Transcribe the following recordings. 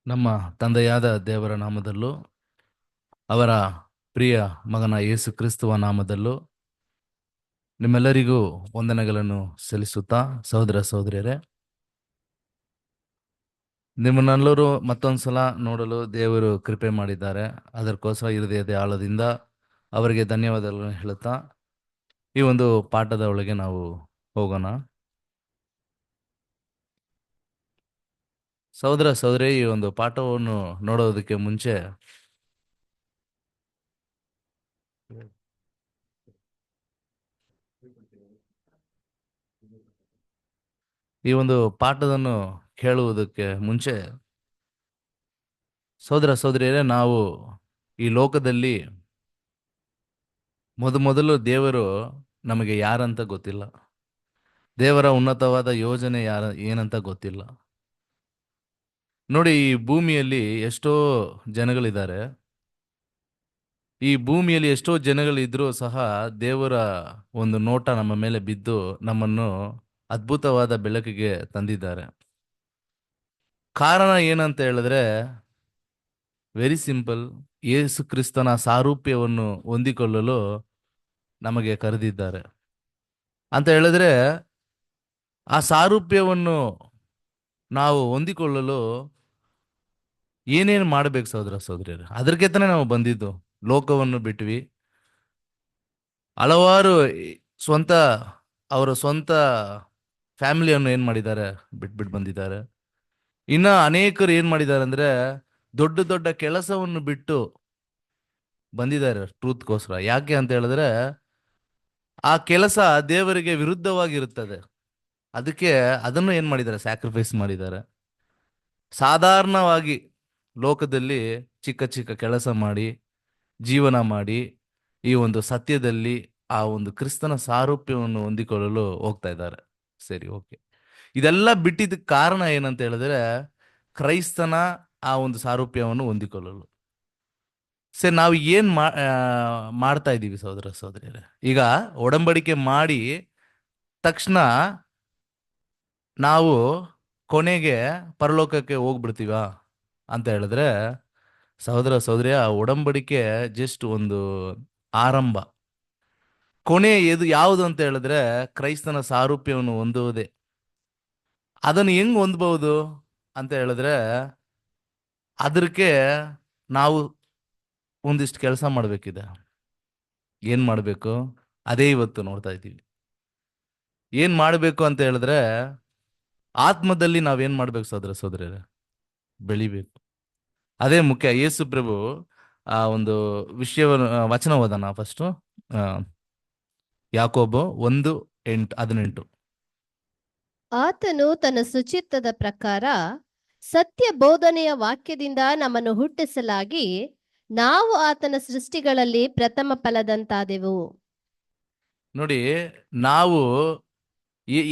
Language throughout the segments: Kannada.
ನಮ್ಮ ತಂದೆಯಾದ ದೇವರ ನಾಮದಲ್ಲೂ ಅವರ ಪ್ರಿಯ ಮಗನ ಯೇಸು ಕ್ರಿಸ್ತುವ ನಾಮದಲ್ಲೂ ನಿಮ್ಮೆಲ್ಲರಿಗೂ ವಂದನೆಗಳನ್ನು ಸಲ್ಲಿಸುತ್ತಾ ಸಹೋದರ ಸಹೋದರಿಯರೇ, ನಿಮ್ಮನ್ನೆಲ್ಲರೂ ಮತ್ತೊಂದ್ಸಲ ನೋಡಲು ದೇವರು ಕೃಪೆ ಮಾಡಿದ್ದಾರೆ. ಅದಕ್ಕೋಸ್ಕರ ಹೃದಯದ ಆಳದಿಂದ ಅವರಿಗೆ ಧನ್ಯವಾದಗಳನ್ನು ಹೇಳುತ್ತಾ ಈ ಒಂದು ಪಾಠದ ಒಳಗೆ ನಾವು ಹೋಗೋಣ. ಸಹೋದರ ಸಹೋದರಿ, ಈ ಒಂದು ಪಾಠವನ್ನು ನೋಡೋದಕ್ಕೆ ಮುಂಚೆ ಈ ಒಂದು ಪಾಠವನ್ನು ಕೇಳುವುದಕ್ಕೆ ಮುಂಚೆ ಸಹೋದರ ಸಹೋದರಿಯರೇ, ನಾವು ಈ ಲೋಕದಲ್ಲಿ ಮೊದಲು ದೇವರು ನಮಗೆ ಯಾರಂತ ಗೊತ್ತಿಲ್ಲ. ದೇವರ ಉನ್ನತವಾದ ಯೋಜನೆ ಏನಂತ ಗೊತ್ತಿಲ್ಲ. ನೋಡಿ, ಈ ಭೂಮಿಯಲ್ಲಿ ಎಷ್ಟೋ ಜನಗಳಿದ್ದಾರೆ. ಈ ಭೂಮಿಯಲ್ಲಿ ಎಷ್ಟೋ ಜನಗಳಿದ್ರೂ ಸಹ ದೇವರ ಒಂದು ನೋಟ ನಮ್ಮ ಮೇಲೆ ಬಿದ್ದು ನಮ್ಮನ್ನು ಅದ್ಭುತವಾದ ಬೆಳಕಿಗೆ ತಂದಿದ್ದಾರೆ. ಕಾರಣ ಏನಂತ ಹೇಳಿದ್ರೆ ವೆರಿ ಸಿಂಪಲ್. ಯೇಸು ಕ್ರಿಸ್ತನ ಸಾರೂಪ್ಯವನ್ನು ಹೊಂದಿಕೊಳ್ಳಲು ನಮಗೆ ಕರೆದಿದ್ದಾರೆ ಅಂತ ಹೇಳಿದ್ರೆ, ಆ ಸಾರೂಪ್ಯವನ್ನು ನಾವು ಹೊಂದಿಕೊಳ್ಳಲು ಏನೇನು ಮಾಡಬೇಕು ಸಹೋದರ ಸಹೋದರಿಯರು? ಅದಕ್ಕೆ ತಾನೇ ನಾವು ಬಂದಿದ್ದು. ಲೋಕವನ್ನು ಬಿಟ್ವಿ. ಹಲವಾರು ಸ್ವಂತ ಅವರ ಸ್ವಂತ ಫ್ಯಾಮಿಲಿಯನ್ನು ಏನ್ ಮಾಡಿದ್ದಾರೆ, ಬಿಟ್ಬಿಟ್ಟು ಬಂದಿದ್ದಾರೆ. ಇನ್ನ ಅನೇಕರು ಏನ್ ಮಾಡಿದ್ದಾರೆ ಅಂದ್ರೆ ದೊಡ್ಡ ದೊಡ್ಡ ಕೆಲಸವನ್ನು ಬಿಟ್ಟು ಬಂದಿದ್ದಾರೆ ಟ್ರೂತ್ಗೋಸ್ಕರ. ಯಾಕೆ ಅಂತ ಹೇಳಿದ್ರೆ ಆ ಕೆಲಸ ದೇವರಿಗೆ ವಿರುದ್ಧವಾಗಿರುತ್ತದೆ. ಅದಕ್ಕೆ ಅದನ್ನು ಏನ್ ಮಾಡಿದ್ದಾರೆ, ಸ್ಯಾಕ್ರಿಫೈಸ್ ಮಾಡಿದ್ದಾರೆ. ಸಾಧಾರಣವಾಗಿ ಲೋಕದಲ್ಲಿ ಚಿಕ್ಕ ಚಿಕ್ಕ ಕೆಲಸ ಮಾಡಿ ಜೀವನ ಮಾಡಿ ಈ ಒಂದು ಸತ್ಯದಲ್ಲಿ ಆ ಒಂದು ಕ್ರಿಸ್ತನ ಸಾರೂಪ್ಯವನ್ನು ಹೊಂದಿಕೊಳ್ಳಲು ಹೋಗ್ತಾ ಇದ್ದಾರೆ. ಸರಿ, ಓಕೆ. ಇದೆಲ್ಲ ಬಿಟ್ಟಿದ್ದ ಕಾರಣ ಏನಂತ ಹೇಳಿದ್ರೆ ಕ್ರೈಸ್ತನ ಆ ಒಂದು ಸಾರೂಪ್ಯವನ್ನು ಹೊಂದಿಕೊಳ್ಳಲು. ಸರಿ, ನಾವು ಏನ್ ಮಾಡ್ತಾ ಇದ್ದೀವಿ ಸಹೋದರ ಸಹೋದರಿಯರೇ? ಈಗ ಒಡಂಬಡಿಕೆ ಮಾಡಿ ತಕ್ಷಣ ನಾವು ಕೊನೆಗೆ ಪರಲೋಕಕ್ಕೆ ಹೋಗ್ಬಿಡ್ತೀವ ಅಂತ ಹೇಳಿದ್ರೆ ಸಹೋದರ ಸಹೋದರಿಯ, ಒಡಂಬಡಿಕೆ ಜಸ್ಟ್ ಒಂದು ಆರಂಭ. ಕೊನೆ ಯಾವುದು ಅಂತ ಹೇಳಿದ್ರೆ ಕ್ರೈಸ್ತನ ಸಾರೂಪ್ಯವನ್ನು ಹೊಂದುವುದೇ. ಅದನ್ನು ಹೆಂಗ್ ಹೊಂದಬಹುದು ಅಂತ ಹೇಳಿದ್ರೆ ಅದಕ್ಕೆ ನಾವು ಒಂದಿಷ್ಟು ಕೆಲಸ ಮಾಡಬೇಕಿದೆ. ಏನ್ ಮಾಡಬೇಕು? ಅದೇ ಇವತ್ತು ನೋಡ್ತಾ ಇದ್ದೀವಿ. ಏನ್ ಮಾಡಬೇಕು ಅಂತ ಹೇಳಿದ್ರೆ ಆತ್ಮದಲ್ಲಿ ನಾವೇನ್ ಮಾಡ್ಬೇಕು ಸಹೋದರ ಸಹೋದರಿಯರೇ? ಬೆಳಿಬೇಕು. ಅದೇ ಮುಖ್ಯ. ಯೇಸು ಪ್ರಭು ಆ ಒಂದು ವಿಷಯವನ್ನು ವಚನ ಓದೋಣ ಫಸ್ಟ್. ಯಾಕೋಬ 1:18. ಆತನು ತನ್ನ ಸುಚಿತ್ತದ ಪ್ರಕಾರ ಸತ್ಯ ಬೋಧನೆಯ ವಾಕ್ಯದಿಂದ ನಮ್ಮನ್ನು ಹುಟ್ಟಿಸಲಾಗಿ ನಾವು ಆತನ ಸೃಷ್ಟಿಗಳಲ್ಲಿ ಪ್ರಥಮ ಫಲದಂತಾದೆವು. ನೋಡಿ, ನಾವು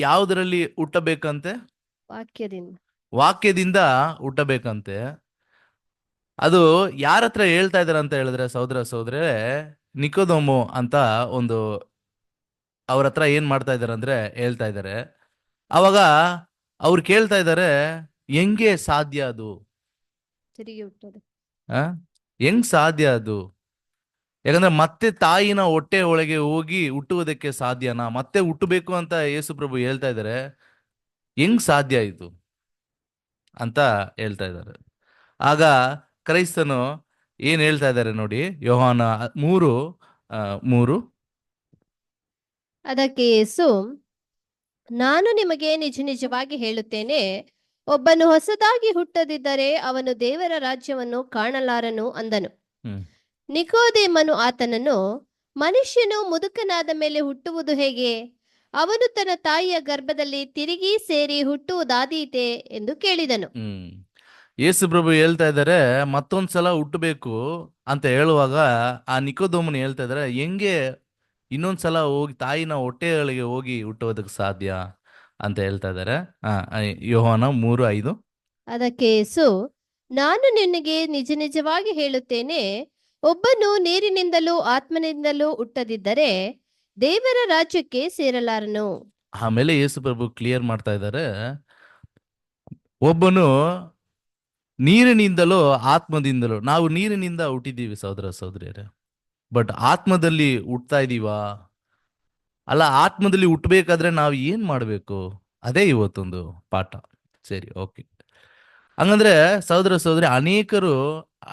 ಯಾವುದರಲ್ಲಿ ಹುಟ್ಟಬೇಕಂತೆ? ವಾಕ್ಯದಿಂದ ಹುಟ್ಟಬೇಕಂತೆ. ಅದು ಯಾರ ಹತ್ರ ಹೇಳ್ತಾ ಇದಾರೆ ಅಂತ ಹೇಳಿದ್ರೆ ಸಹೋದರ ಸಹೋದರೇ, ನಿಕೋದೋಮು ಅಂತ ಒಂದು ಅವ್ರ ಹತ್ರ ಏನ್ ಮಾಡ್ತಾ ಇದಾರೆ ಅಂದ್ರೆ ಹೇಳ್ತಾ ಇದ್ದಾರೆ. ಅವಾಗ ಅವ್ರು ಕೇಳ್ತಾ ಇದ್ದಾರೆ, ಹೆಂಗೆ ಸಾಧ್ಯ ಅದು? ಹೆಂಗ್ ಸಾಧ್ಯ ಅದು? ಯಾಕಂದ್ರೆ ಮತ್ತೆ ತಾಯಿನ ಹೊಟ್ಟೆ ಒಳಗೆ ಹೋಗಿ ಹುಟ್ಟುವುದಕ್ಕೆ ಸಾಧ್ಯನಾ? ಮತ್ತೆ ಹುಟ್ಟಬೇಕು ಅಂತ ಯೇಸು ಪ್ರಭು ಹೇಳ್ತಾ ಇದ್ದಾರೆ. ಹೆಂಗ್ ಸಾಧ್ಯ ಇದು ಅಂತ ಹೇಳ್ತಾ ಇದ್ದಾರೆ. ಆಗ ಕ್ರೈಸ್ತನು ಏನ್ ಹೇಳ್ತಾ ಇದ್ದಾರೆ ನೋಡಿ, ಯೋಹಾನ 3:3. ಅದಕ್ಕೆ ಯೇಸು, ನಾನು ನಿಮಗೆ ನಿಜ ನಿಜವಾಗಿ ಹೇಳುತ್ತೇನೆ, ಒಬ್ಬನು ಹೊಸದಾಗಿ ಹುಟ್ಟದಿದ್ದರೆ ಅವನು ದೇವರ ರಾಜ್ಯವನ್ನು ಕಾಣಲಾರನು ಅಂದನು. ನಿಕೋದೇಮನು ಆತನನ್ನು, ಮನುಷ್ಯನು ಮುದುಕನಾದ ಮೇಲೆ ಹುಟ್ಟುವುದು ಹೇಗೆ? ಅವನು ತನ್ನ ತಾಯಿಯ ಗರ್ಭದಲ್ಲಿ ತಿರುಗಿ ಸೇರಿ ಹುಟ್ಟುವುದಾದೀತೆ ಎಂದು ಕೇಳಿದನು. ಯೇಸು ಪ್ರಭು ಹೇಳ್ತಾ ಇದ್ದಾರೆ ಮತ್ತೊಂದ್ಸಲ ಹುಟ್ಟಬೇಕು ಅಂತ ಹೇಳುವಾಗ ಆ ನಿಕೋದೇಮನು ಹೇಳ್ತಾ ಇದ್ದಾರೆ, ಹೆಂಗೆ ಇನ್ನೊಂದ್ಸಲ ಹೋಗಿ ತಾಯಿನ ಹೊಟ್ಟೆಗಳಿಗೆ ಹೋಗಿ ಹುಟ್ಟುವುದಕ್ಕೆ ಸಾಧ್ಯ ಅಂತ ಹೇಳ್ತಾ ಇದ್ದಾರೆ. ಯೋಹಾನ 3:5. ಅದಕ್ಕೆ ಯೇಸು, ನಾನು ನಿನಗೆ ನಿಜ ನಿಜವಾಗಿ ಹೇಳುತ್ತೇನೆ, ಒಬ್ಬನು ನೀರಿನಿಂದಲೂ ಆತ್ಮನಿಂದಲೂ ಹುಟ್ಟದಿದ್ದರೆ ದೇವರ ರಾಜ್ಯಕ್ಕೆ ಸೇರಲಾರನು. ಆಮೇಲೆ ಯೇಸು ಪ್ರಭು ಕ್ಲಿಯರ್ ಮಾಡ್ತಾ ಇದ್ದಾರೆ, ಒಬ್ಬನು ನೀರಿನಿಂದಲೋ ಆತ್ಮದಿಂದಲೋ. ನಾವು ನೀರಿನಿಂದ ಹುಟ್ಟಿದ್ದೀವಿ ಸಹೋದರ ಸಹೋದರಿಯರೇ, ಬಟ್ ಆತ್ಮದಲ್ಲಿ ಹುಟ್ತಾ ಇದೀವಾ? ಅಲ್ಲ, ಆತ್ಮದಲ್ಲಿ ಹುಟ್ಟಬೇಕಾದ್ರೆ ನಾವು ಏನ್ ಮಾಡಬೇಕು? ಅದೇ ಇವತ್ತೊಂದು ಪಾಠ. ಸರಿ, ಓಕೆ. ಹಂಗಂದ್ರೆ ಸಹೋದರ ಸಹೋದರಿ, ಅನೇಕರು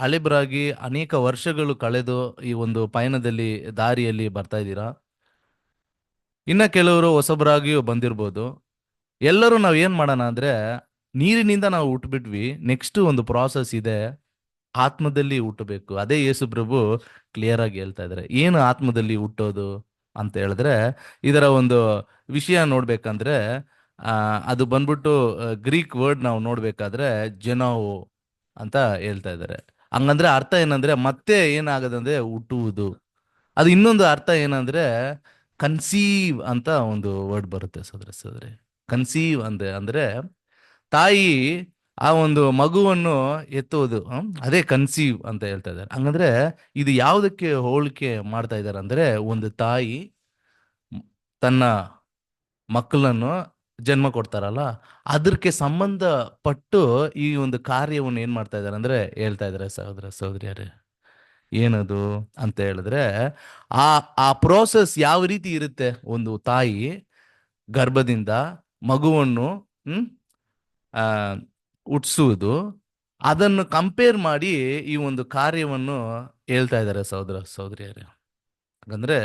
ಹಳೆಬರಾಗಿ ಅನೇಕ ವರ್ಷಗಳು ಕಳೆದು ಈ ಒಂದು ಪಯಣದಲ್ಲಿ ದಾರಿಯಲ್ಲಿ ಬರ್ತಾ ಇದ್ದೀರಾ. ಇನ್ನ ಕೆಲವರು ಹೊಸಬರಾಗಿಯೂ ಬಂದಿರ್ಬೋದು. ಎಲ್ಲರೂ ನಾವು ಏನ್ ಮಾಡೋಣ ಅಂದ್ರೆ, ನೀರಿನಿಂದ ನಾವು ಹುಟ್ಟಬಿಟ್ವಿ, ನೆಕ್ಸ್ಟ್ ಒಂದು ಪ್ರಾಸೆಸ್ ಇದೆ, ಆತ್ಮದಲ್ಲಿ ಹುಟ್ಟಬೇಕು. ಅದೇ ಯೇಸು ಪ್ರಭು ಕ್ಲಿಯರ್ ಆಗಿ ಹೇಳ್ತಾ ಇದ್ದಾರೆ. ಏನು ಆತ್ಮದಲ್ಲಿ ಹುಟ್ಟೋದು ಅಂತ ಹೇಳಿದ್ರೆ, ಇದರ ಒಂದು ವಿಷಯ ನೋಡ್ಬೇಕಂದ್ರೆ ಅದು ಬಂದ್ಬಿಟ್ಟು ಗ್ರೀಕ್ ವರ್ಡ್ ನಾವು ನೋಡ್ಬೇಕಾದ್ರೆ ಜೆನೋವೋ ಅಂತ ಹೇಳ್ತಾ ಇದ್ದಾರೆ. ಹಂಗಂದ್ರೆ ಅರ್ಥ ಏನಂದ್ರೆ ಮತ್ತೆ ಏನಾಗದಂದ್ರೆ ಹುಟ್ಟುವುದು. ಅದು ಇನ್ನೊಂದು ಅರ್ಥ ಏನಂದ್ರೆ ಕನ್ಸೀವ್ ಅಂತ ಒಂದು ವರ್ಡ್ ಬರುತ್ತೆ ಸೋದರ ಸೋದರಿ. ಕನ್ಸೀವ್ ಅಂದ್ರೆ ತಾಯಿ ಆ ಒಂದು ಮಗುವನ್ನು ಎತ್ತುವುದು, ಅದೇ ಕನ್ಸೀವ್ ಅಂತ ಹೇಳ್ತಾ ಇದ್ದಾರೆ. ಹಂಗಂದ್ರೆ ಇದು ಯಾವುದಕ್ಕೆ ಹೋಲಿಕೆ ಮಾಡ್ತಾ ಇದ್ದಾರೆ ಅಂದ್ರೆ, ಒಂದು ತಾಯಿ ತನ್ನ ಮಕ್ಕಳನ್ನು ಜನ್ಮ ಕೊಡ್ತಾರಲ್ಲ, ಅದಕ್ಕೆ ಸಂಬಂಧಪಟ್ಟು ಈ ಒಂದು ಕಾರ್ಯವನ್ನು ಏನ್ ಮಾಡ್ತಾ ಇದ್ದಾರೆ ಅಂದ್ರೆ ಹೇಳ್ತಾ ಇದ್ದಾರೆ ಸಹೋದರ ಸಹೋದರಿಯರೇ. ಏನದು ಅಂತ ಹೇಳಿದ್ರೆ, ಆ ಆ ಪ್ರೋಸೆಸ್ ಯಾವ ರೀತಿ ಇರುತ್ತೆ. ಒಂದು ತಾಯಿ ಗರ್ಭದಿಂದ ಮಗುವನ್ನು ಆ ಹುಟ್ಟಿಸುವುದು, ಅದನ್ನು ಕಂಪೇರ್ ಮಾಡಿ ಈ ಒಂದು ಕಾರ್ಯವನ್ನು ಹೇಳ್ತಾ ಇದ್ದಾರೆ ಸಹೋದರ ಸಹೋದರಿಯರೇ. ಹಾಗಂದ್ರೆ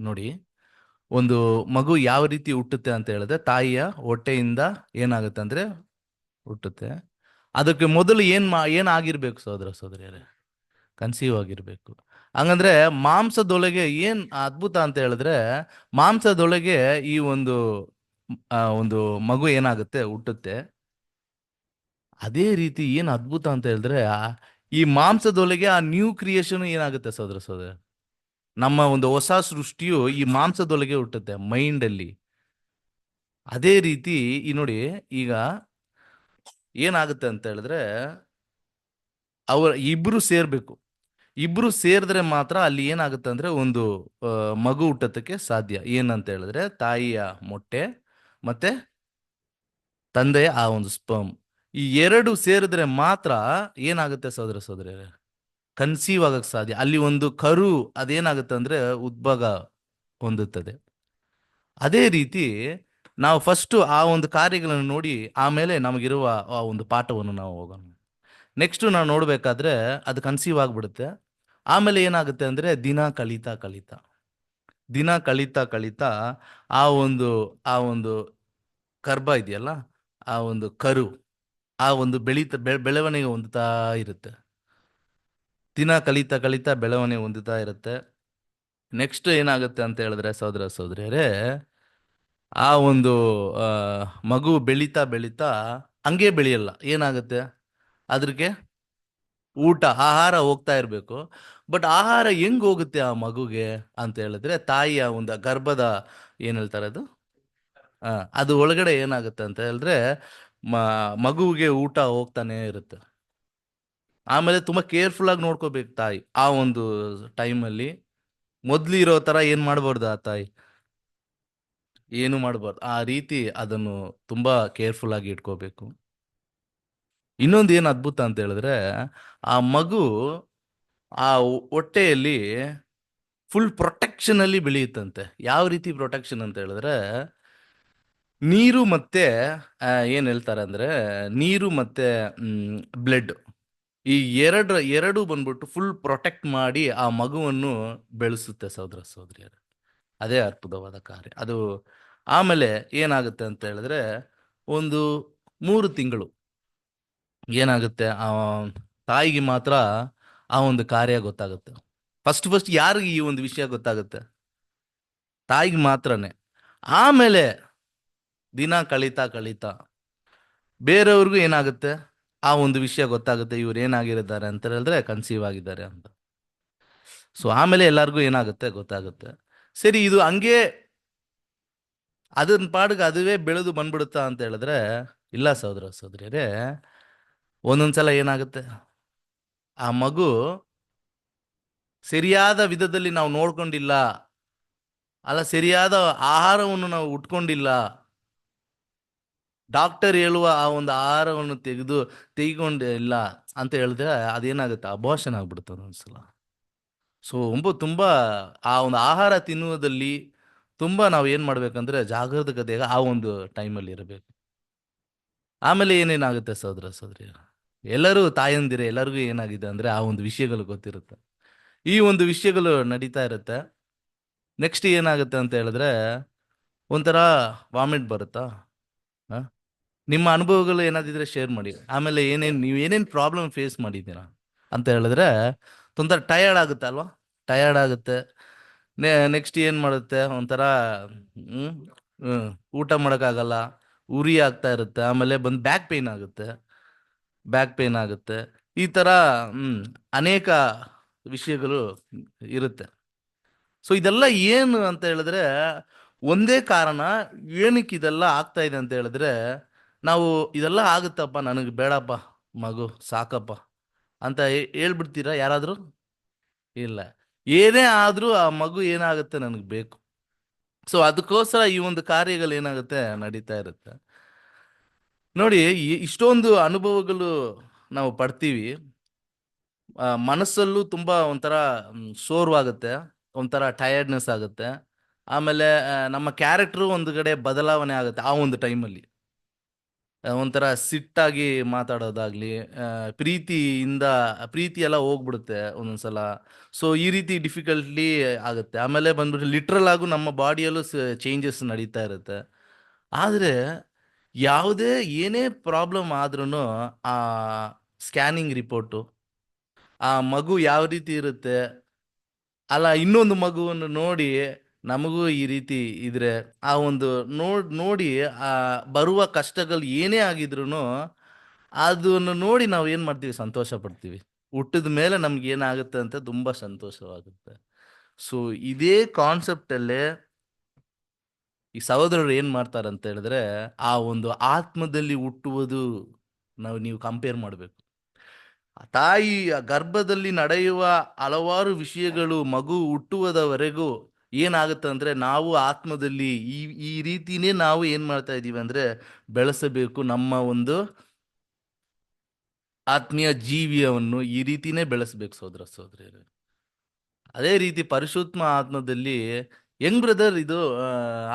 ನೋಡಿ, ಒಂದು ಮಗು ಯಾವ ರೀತಿ ಹುಟ್ಟುತ್ತೆ ಅಂತ ಹೇಳಿದ್ರೆ, ತಾಯಿಯ ಹೊಟ್ಟೆಯಿಂದ ಏನಾಗುತ್ತೆ ಅಂದ್ರೆ ಹುಟ್ಟುತ್ತೆ. ಅದಕ್ಕೆ ಮೊದಲು ಏನಾಗಿರ್ಬೇಕು ಸಹೋದರ ಸಹೋದರಿಯರೇ? ಕನ್ಸೀವ್ ಆಗಿರ್ಬೇಕು. ಹಂಗಂದ್ರೆ ಮಾಂಸದೊಳಗೆ ಏನ್ ಅದ್ಭುತ ಅಂತ ಹೇಳಿದ್ರೆ, ಮಾಂಸದೊಳಗೆ ಈ ಒಂದು ಮಗು ಏನಾಗುತ್ತೆ, ಹುಟ್ಟುತ್ತೆ. ಅದೇ ರೀತಿ ಏನ್ ಅದ್ಭುತ ಅಂತ ಹೇಳಿದ್ರೆ, ಈ ಮಾಂಸದೊಳಗೆ ಆ ನ್ಯೂ ಕ್ರಿಯೇಷನ್ ಏನಾಗುತ್ತೆ ಸಹೋದರ ಸಹೋದರ, ನಮ್ಮ ಒಂದು ಹೊಸ ಸೃಷ್ಟಿಯು ಈ ಮಾಂಸದೊಳಗೆ ಹುಟ್ಟುತ್ತೆ, ಮೈಂಡ್ ಅಲ್ಲಿ. ಅದೇ ರೀತಿ ಈ ನೋಡಿ, ಈಗ ಏನಾಗುತ್ತೆ ಅಂತ ಹೇಳಿದ್ರೆ, ಇಬ್ರು ಸೇರ್ಬೇಕು. ಇಬ್ರು ಸೇರಿದ್ರೆ ಮಾತ್ರ ಅಲ್ಲಿ ಏನಾಗುತ್ತೆ ಅಂದ್ರೆ ಒಂದು ಮಗು ಹುಟ್ಟೋದಕ್ಕೆ ಸಾಧ್ಯ. ಏನಂತ ಹೇಳಿದ್ರೆ, ತಾಯಿಯ ಮೊಟ್ಟೆ ಮತ್ತೆ ತಂದೆಯ ಆ ಒಂದು ಸ್ಪರ್ಮ್, ಈ ಎರಡು ಸೇರಿದ್ರೆ ಮಾತ್ರ ಏನಾಗುತ್ತೆ ಸಹೋದರ ಸಹೋದರಿಯರೇ, ಕನ್ಸೀವ್ ಆಗಕ್ಕೆ ಸಾಧ್ಯ. ಅಲ್ಲಿ ಒಂದು ಕರು ಅದೇನಾಗುತ್ತೆ ಅಂದ್ರೆ ಉದ್ಭವ ಹೊಂದುತ್ತದೆ. ಅದೇ ರೀತಿ ನಾವು ಫಸ್ಟ್ ಆ ಒಂದು ಕಾರ್ಯಗಳನ್ನು ನೋಡಿ, ಆಮೇಲೆ ನಮಗಿರುವ ಆ ಒಂದು ಪಾಠವನ್ನು ನಾವು ಹೋಗೋಣ. ನೆಕ್ಸ್ಟ್ ನಾವು ನೋಡ್ಬೇಕಾದ್ರೆ ಅದು ಕನ್ಸೀವ್ ಆಗ್ಬಿಡುತ್ತೆ. ಆಮೇಲೆ ಏನಾಗುತ್ತೆ ಅಂದ್ರೆ ದಿನ ಕಳೀತಾ ಕಳೀತಾ ಆ ಒಂದು ಗರ್ಭ ಇದೆಯಲ್ಲ, ಆ ಒಂದು ಕರು ಆ ಒಂದು ಬೆಳವಣಿಗೆ ಹೊಂದುತ್ತಾ ಇರುತ್ತೆ. ದಿನ ಕಳೀತಾ ಕಳೀತಾ ಬೆಳವಣಿಗೆ ಹೊಂದುತ್ತಾ ಇರುತ್ತೆ. ನೆಕ್ಸ್ಟ್ ಏನಾಗುತ್ತೆ ಅಂತ ಹೇಳಿದ್ರೆ ಸಹೋದರ ಸಹೋದರಿಯರೇ, ಆ ಒಂದು ಆ ಮಗು ಬೆಳೀತಾ ಬೆಳೀತಾ ಹಂಗೆ ಬೆಳೆಯಲ್ಲ. ಏನಾಗುತ್ತೆ, ಅದ್ರಿಗೆ ಆಹಾರ ಹೋಗ್ತಾ ಇರಬೇಕು. ಬಟ್ ಆಹಾರ ಹೆಂಗ್ ಹೋಗುತ್ತೆ ಆ ಮಗುಗೆ ಅಂತ ಹೇಳಿದ್ರೆ, ತಾಯಿಯ ಒಂದು ಗರ್ಭದ ಏನ್ ಹೇಳ್ತಾರೆ ಅದು, ಅದು ಒಳಗಡೆ ಏನಾಗುತ್ತೆ ಅಂತ ಹೇಳಿದ್ರೆ ಮಗುವಿಗೆ ಊಟ ಹೋಗ್ತಾನೆ ಇರುತ್ತೆ. ಆಮೇಲೆ ತುಂಬಾ ಕೇರ್ಫುಲ್ ಆಗಿ ನೋಡ್ಕೋಬೇಕು ತಾಯಿ. ಆ ಒಂದು ಟೈಮಲ್ಲಿ ಮೊದ್ಲು ಇರೋ ತರ ಏನ್ ಮಾಡ್ಬಾರ್ದು, ಆ ತಾಯಿ ಏನು ಮಾಡ್ಬಾರ್ದು. ಆ ರೀತಿ ಅದನ್ನು ತುಂಬಾ ಕೇರ್ಫುಲ್ ಆಗಿ ಇಟ್ಕೋಬೇಕು. ಇನ್ನೊಂದು ಏನು ಅದ್ಭುತ ಅಂತ ಹೇಳಿದ್ರೆ, ಆ ಮಗು ಆ ಹೊಟ್ಟೆಯಲ್ಲಿ ಫುಲ್ ಪ್ರೊಟೆಕ್ಷನ್ ಅಲ್ಲಿ ಬೆಳೆಯುತ್ತಂತೆ. ಯಾವ ರೀತಿ ಪ್ರೊಟೆಕ್ಷನ್ ಅಂತ ಹೇಳಿದ್ರೆ, ನೀರು ಮತ್ತೆ ಏನ್ ಹೇಳ್ತಾರೆ ಅಂದ್ರೆ, ನೀರು ಮತ್ತೆ ಬ್ಲಡ್, ಈ ಎರಡು ಬಂದ್ಬಿಟ್ಟು ಫುಲ್ ಪ್ರೊಟೆಕ್ಟ್ ಮಾಡಿ ಆ ಮಗುವನ್ನು ಬೆಳೆಸುತ್ತೆ ಸಹೋದರ ಸಹೋದರಿಯರು. ಅದೇ ಅದ್ಭುತವಾದ ಕಾರ್ಯ ಅದು. ಆಮೇಲೆ ಏನಾಗುತ್ತೆ ಅಂತ ಹೇಳಿದ್ರೆ, ಒಂದು 3 ತಿಂಗಳು ಏನಾಗುತ್ತೆ, ಆ ತಾಯಿಗೆ ಮಾತ್ರ ಆ ಒಂದು ಕಾರ್ಯ ಗೊತ್ತಾಗುತ್ತೆ. ಫಸ್ಟ್ ಯಾರಿಗೆ ಈ ಒಂದು ವಿಷಯ ಗೊತ್ತಾಗುತ್ತೆ? ತಾಯಿಗೆ ಮಾತ್ರನೇ. ಆಮೇಲೆ ದಿನ ಕಳೀತಾ ಕಳೀತಾ ಬೇರೆಯವ್ರಿಗೂ ಏನಾಗುತ್ತೆ, ಆ ಒಂದು ವಿಷಯ ಗೊತ್ತಾಗುತ್ತೆ, ಇವ್ರು ಏನಾಗಿದ್ದಾರೆ ಅಂತ ಹೇಳಿದ್ರೆ ಕನ್ಸೀವ್ ಆಗಿದ್ದಾರೆ ಅಂತ. ಸೊ ಆಮೇಲೆ ಎಲ್ಲರಿಗೂ ಏನಾಗುತ್ತೆ ಗೊತ್ತಾಗುತ್ತೆ. ಸರಿ, ಇದು ಹಂಗೆ ಅದನ್ನ ಪಾಡಿಗೆ ಅದುವೇ ಬೆಳೆದು ಬಂದ್ಬಿಡುತ್ತಾ ಅಂತ ಹೇಳಿದ್ರೆ ಇಲ್ಲ ಸಹೋದರ ಸಹೋದರಿಯರೇ. ಒಂದೊಂದ್ಸಲ ಏನಾಗುತ್ತೆ, ಆ ಮಗು ಸರಿಯಾದ ವಿಧದಲ್ಲಿ ನಾವು ನೋಡ್ಕೊಂಡಿಲ್ಲ, ಅಲ್ಲ ಸರಿಯಾದ ಆಹಾರವನ್ನು ನಾವು ಉಟ್ಕೊಂಡಿಲ್ಲ, ಡಾಕ್ಟರ್ ಹೇಳುವ ಆ ಒಂದು ಆಹಾರವನ್ನು ತೆಗೆದುಕೊಂಡು ಇಲ್ಲ ಅಂತ ಹೇಳಿದ್ರೆ ಅದೇನಾಗುತ್ತೆ, ಅಬೋಷನ್ ಆಗ್ಬಿಡುತ್ತೆ ಒಂದೊಂದ್ಸಲ. ಸೊ ತುಂಬಾ ಆ ಒಂದು ಆಹಾರ ತಿನ್ನುವುದಲ್ಲಿ ತುಂಬಾ ನಾವು ಏನ್ ಮಾಡ್ಬೇಕಂದ್ರೆ ಜಾಗರೂಕತೆಯಾಗ ಆ ಒಂದು ಟೈಮಲ್ಲಿ ಇರಬೇಕು. ಆಮೇಲೆ ಏನೇನಾಗುತ್ತೆ ಸಹೋದರ ಸಹೋದರಿ, ಎಲ್ಲರೂ ತಾಯಂದಿರೆ ಎಲ್ಲರಿಗೂ ಏನಾಗಿದೆ ಅಂದ್ರೆ ಆ ಒಂದು ವಿಷಯಗಳು ಗೊತ್ತಿರುತ್ತೆ, ಈ ಒಂದು ವಿಷಯಗಳು ನಡೀತಾ ಇರುತ್ತೆ. ನೆಕ್ಸ್ಟ್ ಏನಾಗುತ್ತೆ ಅಂತ ಹೇಳಿದ್ರೆ ಒಂಥರ ವಾಮಿಟ್ ಬರುತ್ತಾ. ಹ? ನಿಮ್ಮ ಅನುಭವಗಳು ಏನಾದಿದ್ರೆ ಶೇರ್ ಮಾಡಿ. ಆಮೇಲೆ ನೀವು ಏನೇನ್ ಪ್ರಾಬ್ಲಮ್ ಫೇಸ್ ಮಾಡಿದ್ದೀರಾ ಅಂತ ಹೇಳಿದ್ರೆ ಒಂಥರ ಟಯರ್ಡ್ ಆಗುತ್ತೆ ಅಲ್ವಾ, ಟಯರ್ಡ್ ಆಗುತ್ತೆ. ನೆಕ್ಸ್ಟ್ ಏನ್ ಮಾಡುತ್ತೆ, ಒಂಥರ ಹ್ಮ್ ಹ್ಮ್ ಊಟ ಮಾಡೋಕ್ಕಾಗಲ್ಲ, ಉರಿ ಆಗ್ತಾ ಇರುತ್ತೆ. ಆಮೇಲೆ ಬಂದು ಬ್ಯಾಕ್ ಪೇನ್ ಆಗುತ್ತೆ. ಈ ತರ ಅನೇಕ ವಿಷಯಗಳು ಇರುತ್ತೆ. ಸೊ ಇದೆಲ್ಲ ಏನು ಅಂತ ಹೇಳಿದ್ರೆ ಒಂದೇ ಕಾರಣ, ಏನಕ್ಕೆ ಇದೆಲ್ಲ ಆಗ್ತಾ ಇದೆ ಅಂತ ಹೇಳಿದ್ರೆ ನಾವು ಇದೆಲ್ಲ ಆಗುತ್ತಪ್ಪ ನನಗೆ ಬೇಡಪ್ಪ ಮಗು ಸಾಕಪ್ಪ ಅಂತ ಹೇಳ್ಬಿಡ್ತೀರಾ ಯಾರಾದ್ರೂ? ಇಲ್ಲ. ಏನೇ ಆದ್ರೂ ಆ ಮಗು ಏನಾಗುತ್ತೆ ನನಗೆ ಬೇಕು. ಸೊ ಅದಕ್ಕೋಸ್ಕರ ಈ ಒಂದು ಕಾರ್ಯಗಳು ಏನಾಗುತ್ತೆ ನಡೀತಾ ಇರುತ್ತೆ. ನೋಡಿ, ಇಷ್ಟೊಂದು ಅನುಭವಗಳು ನಾವು ಪಡ್ತೀವಿ. ಮನಸ್ಸಲ್ಲೂ ತುಂಬಾ ಒಂಥರ ಸೋರ್ವಾಗುತ್ತೆ, ಒಂಥರ ಟಯರ್ಡ್ನೆಸ್ ಆಗುತ್ತೆ. ಆಮೇಲೆ ನಮ್ಮ ಕ್ಯಾರೆಕ್ಟರ್ ಒಂದು ಕಡೆ ಬದಲಾವಣೆ ಆಗುತ್ತೆ ಆ ಒಂದು ಟೈಮಲ್ಲಿ. ಒಂಥರ ಸಿಟ್ಟಾಗಿ ಮಾತಾಡೋದಾಗ್ಲಿ, ಪ್ರೀತಿ ಎಲ್ಲ ಹೋಗ್ಬಿಡುತ್ತೆ ಒಂದೊಂದ್ಸಲ. ಸೊ ಈ ರೀತಿ ಡಿಫಿಕಲ್ಟ್ಲಿ ಆಗುತ್ತೆ. ಆಮೇಲೆ ಬಂದ್ಬಿಟ್ಟು ಲಿಟ್ರಲ್ ಆಗು ನಮ್ಮ ಬಾಡಿಯಲ್ಲೂ ಚೇಂಜಸ್ ನಡೀತಾ ಇರುತ್ತೆ. ಆದರೆ ಯಾವುದೇ ಏನೇ ಪ್ರಾಬ್ಲಮ್ ಆದ್ರೂ ಆ ಸ್ಕ್ಯಾನಿಂಗ್ ರಿಪೋರ್ಟು, ಆ ಮಗು ಯಾವ ರೀತಿ ಇರುತ್ತೆ, ಅಲ್ಲ ಇನ್ನೊಂದು ಮಗುವನ್ನು ನೋಡಿ ನಮಗೂ ಈ ರೀತಿ ಇದ್ರೆ ಆ ಒಂದು ನೋಡಿ ಆ ಬರುವ ಕಷ್ಟಗಳು ಏನೇ ಆಗಿದ್ರು ಅದನ್ನು ನೋಡಿ ನಾವು ಏನ್ ಮಾಡ್ತೀವಿ, ಸಂತೋಷ ಪಡ್ತೀವಿ. ಹುಟ್ಟಿದ ಮೇಲೆ ನಮ್ಗೆ ಏನಾಗುತ್ತೆ ಅಂತ ತುಂಬಾ ಸಂತೋಷವಾಗುತ್ತೆ. ಸೊ ಇದೇ ಕಾನ್ಸೆಪ್ಟ್ ಅಲ್ಲೇ ಈ ಸಹೋದರರು ಏನ್ ಮಾಡ್ತಾರೆ ಅಂತ ಹೇಳಿದ್ರೆ ಆ ಒಂದು ಆತ್ಮದಲ್ಲಿ ಹುಟ್ಟುವುದು ನೀವು ಕಂಪೇರ್ ಮಾಡಬೇಕು. ತಾಯಿ ಗರ್ಭದಲ್ಲಿ ನಡೆಯುವ ಹಲವಾರು ವಿಷಯಗಳು ಮಗು ಹುಟ್ಟುವುದವರೆಗೂ ಏನಾಗುತ್ತೆ ಅಂದ್ರೆ ನಾವು ಆತ್ಮದಲ್ಲಿ ಈ ರೀತಿನೇ ನಾವು ಏನ್ ಮಾಡ್ತಾ ಇದೀವಿ ಅಂದ್ರೆ ಬೆಳೆಸಬೇಕು. ನಮ್ಮ ಒಂದು ಆತ್ಮೀಯ ಜೀವಿಯನ್ನು ಈ ರೀತಿನೇ ಬೆಳೆಸಬೇಕು ಸಹೋದರ ಸಹೋದರಿಯರು. ಅದೇ ರೀತಿ ಪರಿಶುದ್ಧ ಆತ್ಮದಲ್ಲಿ ಹೆಂಗ್ ಬ್ರದರ್ ಇದು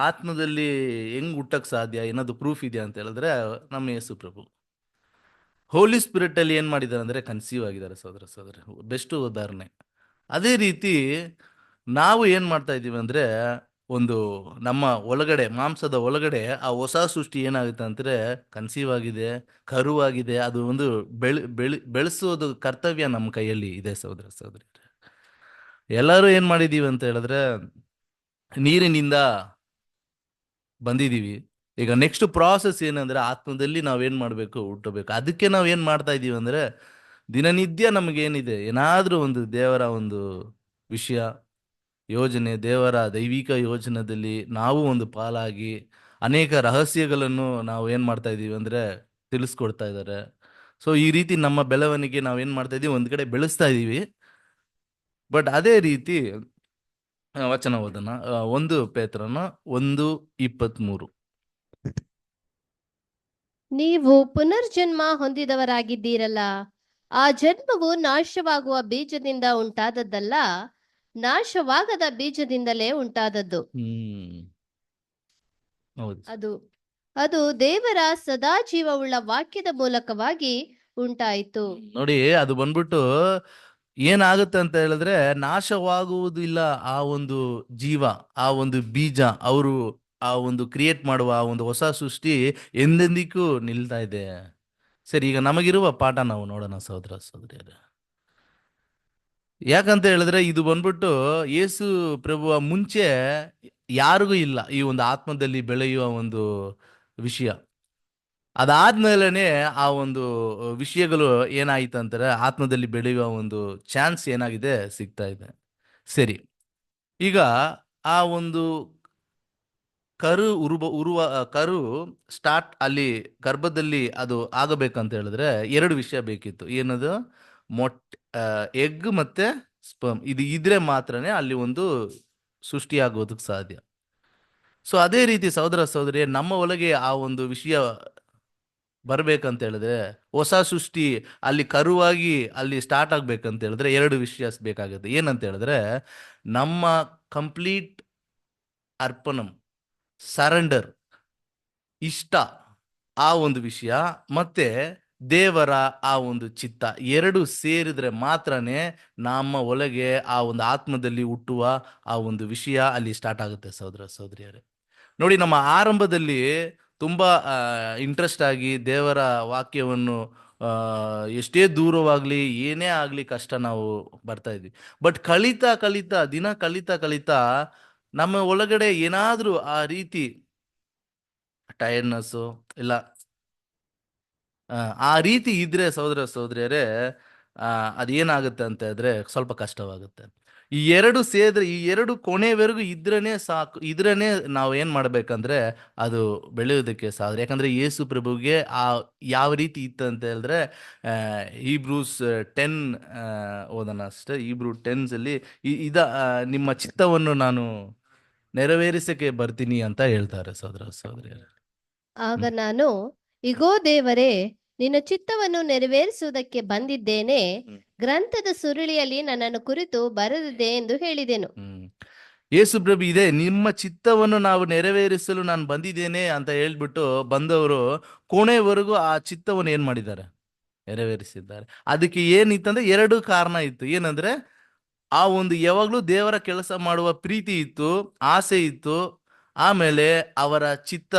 ಆತ್ಮದಲ್ಲಿ ಹೆಂಗ್ ಹುಟ್ಟಕ್ ಸಾಧ್ಯ, ಏನಾದ್ರು ಪ್ರೂಫ್ ಇದೆಯಾ ಅಂತ ಹೇಳಿದ್ರೆ ನಮ್ಮ ಯೇಸು ಪ್ರಭು ಹೋಲಿ ಸ್ಪಿರಿಟ್ ಅಲ್ಲಿ ಏನ್ ಮಾಡಿದ್ದಾರೆ ಅಂದ್ರೆ ಕನ್ಸೀವ್ ಆಗಿದ್ದಾರೆ ಸಹೋದರ ಸಹೋದರಿ, ಬೆಸ್ಟ್ ಉದಾಹರಣೆ. ಅದೇ ರೀತಿ ನಾವು ಏನ್ ಮಾಡ್ತಾ ಇದೀವಿ ಅಂದ್ರೆ ಒಂದು ನಮ್ಮ ಒಳಗಡೆ ಮಾಂಸದ ಒಳಗಡೆ ಆ ಹೊಸ ಸೃಷ್ಟಿ ಏನಾಗುತ್ತೆ ಅಂದ್ರೆ ಕನ್ಸೀವ್ ಆಗಿದೆ, ಕರುವಾಗಿದೆ. ಅದು ಒಂದು ಬೆಳೆಸೋದು ಕರ್ತವ್ಯ ನಮ್ಮ ಕೈಯಲ್ಲಿ ಇದೆ ಸಹೋದರ ಸಹೋದರಿ. ಎಲ್ಲರೂ ಏನ್ ಮಾಡಿದೀವಿ ಅಂತ ಹೇಳಿದ್ರೆ ನೀರಿನಿಂದ ಬಂದಿದೀವಿ. ಈಗ ನೆಕ್ಸ್ಟ್ ಪ್ರಾಸೆಸ್ ಏನಂದ್ರೆ ಆತ್ಮದಲ್ಲಿ ನಾವೇನ್ ಮಾಡ್ಬೇಕು, ಹುಟ್ಟಬೇಕು. ಅದಕ್ಕೆ ನಾವ್ ಏನ್ ಮಾಡ್ತಾ ಇದೀವಿ ಅಂದ್ರೆ ದಿನನಿತ್ಯ ನಮಗೇನಿದೆ ಏನಾದ್ರೂ ಒಂದು ದೇವರ ಒಂದು ವಿಷಯ ಯೋಜನೆ, ದೇವರ ದೈವಿಕ ಯೋಜನೆಯಲ್ಲಿ ನಾವು ಒಂದು ಪಾಲಾಗಿ ಅನೇಕ ರಹಸ್ಯಗಳನ್ನು ನಾವು ಏನ್ ಮಾಡ್ತಾ ಇದೀವಿ ಅಂದ್ರೆ ತಿಳಿಸ್ಕೊಡ್ತಾ ಇದ್ದಾರೆ. ಸೊ ಈ ರೀತಿ ನಮ್ಮ ಬೆಳವಣಿಗೆ ನಾವೇನ್ ಮಾಡ್ತಾ ಇದೀವಿ, ಒಂದ್ ಕಡೆ ಬೆಳೆಸ್ತಾ ಇದೀವಿ. ಬಟ್ ಅದೇ ರೀತಿ ವಚನ ಓದನ 1 ಪೇತ್ರನ 1:23. ನೀವು ಪುನರ್ಜನ್ಮ ಹೊಂದಿದವರಾಗಿದ್ದೀರಲ್ಲ, ಆ ಜನ್ಮವು ನಾಶವಾಗುವ ಬೀಜದಿಂದ ಉಂಟಾದದ್ದಲ್ಲ, ನಾಶವಾಗದ ಬೀಜದಿಂದಲೇ ಉಂಟಾದದ್ದು. ಹೌದು. ಅದು ದೇವರ ಸದಾ ಜೀವವುಳ್ಳ ವಾಕ್ಯದ ಮೂಲಕವಾಗಿ ಉಂಟಾಯಿತು. ನೋಡಿ, ಅದು ಬಂದ್ಬಿಟ್ಟು ಏನಾಗುತ್ತೆ ಅಂತ ಹೇಳಿದ್ರೆ ನಾಶವಾಗುವುದಿಲ್ಲ. ಆ ಒಂದು ಜೀವ, ಆ ಒಂದು ಬೀಜ, ಅವರು ಆ ಒಂದು ಕ್ರಿಯೇಟ್ ಮಾಡುವ ಆ ಒಂದು ಹೊಸ ಸೃಷ್ಟಿ ಎಂದೆಂದಿಗೂ ನಿಲ್ತಾ ಇದೆ. ಸರಿ, ಈಗ ನಮಗಿರುವ ಪಾಠ ನಾವು ನೋಡೋಣ ಸಹೋದರ ಸಹೋದರಿಯರೇ. ಯಾಕಂತ ಹೇಳಿದ್ರೆ ಇದು ಬಂದ್ಬಿಟ್ಟು ಯೇಸು ಪ್ರಭುವ ಮುಂಚೆ ಯಾರಿಗೂ ಇಲ್ಲ ಈ ಒಂದು ಆತ್ಮದಲ್ಲಿ ಬೆಳೆಯುವ ಒಂದು ವಿಷಯ. ಅದಾದ್ಮೇಲೆನೆ ಆ ಒಂದು ವಿಷಯಗಳು ಏನಾಯ್ತು ಅಂತಾರೆ, ಆತ್ಮದಲ್ಲಿ ಬೆಳೆಯುವ ಒಂದು ಚಾನ್ಸ್ ಏನಾಗಿದೆ ಸಿಗ್ತಾ ಇದೆ. ಸರಿ, ಈಗ ಆ ಒಂದು ಕರು ಸ್ಟಾರ್ಟ್ ಅಲ್ಲಿ ಗರ್ಭದಲ್ಲಿ ಅದು ಆಗಬೇಕಂತ ಹೇಳಿದ್ರೆ 2 ವಿಷಯ ಬೇಕಿತ್ತು. ಏನದು? ಎಗ್ ಮತ್ತೆ ಸ್ಪರ್ಮ್. ಇದು ಇದ್ರೆ ಮಾತ್ರನೇ ಅಲ್ಲಿ ಒಂದು ಸೃಷ್ಟಿಯಾಗೋದಕ್ಕೆ ಸಾಧ್ಯ. ಸೊ ಅದೇ ರೀತಿ ಸಹೋದರ ಸಹೋದರಿ, ನಮ್ಮ ಒಳಗೆ ಆ ಒಂದು ವಿಷಯ ಬರ್ಬೇಕಂತ ಹೇಳಿದ್ರೆ, ಹೊಸ ಸೃಷ್ಟಿ ಅಲ್ಲಿ ಕರುವಾಗಿ ಅಲ್ಲಿ ಸ್ಟಾರ್ಟ್ ಆಗ್ಬೇಕಂತ ಹೇಳಿದ್ರೆ 2 ವಿಷಯ ಬೇಕಾಗುತ್ತೆ. ಏನಂತ ಹೇಳಿದ್ರೆ, ನಮ್ಮ ಕಂಪ್ಲೀಟ್ ಅರ್ಪಣಂ, ಸರೆಂಡರ್, ಇಷ್ಟ, ಆ ಒಂದು ವಿಷಯ, ಮತ್ತೆ ದೇವರ ಆ ಒಂದು ಚಿತ್ತ, 2 ಸೇರಿದ್ರೆ ಮಾತ್ರನೇ ನಮ್ಮ ಒಳಗೆ ಆ ಒಂದು ಆತ್ಮದಲ್ಲಿ ಹುಟ್ಟುವ ಆ ಒಂದು ವಿಷಯ ಅಲ್ಲಿ ಸ್ಟಾರ್ಟ್ ಆಗುತ್ತೆ ಸಹೋದರ ಸಹೋದರಿಯರೇ. ನೋಡಿ, ನಮ್ಮ ಆರಂಭದಲ್ಲಿ ತುಂಬಾ ಇಂಟ್ರೆಸ್ಟ್ ಆಗಿ ದೇವರ ವಾಕ್ಯವನ್ನು ಆ, ಎಷ್ಟೇ ದೂರವಾಗ್ಲಿ ಏನೇ ಆಗ್ಲಿ ಕಷ್ಟ ನಾವು ಬರ್ತಾ ಇದ್ವಿ. ಬಟ್ ಕಲಿತಾ ಕಲಿತಾ ದಿನ ಕಲಿತಾ ಕಲಿತಾ ನಮ್ಮ ಒಳಗಡೆ ಏನಾದ್ರೂ ಆ ರೀತಿ ಟೈರ್ಡ್ನೆಸ್ಸು ಇಲ್ಲ ಆ ರೀತಿ ಇದ್ರೆ ಸಹೋದರ ಸಹೋದರಿಯರೇ, ಅದೇನಾಗುತ್ತೆ ಅಂತ ಹೇಳಿದ್ರೆ ಸ್ವಲ್ಪ ಕಷ್ಟವಾಗುತ್ತೆ. ಈ 2 ಸೇರಿದ್ರೆ, ಈ 2 ಕೊನೆವರೆಗೂ ಇದ್ರೇನೆ ಸಾಕು. ಇದ್ರೇನೆ ನಾವು ಏನ್ ಮಾಡ್ಬೇಕಂದ್ರೆ ಅದು ಬೆಳೆಯೋದಕ್ಕೆ ಸಾಧ್ಯ. ಯಾಕಂದ್ರೆ ಯೇಸು ಪ್ರಭುಗೆ ಆ ಯಾವ ರೀತಿ ಇತ್ತು ಅಂತ ಹೇಳಿದ್ರೆ, ಹೀಬ್ರೂಸ್ 10 ಓದೋಣ ಅಷ್ಟೇ. ಹೀಬ್ರೂ 10 ಅಲ್ಲಿ ನಿಮ್ಮ ಚಿತ್ತವನ್ನು ನಾನು ನೆರವೇರಿಸಕ್ಕೆ ಬರ್ತೀನಿ ಅಂತ ಹೇಳ್ತಾರೆ ಸಹೋದರ ಸಹೋದರಿಯರೇ. ಆಗ ನಾನು, ಇಗೋ ದೇವರೇ, ನಿನ್ನ ಚಿತ್ತವನ್ನು ನೆರವೇರಿಸುವುದಕ್ಕೆ ಬಂದಿದ್ದೇನೆ, ಗ್ರಂಥದ ಸುರುಳಿಯಲ್ಲಿ ನನ್ನನ್ನು ಕುರಿತು ಬರೆದಿದೆ ಎಂದು ಹೇಳಿದೆನು. ಯೇಸು ಪ್ರಭು ಇದೆ, ನಿಮ್ಮ ಚಿತ್ತವನ್ನು ನಾವು ನೆರವೇರಿಸಲು ನಾನು ಬಂದಿದ್ದೇನೆ ಅಂತ ಹೇಳ್ಬಿಟ್ಟು ಬಂದವರು ಕೊನೆವರೆಗೂ ಆ ಚಿತ್ತವನ್ನು ಏನ್ ಮಾಡಿದ್ದಾರೆ? ನೆರವೇರಿಸಿದ್ದಾರೆ. ಅದಕ್ಕೆ ಏನಿತ್ತಂದ್ರೆ 2 ಕಾರಣ ಇತ್ತು. ಏನಂದ್ರೆ, ಆ ಒಂದು ಯಾವಾಗ್ಲೂ ದೇವರ ಕೆಲಸ ಮಾಡುವ ಪ್ರೀತಿ ಇತ್ತು, ಆಸೆ ಇತ್ತು. ಆಮೇಲೆ ಅವರ ಚಿತ್ತ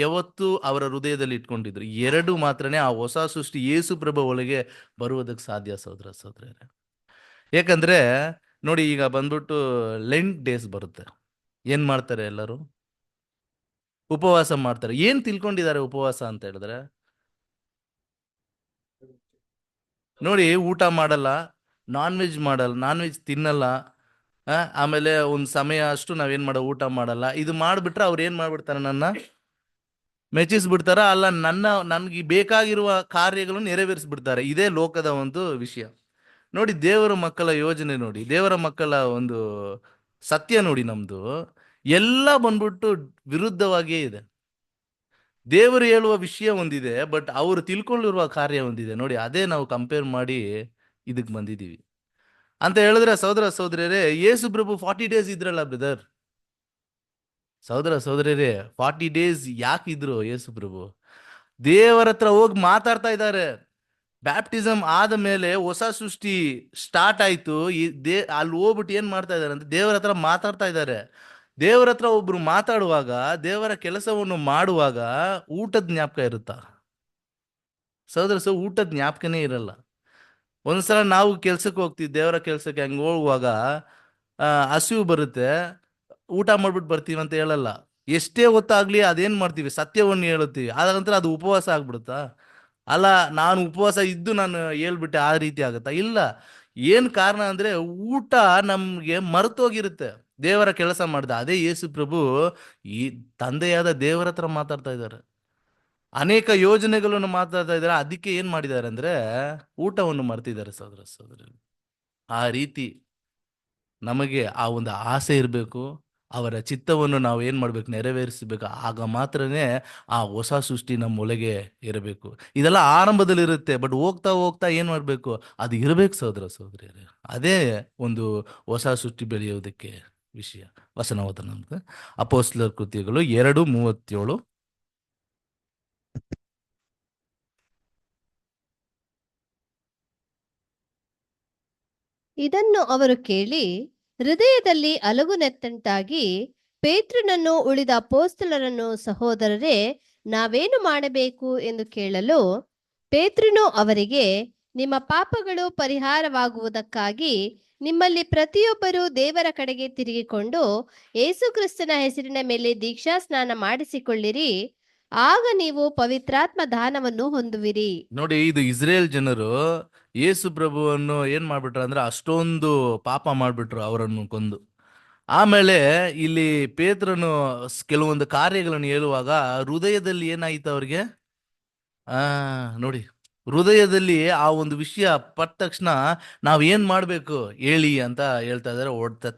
ಯಾವತ್ತೂ ಅವರ ಹೃದಯದಲ್ಲಿ ಇಟ್ಕೊಂಡಿದ್ರು. 2 ಮಾತ್ರನೇ ಆ ಹೊಸ ಸೃಷ್ಟಿ ಯೇಸು ಪ್ರಭು ಒಳಗೆ ಬರುವುದಕ್ಕೆ ಸಾಧ್ಯ ಸಹೋದರ ಸಹೋದರರೇ. ಯಾಕಂದ್ರೆ ನೋಡಿ, ಈಗ ಬಂದ್ಬಿಟ್ಟು ಲೆಂಟ್ ಡೇಸ್ ಬರುತ್ತೆ. ಏನ್ ಮಾಡ್ತಾರೆ? ಎಲ್ಲರೂ ಉಪವಾಸ ಮಾಡ್ತಾರೆ. ಏನ್ ತಿಳ್ಕೊಂಡಿದ್ದಾರೆ ಉಪವಾಸ ಅಂತ ಹೇಳಿದ್ರೆ? ನೋಡಿ, ಊಟ ಮಾಡಲ್ಲ, ನಾನ್ ವೆಜ್ ಮಾಡಲ್ಲ, ನಾನ್ ವೆಜ್ ತಿನ್ನಲ್ಲ. ಆಮೇಲೆ ಒಂದು ಸಮಯ ಅಷ್ಟು ನಾವೇನ್ ಊಟ ಮಾಡಲ್ಲ. ಇದು ಮಾಡ್ಬಿಟ್ರೆ ಅವ್ರು ಏನ್ ಮಾಡ್ಬಿಡ್ತಾರೆ? ನನ್ನ ಮೆಚ್ಚಿಸ್ಬಿಡ್ತಾರ, ಅಲ್ಲ ನನ್ಗೆ ಬೇಕಾಗಿರುವ ಕಾರ್ಯಗಳನ್ನು ನೆರವೇರಿಸ್ಬಿಡ್ತಾರೆ. ಇದೇ ಲೋಕದ ಒಂದು ವಿಷಯ. ನೋಡಿ, ದೇವರ ಮಕ್ಕಳ ಯೋಜನೆ ನೋಡಿ, ದೇವರ ಮಕ್ಕಳ ಒಂದು ಸತ್ಯ ನೋಡಿ, ನಮ್ದು ಎಲ್ಲ ಬಂದ್ಬಿಟ್ಟು ವಿರುದ್ಧವಾಗಿಯೇ ಇದೆ. ದೇವರು ಹೇಳುವ ವಿಷಯ ಒಂದಿದೆ, ಬಟ್ ಅವರು ತಿಳ್ಕೊಂಡಿರುವ ಕಾರ್ಯ ಒಂದಿದೆ. ನೋಡಿ, ಅದೇ ನಾವು ಕಂಪೇರ್ ಮಾಡಿ ಇದಕ್ಕೆ ಬಂದಿದ್ದೀವಿ ಅಂತ ಹೇಳಿದ್ರೆ ಸಹೋದರ ಸಹೋದರಿಯರೇ, ಯೇಸು ಪ್ರಭು 40 ಡೇಸ್ ಇದ್ರಲ್ಲ ಬ್ರದರ್. ಸಹೋದರ ಸಹೋದರಿಯರೇ, 40 ಡೇಸ್ ಯಾಕಿದ್ರು ಯೇಸು ಪ್ರಭು? ದೇವರ ಹತ್ರ ಹೋಗಿ ಮಾತಾಡ್ತಾ ಇದ್ದಾರೆ. ಬ್ಯಾಪ್ಟಿಸಮ್ ಆದ ಮೇಲೆ ಹೊಸ ಸೃಷ್ಟಿ ಸ್ಟಾರ್ಟ್ ಆಯ್ತು. ಅಲ್ಲಿ ಹೋಗ್ಬಿಟ್ಟು ಏನ್ ಮಾಡ್ತಾ ಇದಾರೆ ಅಂತ ದೇವರ ಹತ್ರ ಮಾತಾಡ್ತಾ ಇದ್ದಾರೆ. ದೇವರ ಹತ್ರ ಒಬ್ರು ಮಾತಾಡುವಾಗ, ದೇವರ ಕೆಲಸವನ್ನು ಮಾಡುವಾಗ ಊಟದ ಜ್ಞಾಪಕ ಇರುತ್ತಾ? ಸಹೋದರ ಊಟದ ಜ್ಞಾಪಕನೇ ಇರಲ್ಲ. ಒಂದ್ಸಲ ನಾವು ಕೆಲ್ಸಕ್ಕೆ ಹೋಗ್ತೀವಿ, ದೇವರ ಕೆಲ್ಸಕ್ಕೆ ಹಂಗೆ ಹೋಗುವಾಗ ಹಸಿವು ಬರುತ್ತೆ, ಊಟ ಮಾಡ್ಬಿಟ್ಟು ಬರ್ತೀವಿ ಅಂತ ಹೇಳಲ್ಲ. ಎಷ್ಟೇ ಹೊತ್ತಾಗ್ಲಿ ಅದೇನ್ ಮಾಡ್ತೀವಿ? ಸತ್ಯವನ್ನು ಹೇಳುತ್ತೀವಿ. ಆದ ನಂತರ ಅದು ಉಪವಾಸ ಆಗ್ಬಿಡುತ್ತಾ? ಅಲ್ಲ, ನಾನು ಉಪವಾಸ ಇದ್ದು ನಾನು ಹೇಳ್ಬಿಟ್ಟೆ ಆ ರೀತಿ ಆಗುತ್ತಾ? ಇಲ್ಲ. ಏನ್ ಕಾರಣ ಅಂದ್ರೆ ಊಟ ನಮ್ಗೆ ಮರೆತೋಗಿರುತ್ತೆ ದೇವರ ಕೆಲಸ ಮಾಡ್ದ. ಅದೇ ಯೇಸು ಪ್ರಭು ಈ ತಂದೆಯಾದ ದೇವರ ಹತ್ರ ಮಾತಾಡ್ತಾ ಇದ್ದಾರೆ, ಅನೇಕ ಯೋಜನೆಗಳನ್ನು ಮಾತಾಡ್ತಾ ಇದ್ದಾರೆ. ಅದಕ್ಕೆ ಏನ್ ಮಾಡಿದ್ದಾರೆ ಅಂದ್ರೆ ಊಟವನ್ನು ಮರ್ತಿದ್ದಾರೆ ಸಹೋದರ ಸಹೋದರ. ಆ ರೀತಿ ನಮಗೆ ಆ ಒಂದು ಆಸೆ ಇರಬೇಕು, ಅವರ ಚಿತ್ತವನ್ನು ನಾವು ಏನ್ ಮಾಡ್ಬೇಕು? ನೆರವೇರಿಸಬೇಕು. ಆಗ ಮಾತ್ರನೇ ಆ ಹೊಸ ಸೃಷ್ಟಿ ನಮ್ಮ ಒಳಗೆ ಇರಬೇಕು. ಇದೆಲ್ಲ ಆರಂಭದಲ್ಲಿ ಇರುತ್ತೆ, ಬಟ್ ಹೋಗ್ತಾ ಹೋಗ್ತಾ ಏನ್ ಮಾಡ್ಬೇಕು? ಅದು ಇರಬೇಕು ಸಹೋದರ ಸಹೋದರಿಯರೇ. ಅದೇ ಒಂದು ಹೊಸ ಸೃಷ್ಟಿ ಬೆಳೆಯೋದಕ್ಕೆ ವಿಷಯ. ವಚನ ಓದೋಣ ನಮ್ಗೆ. ಅಪೊಸ್ತಲರ ಕೃತ್ಯಗಳು 2:37. ಇದನ್ನು ಅವರು ಕೇಳಿ ಹೃದಯದಲ್ಲಿ ಅಲಗುನೆತ್ತಂಟಾಗಿ ಪೇತ್ರನನ್ನು ಉಳಿದ ಅಪೊಸ್ತಲರನ್ನು, ಸಹೋದರರೇ, ನಾವೇನು ಮಾಡಬೇಕು ಎಂದು ಕೇಳಲು, ಪೇತ್ರನು ಅವರಿಗೆ, ನಿಮ್ಮ ಪಾಪಗಳು ಪರಿಹಾರವಾಗುವುದಕ್ಕಾಗಿ ನಿಮ್ಮಲ್ಲಿ ಪ್ರತಿಯೊಬ್ಬರೂ ದೇವರ ಕಡೆಗೆ ತಿರುಗಿಕೊಂಡು ಯೇಸು ಕ್ರಿಸ್ತನ ಹೆಸರಿನ ಮೇಲೆ ದೀಕ್ಷಾ ಸ್ನಾನ ಮಾಡಿಸಿಕೊಳ್ಳಿರಿ, ಆಗ ನೀವು ಪವಿತ್ರಾತ್ಮ ದಾನವನ್ನು ಹೊಂದುವಿರಿ. ನೋಡಿ, ಇದು ಇಸ್ರೇಲ್ ಜನರು ಯೇಸು ಪ್ರಭುವನ್ನು ಏನ್ ಮಾಡ್ಬಿಟ್ರು ಅಂದ್ರೆ ಅಷ್ಟೊಂದು ಪಾಪ ಮಾಡ್ಬಿಟ್ರು, ಅವರನ್ನು ಕೊಂದು. ಆಮೇಲೆ ಇಲ್ಲಿ ಪೇತ್ರನು ಕೆಲವೊಂದು ಕಾರ್ಯಗಳನ್ನು ಹೇಳುವಾಗ ಹೃದಯದಲ್ಲಿ ಏನಾಯ್ತು ಅವ್ರಿಗೆ? ನೋಡಿ, ಹೃದಯದಲ್ಲಿ ಆ ಒಂದು ವಿಷಯ ಪಟ್ಟ ತಕ್ಷಣ ನಾವ್ ಏನ್ ಮಾಡ್ಬೇಕು ಹೇಳಿ ಅಂತ ಹೇಳ್ತಾ ಇದಾರೆ.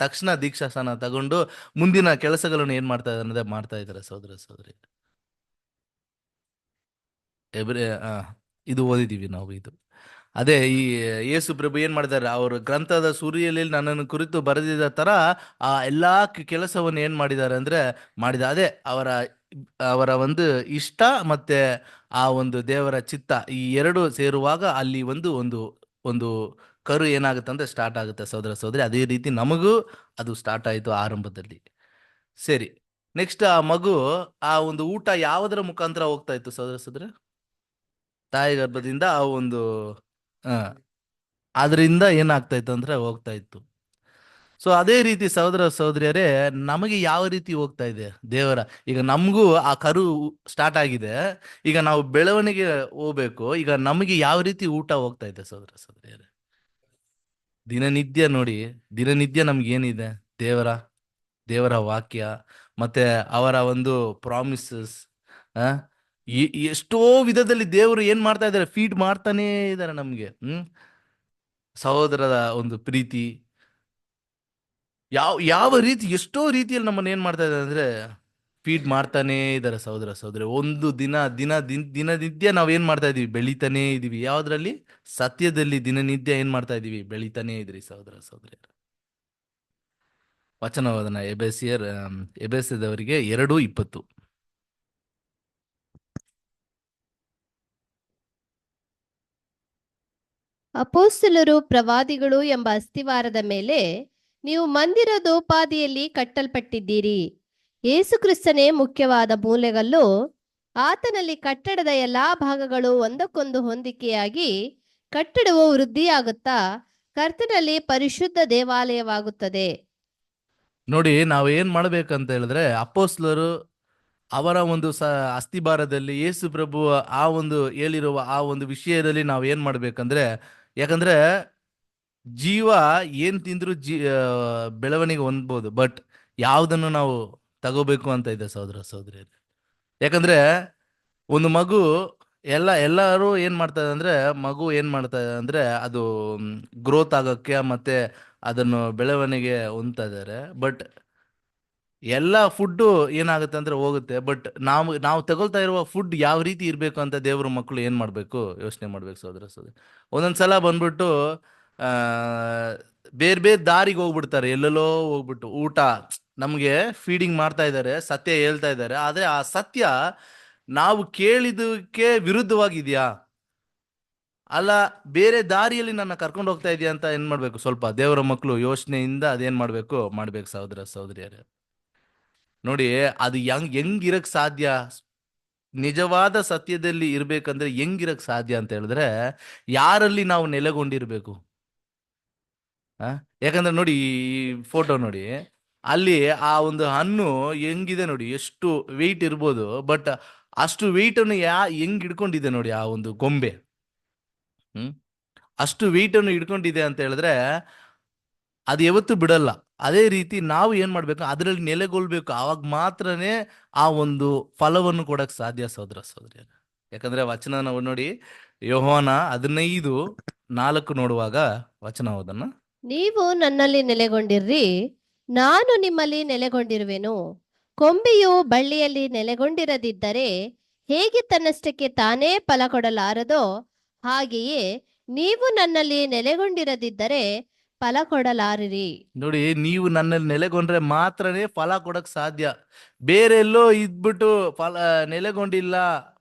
ತಕ್ಷಣ ದೀಕ್ಷಾಸ್ನಾನ ತಗೊಂಡು ಮುಂದಿನ ಕೆಲಸಗಳನ್ನು ಏನ್ ಮಾಡ್ತಾ ಇದಾರೆ ಮಾಡ್ತಾ ಇದಾರೆ ಸಹೋದರ ಸಹೋದರಿ. ಎಬ್ರೆ ಇದು ಓದಿದೀವಿ ನಾವು ಇದು. ಅದೇ ಈ ಯೇಸು ಪ್ರಭು ಏನ್ ಮಾಡಿದ್ದಾರೆ, ಅವರು ಗ್ರಂಥದ ಸೂರ್ಯನಲ್ಲಿ ನನ್ನನ್ನು ಕುರಿತು ಬರೆದಿದ್ದ ತರ ಆ ಎಲ್ಲಾ ಕೆಲಸವನ್ನು ಏನ್ ಮಾಡಿದ್ದಾರೆ ಅಂದ್ರೆ ಮಾಡಿದ ಅದೇ ಅವರ ಅವರ ಒಂದು ಇಷ್ಟ ಮತ್ತೆ ಆ ಒಂದು ದೇವರ ಚಿತ್ತ ಈ ಎರಡು ಸೇರುವಾಗ ಅಲ್ಲಿ ಒಂದು ಒಂದು ಒಂದು ಕರು ಏನಾಗುತ್ತೆ ಅಂದ್ರೆ ಸ್ಟಾರ್ಟ್ ಆಗುತ್ತೆ ಸಹೋದರ ಸಹೋದರಿ. ಅದೇ ರೀತಿ ನಮಗೂ ಅದು ಸ್ಟಾರ್ಟ್ ಆಯಿತು ಆರಂಭದಲ್ಲಿ. ಸರಿ, ನೆಕ್ಸ್ಟ್ ಆ ಮಗು ಆ ಒಂದು ಊಟ ಯಾವುದರ ಮುಖಾಂತರ ಹೋಗ್ತಾ ಇತ್ತು ಸಹೋದರ ಸಹೋದರಿ? ತಾಯಿ ಗರ್ಭದಿಂದ ಆ ಒಂದು ಆ ಅದರಿಂದ ಏನಾಗ್ತಾ ಇತ್ತು ಅಂದ್ರೆ ಹೋಗ್ತಾ ಇತ್ತು. ಸೊ ಅದೇ ರೀತಿ ಸಹೋದರ ಸಹೋದರಿಯರೇ, ನಮಗೆ ಯಾವ ರೀತಿ ಹೋಗ್ತಾ ಇದೆ ದೇವರ, ಈಗ ನಮಗೂ ಆ ಕರು ಸ್ಟಾರ್ಟ್ ಆಗಿದೆ, ಈಗ ನಾವು ಬೆಳವಣಿಗೆ ಹೋಗ್ಬೇಕು, ಈಗ ನಮಗೆ ಯಾವ ರೀತಿ ಊಟ ಹೋಗ್ತಾ ಇದೆ ಸಹೋದರ ಸಹೋದರಿಯರೇ? ದಿನನಿತ್ಯ ನೋಡಿ, ದಿನನಿತ್ಯ ನಮ್ಗೆ ಏನಿದೆ, ದೇವರ ದೇವರ ವಾಕ್ಯ ಮತ್ತೆ ಅವರ ಒಂದು ಪ್ರಾಮಿಸಸ್. ಎಷ್ಟೋ ವಿಧದಲ್ಲಿ ದೇವರು ಏನ್ ಮಾಡ್ತಾ ಇದ್ದಾರೆ, ಫೀಡ್ ಮಾಡ್ತಾನೇ ಇದ್ದಾರೆ ನಮ್ಗೆ. ಸಹೋದರದ ಒಂದು ಪ್ರೀತಿ ಯಾವ ರೀತಿ ಎಷ್ಟೋ ರೀತಿಯಲ್ಲಿ ನಮ್ಮನ್ನ ಏನ್ ಮಾಡ್ತಾ ಇದ್ದಾರೆ ಅಂದ್ರೆ ಫೀಡ್ ಮಾಡ್ತಾನೇ ಇದ್ದಾರೆ ಸಹೋದರ ಸಹೋದರಿ. ಒಂದು ದಿನನಿತ್ಯ ನಾವ್ ಏನ್ ಮಾಡ್ತಾ ಇದೀವಿ, ಬೆಳಿತಾನೇ ಇದೀವಿ. ಯಾವ್ದ್ರಲ್ಲಿ? ಸತ್ಯದಲ್ಲಿ ದಿನನಿತ್ಯ ಏನ್ ಮಾಡ್ತಾ ಇದೀವಿ, ಬೆಳಿತಾನೇ ಇದ್ರಿ ಸಹೋದರ ಸಹೋದರಿ. ವಚನವಾದನ ಎಬೆಸದವರಿಗೆ 2:20. ಅಪೋಸ್ತಲರು ಪ್ರವಾದಿಗಳು ಎಂಬ ಅಸ್ತಿವಾರದ ಮೇಲೆ ನೀವು ಮಂದಿರದೋಪಾದಿಯಲ್ಲಿ ಕಟ್ಟಲ್ಪಟ್ಟಿದ್ದೀರಿ. ಯೇಸುಕ್ರಿಸ್ತನೇ ಮುಖ್ಯವಾದ ಮೂಲೆಗಲ್ಲು. ಆತನಲ್ಲಿ ಕಟ್ಟಡದ ಎಲ್ಲಾ ಭಾಗಗಳು ಒಂದಕ್ಕೊಂದು ಹೊಂದಿಕೆಯಾಗಿ ಕಟ್ಟಡವು ವೃದ್ಧಿಯಾಗುತ್ತಾ ಕರ್ತನಲ್ಲಿ ಪರಿಶುದ್ಧ ದೇವಾಲಯವಾಗುತ್ತದೆ. ನೋಡಿ, ನಾವು ಏನ್ ಮಾಡ್ಬೇಕಂತ ಹೇಳಿದ್ರೆ, ಅಪೋಸ್ತಲರು ಅವರ ಒಂದು ಅಸ್ತಿಭಾರದಲ್ಲಿ ಯೇಸು ಪ್ರಭು ಆ ಒಂದು ಹೇಳಿರುವ ಆ ಒಂದು ವಿಷಯದಲ್ಲಿ ನಾವು ಏನ್ ಮಾಡ್ಬೇಕಂದ್ರೆ, ಯಾಕಂದ್ರೆ ಜೀವ ಏನ್ ತಿಂದ್ರು ಬೆಳವಣಿಗೆ ಹೊಂದ್ಬೋದು, ಬಟ್ ಯಾವ್ದನ್ನು ನಾವು ತಗೋಬೇಕು ಅಂತ ಇದೆ ಸಹೋದರ ಸಹೋದರಿ. ಯಾಕಂದ್ರೆ ಒಂದು ಮಗು ಎಲ್ಲರೂ ಏನ್ ಮಾಡ್ತಾರೆ ಅಂದ್ರೆ, ಮಗು ಏನ್ ಮಾಡ್ತಾರೆ ಅಂದ್ರೆ ಅದು ಗ್ರೋತ್ ಆಗೋಕ್ಕೆ ಮತ್ತೆ ಅದನ್ನು ಬೆಳವಣಿಗೆ ಹೊಂದ್ತಾ ಇದ್ದಾರೆ. ಬಟ್ ಎಲ್ಲ ಫುಡ್ಡು ಏನಾಗುತ್ತೆ ಅಂದ್ರೆ ಹೋಗುತ್ತೆ, ಬಟ್ ನಾವು ತಗೊಳ್ತಾ ಇರುವ ಫುಡ್ ಯಾವ ರೀತಿ ಇರಬೇಕು ಅಂತ ದೇವ್ರ ಮಕ್ಕಳು ಏನ್ ಮಾಡ್ಬೇಕು, ಯೋಚನೆ ಮಾಡ್ಬೇಕು ಸಹೋದರ ಸಹೋದರಿ. ಒಂದೊಂದ್ಸಲ ಬಂದ್ಬಿಟ್ಟು ಆ ಬೇರೆ ಬೇರೆ ದಾರಿಗೆ ಹೋಗ್ಬಿಡ್ತಾರೆ, ಎಲ್ಲೆಲ್ಲೋ ಹೋಗ್ಬಿಟ್ಟು ಊಟ ನಮ್ಗೆ ಫೀಡಿಂಗ್ ಮಾಡ್ತಾ ಇದ್ದಾರೆ, ಸತ್ಯ ಹೇಳ್ತಾ ಇದ್ದಾರೆ, ಆದ್ರೆ ಆ ಸತ್ಯ ನಾವು ಕೇಳಿದಕ್ಕೆ ವಿರುದ್ಧವಾಗಿದ್ಯಾ, ಅಲ್ಲ ಬೇರೆ ದಾರಿಯಲ್ಲಿ ನನ್ನ ಕರ್ಕೊಂಡು ಹೋಗ್ತಾ ಇದೆಯಾ ಅಂತ ಏನ್ ಮಾಡ್ಬೇಕು, ಸ್ವಲ್ಪ ದೇವರ ಮಕ್ಕಳು ಯೋಚನೆಯಿಂದ ಅದೇನ್ ಮಾಡ್ಬೇಕು ಸಹೋದರ ಸಹೋದರಿಯರೇ. ನೋಡಿ, ಅದು ಹೆಂಗಿರಕ್ ಸಾಧ್ಯ, ನಿಜವಾದ ಸತ್ಯದಲ್ಲಿ ಇರ್ಬೇಕಂದ್ರೆ ಹೆಂಗಿರಕ್ ಸಾಧ್ಯ ಅಂತ ಹೇಳಿದ್ರೆ, ಯಾರಲ್ಲಿ ನಾವು ನೆಲೆಗೊಂಡಿರ್ಬೇಕು. ಯಾಕಂದ್ರೆ ನೋಡಿ, ಈ ಫೋಟೋ ನೋಡಿ, ಅಲ್ಲಿ ಆ ಒಂದು ಹಣ್ಣು ಹೆಂಗಿದೆ ನೋಡಿ, ಎಷ್ಟು ವೆಯ್ಟ್ ಇರ್ಬೋದು, ಬಟ್ ಅಷ್ಟು ವೆಯ್ಟ್ ಅನ್ನು ಹೆಂಗ್ ಹಿಡ್ಕೊಂಡಿದೆ ನೋಡಿ ಆ ಒಂದು ಗೊಂಬೆ. ಅಷ್ಟು ವೆಯ್ಟ್ ಅನ್ನು ಹಿಡ್ಕೊಂಡಿದೆ ಅಂತ ಹೇಳಿದ್ರೆ ಅದು ಯಾವತ್ತೂ ಬಿಡಲ್ಲ. ಅದೇ ರೀತಿ ನಾವು ಏನ್ ಮಾಡ್ಬೇಕು, ಅದರಲ್ಲಿ ನೆಲೆಗೊಳ್ಬೇಕು, ಆವಾಗ ಮಾತ್ರನೇ ಆ ಒಂದು ಫಲವನ್ನು ಕೊಡಕ್ ಸಾಧ್ಯ ಸಹೋದರ ಸಹೋದರಿಯರ. ಯಾಕಂದ್ರೆ ವಚನ ನಾವು ನೋಡಿ, ಯೋಹಾನ 15:4 ನೋಡುವಾಗ ವಚನ ಹೋದನ್ನ, ನೀವು ನನ್ನಲ್ಲಿ ನೆಲೆಗೊಂಡಿರ್ರಿ, ನಾನು ನಿಮ್ಮಲ್ಲಿ ನೆಲೆಗೊಂಡಿರುವೆನು. ಕೊಂಬೆಯು ಬಳ್ಳಿಯಲ್ಲಿ ನೆಲೆಗೊಂಡಿರದಿದ್ದರೆ ಹೇಗೆ ತನ್ನಷ್ಟಕ್ಕೆ ತಾನೇ ಫಲ ಕೊಡಲಾರದೋ, ಹಾಗೆಯೇ ನೀವು ನನ್ನಲ್ಲಿ ನೆಲೆಗೊಂಡಿರದಿದ್ದರೆ ಫಲ ಕೊಡಲಾರಿರಿ. ನೋಡಿ, ನೀವು ನನ್ನಲ್ಲಿ ನೆಲೆಗೊಂಡ್ರೆ ಮಾತ್ರನೇ ಫಲ ಕೊಡಕ್ ಸಾಧ್ಯ. ಬೇರೆ ಎಲ್ಲೋ ಇದ್ಬಿಟ್ಟು ನೆಲೆಗೊಂಡಿಲ್ಲ,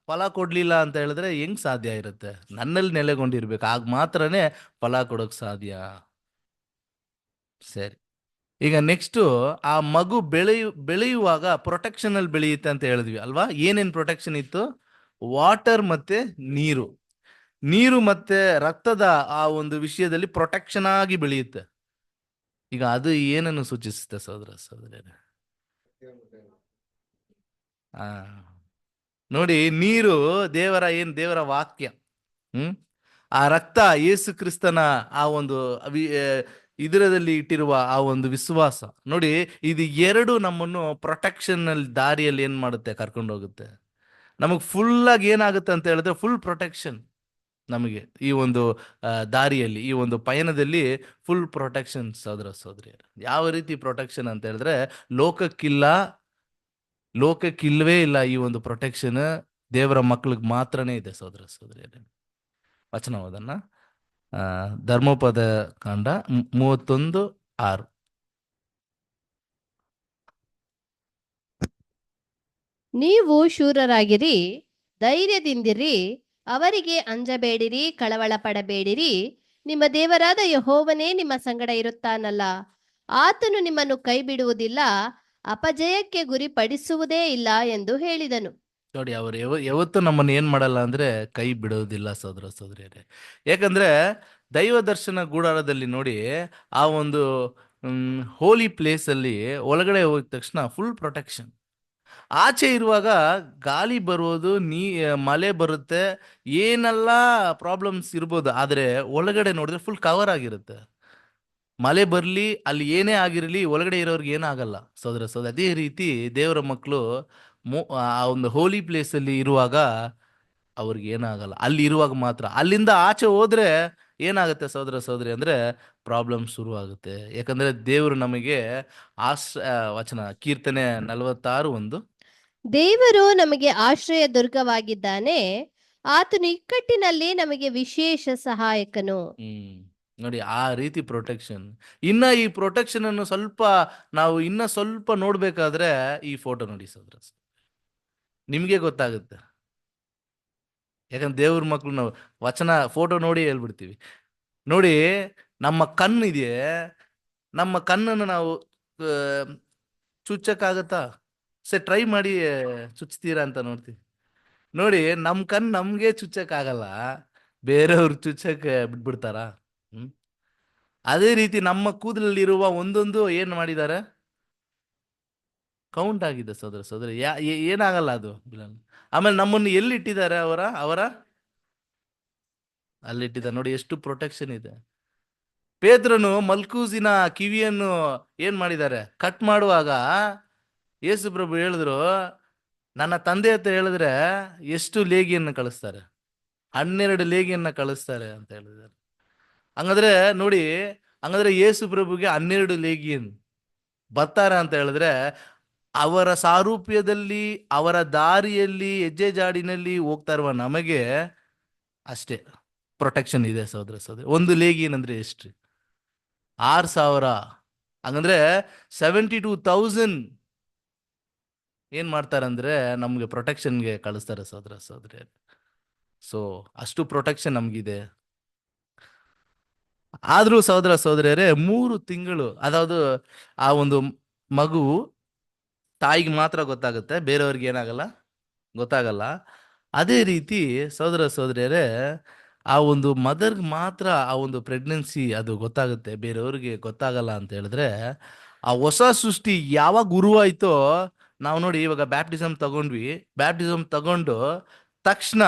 ಫಲ ಕೊಡ್ಲಿಲ್ಲ ಅಂತ ಹೇಳಿದ್ರೆ ಹೆಂಗ್ ಸಾಧ್ಯ ಇರುತ್ತೆ? ನನ್ನಲ್ಲಿ ನೆಲೆಗೊಂಡಿರ್ಬೇಕು, ಆಗ ಮಾತ್ರನೇ ಫಲ ಕೊಡಕ್ ಸಾಧ್ಯ. ಸರಿ, ಈಗ ನೆಕ್ಸ್ಟ್ ಆ ಮಗು ಬೆಳೆಯುವಾಗ ಪ್ರೊಟೆಕ್ಷನ್ ಅಲ್ಲಿ ಬೆಳೆಯುತ್ತೆ ಅಂತ ಹೇಳಿದ್ವಿ ಅಲ್ವಾ? ಏನೇನ್ ಪ್ರೊಟೆಕ್ಷನ್ ಇತ್ತು? ವಾಟರ್ ಮತ್ತೆ ನೀರು ಮತ್ತೆ ರಕ್ತದ ಆ ಒಂದು ವಿಷಯದಲ್ಲಿ ಪ್ರೊಟೆಕ್ಷನ್ ಆಗಿ ಬೆಳೆಯುತ್ತೆ. ಈಗ ಅದು ಏನನ್ನು ಸೂಚಿಸುತ್ತೆ ಸಹೋದರ ಸಹೋದರಿಯರೇ? ನೋಡಿ, ನೀರು ದೇವರ ವಾಕ್ಯ. ಆ ರಕ್ತ ಯೇಸು ಕ್ರಿಸ್ತನ ಆ ಒಂದು ಇದರದಲ್ಲಿ ಇಟ್ಟಿರುವ ಆ ಒಂದು ವಿಶ್ವಾಸ. ನೋಡಿ, ಇದು ಎರಡು ನಮ್ಮನ್ನು ಪ್ರೊಟೆಕ್ಷನ್ ಅಲ್ಲಿ ದಾರಿಯಲ್ಲಿ ಏನ್ ಮಾಡುತ್ತೆ, ಕರ್ಕೊಂಡು ಹೋಗುತ್ತೆ. ನಮಗ್ ಫುಲ್ ಆಗಿ ಏನಾಗುತ್ತೆ ಅಂತ ಹೇಳಿದ್ರೆ, ಫುಲ್ ಪ್ರೊಟೆಕ್ಷನ್ ನಮಗೆ ಈ ಒಂದು ದಾರಿಯಲ್ಲಿ, ಈ ಒಂದು ಪಯಣದಲ್ಲಿ ಫುಲ್ ಪ್ರೊಟೆಕ್ಷನ್ ಸಹೋದರ ಸಹೋದರಿಯರು. ಯಾವ ರೀತಿ ಪ್ರೊಟೆಕ್ಷನ್ ಅಂತ ಹೇಳಿದ್ರೆ, ಲೋಕಕ್ಕಿಲ್ವೇ ಇಲ್ಲ ಈ ಒಂದು ಪ್ರೊಟೆಕ್ಷನ್ ದೇವರ ಮಕ್ಕಳಿಗೆ ಮಾತ್ರನೇ ಇದೆ ಸಹೋದರ ಸಹೋದರಿಯರೇ. ವಚನ ಓದನ್ನ. ಧರ್ಮೋಪದ ಕಾಂಡ 31:6. ನೀವು ಶೂರರಾಗಿರಿ, ಧೈರ್ಯದಿಂದಿರಿ, ಅವರಿಗೆ ಅಂಜಬೇಡಿರಿ, ಕಳವಳ ಪಡಬೇಡಿರಿ. ನಿಮ್ಮ ದೇವರಾದ ಯೆಹೋವನೇ ನಿಮ್ಮ ಸಂಗಡ ಇರುತ್ತಾನಲ್ಲ, ಆತನು ನಿಮ್ಮನ್ನು ಕೈ ಬಿಡುವುದಿಲ್ಲ, ಅಪಜಯಕ್ಕೆ ಗುರಿಪಡಿಸುವುದೇ ಇಲ್ಲ ಎಂದು ಹೇಳಿದನು. ನೋಡಿ, ಅವರು ಯಾವತ್ತೂ ನಮ್ಮನ್ನು ಏನ್ ಮಾಡಲ್ಲ ಅಂದ್ರೆ ಕೈ ಬಿಡೋದಿಲ್ಲ ಸಹೋದರ ಸಹೋದರಿಯರೇ. ಯಾಕಂದ್ರೆ ದೈವ ದರ್ಶನ ಗುಡಾರದಲ್ಲಿ ನೋಡಿ, ಆ ಒಂದು ಹೋಲಿ ಪ್ಲೇಸ್ ಅಲ್ಲಿ ಒಳಗಡೆ ಹೋದ ತಕ್ಷಣ ಫುಲ್ ಪ್ರೊಟೆಕ್ಷನ್. ಆಚೆ ಇರುವಾಗ ಗಾಳಿ ಬರೋದು, ಮಳೆ ಬರುತ್ತೆ, ಏನೆಲ್ಲ ಪ್ರಾಬ್ಲಮ್ಸ್ ಇರ್ಬೋದು, ಆದ್ರೆ ಒಳಗಡೆ ನೋಡಿದ್ರೆ ಫುಲ್ ಕವರ್ ಆಗಿರುತ್ತೆ. ಮಳೆ ಬರ್ಲಿ, ಅಲ್ಲಿ ಏನೇ ಆಗಿರಲಿ, ಒಳಗಡೆ ಇರೋರ್ಗೆ ಏನಾಗಲ್ಲ ಸಹೋದರ ಸಹೋದರಿ. ಅದೇ ರೀತಿ ದೇವರ ಮಕ್ಕಳು ಆ ಒಂದು ಹೋಲಿ ಪ್ಲೇಸ್ ಅಲ್ಲಿ ಇರುವಾಗ ಅವ್ರಿಗೆ ಏನಾಗಲ್ಲ. ಅಲ್ಲಿ ಇರುವಾಗ ಮಾತ್ರ. ಅಲ್ಲಿಂದ ಆಚೆ ಹೋದ್ರೆ ಏನಾಗುತ್ತೆ ಸಹೋದರ ಸಹೋದರಿ ಅಂದ್ರೆ ಪ್ರಾಬ್ಲಮ್ ಶುರು ಆಗುತ್ತೆ. ಯಾಕಂದ್ರೆ ದೇವರು ನಮಗೆ ವಚನ ಕೀರ್ತನೆ 46:1. ದೇವರು ನಮಗೆ ಆಶ್ರಯ ದುರ್ಗವಾಗಿದ್ದಾನೆ, ಆತನು ಇಕ್ಕಟ್ಟಿನಲ್ಲಿ ನಮಗೆ ವಿಶೇಷ ಸಹಾಯಕನು. ನೋಡಿ, ಆ ರೀತಿ ಪ್ರೊಟೆಕ್ಷನ್. ಇನ್ನ ಈ ಪ್ರೊಟೆಕ್ಷನ್ ಅನ್ನು ಸ್ವಲ್ಪ ನೋಡ್ಬೇಕಾದ್ರೆ ಈ ಫೋಟೋ ನೋಡಿ ಸಹೋದರ, ನಿಮ್ಗೆ ಗೊತ್ತಾಗುತ್ತೆ. ಯಾಕಂದ್ರೆ ದೇವ್ರ ಮಕ್ಳು ನಾವು ವಚನ ಫೋಟೋ ನೋಡಿ ಹೇಳ್ಬಿಡ್ತೀವಿ. ನೋಡಿ, ನಮ್ಮ ಕಣ್ಣು ಇದೆಯೇ, ನಮ್ಮ ಕಣ್ಣನ್ನು ನಾವು ಚುಚ್ಚಕ್ಕಾಗತ್ತಾ? ಟ್ರೈ ಮಾಡಿ, ಚುಚ್ತೀರಾ ಅಂತ ನೋಡ್ತೀವಿ. ನೋಡಿ, ನಮ್ಮ ಕಣ್ಣು ನಮ್ಗೆ ಚುಚ್ಚಕ್ಕಾಗಲ್ಲ, ಬೇರೆಯವ್ರು ಚುಚ್ಚಕ್ಕೆ ಬಿಟ್ಬಿಡ್ತಾರ? ಅದೇ ರೀತಿ ನಮ್ಮ ಕೂದಲಲ್ಲಿರುವ ಒಂದೊಂದು ಏನ್ ಮಾಡಿದ್ದಾರೆ, ಕೌಂಟ್ ಆಗಿದೆ ಸಹೋದರ ಸಹೋದರಿ. ಏನಾಗಲ್ಲ ಅದು. ಆಮೇಲೆ ನಮ್ಮನ್ನು ಎಲ್ಲಿ ಇಟ್ಟಿದ್ದಾರೆ, ಅವರ ಅಲ್ಲಿಟ್ಟಿದ್ದಾರೆ. ನೋಡಿ ಎಷ್ಟು ಪ್ರೊಟೆಕ್ಷನ್ ಇದೆ. ಪೇತ್ರನು ಮಲ್ಕೂಸಿನ ಕಿವಿಯನ್ನು ಏನ್ ಮಾಡಿದ್ದಾರೆ, ಕಟ್ ಮಾಡುವಾಗ ಯೇಸು ಪ್ರಭು ಹೇಳಿದ್ರು, ನನ್ನ ತಂದೆ ಹತ್ರ ಹೇಳಿದ್ರೆ ಎಷ್ಟು ಲೇಗಿಯನ್ನು ಕಳಿಸ್ತಾರೆ, 12 ಲೇಗಿಯನ್ನ ಕಳಿಸ್ತಾರೆ ಅಂತ ಹೇಳಿದ್ದಾರೆ. ಹಂಗಾದ್ರೆ ನೋಡಿ, ಹಂಗಾದ್ರೆ ಯೇಸು ಪ್ರಭುಗೆ 12 ಲೇಗಿಯನ್ ಬರ್ತಾರೆ ಅಂತ ಹೇಳಿದ್ರೆ, ಅವರ ಸಾರೂಪ್ಯದಲ್ಲಿ, ಅವರ ದಾರಿಯಲ್ಲಿ, ಹೆಜ್ಜೆ ಜಾಡಿನಲ್ಲಿ ಹೋಗ್ತಾ ಇರುವ ನಮಗೆ ಅಷ್ಟೇ ಪ್ರೊಟೆಕ್ಷನ್ ಇದೆ ಸಹೋದರ ಸಹೋದರಿ. ಒಂದು ಲೇಗಿಯನ್ ಅಂದ್ರೆ ಎಷ್ಟು? 6,000. ಹಂಗಂದ್ರೆ 72,000 ಏನ್ ಮಾಡ್ತಾರಂದ್ರೆ ನಮ್ಗೆ ಪ್ರೊಟೆಕ್ಷನ್ಗೆ ಕಳಿಸ್ತಾರೆ ಸಹೋದರ ಸಹೋದರಿ. ಸೊ ಅಷ್ಟು ಪ್ರೊಟೆಕ್ಷನ್ ನಮ್ಗಿದೆ. ಆದ್ರೂ ಸಹೋದರ ಸಹೋದರಿಯರೇ, 3 ತಿಂಗಳು, ಅದಾವುದು ಆ ಒಂದು ಮಗು ತಾಯಿಗೆ ಮಾತ್ರ ಗೊತ್ತಾಗುತ್ತೆ, ಬೇರೆಯವ್ರಿಗೆ ಏನಾಗಲ್ಲ, ಗೊತ್ತಾಗಲ್ಲ. ಅದೇ ರೀತಿ ಸಹೋದರ ಸಹೋದರಿಯರೇ, ಆ ಒಂದು ಮದರ್ಗೆ ಮಾತ್ರ ಆ ಒಂದು ಪ್ರೆಗ್ನೆನ್ಸಿ ಅದು ಗೊತ್ತಾಗುತ್ತೆ, ಬೇರೆಯವ್ರಿಗೆ ಗೊತ್ತಾಗಲ್ಲ ಅಂತ ಹೇಳಿದ್ರೆ, ಆ ಹೊಸ ಸೃಷ್ಟಿ ಯಾವಾಗ ಗುರುವಾಯ್ತೋ, ನಾವು ನೋಡಿ ಇವಾಗ ಬ್ಯಾಪ್ಟಿಸಮ್ ತಗೊಂಡು ತಕ್ಷಣ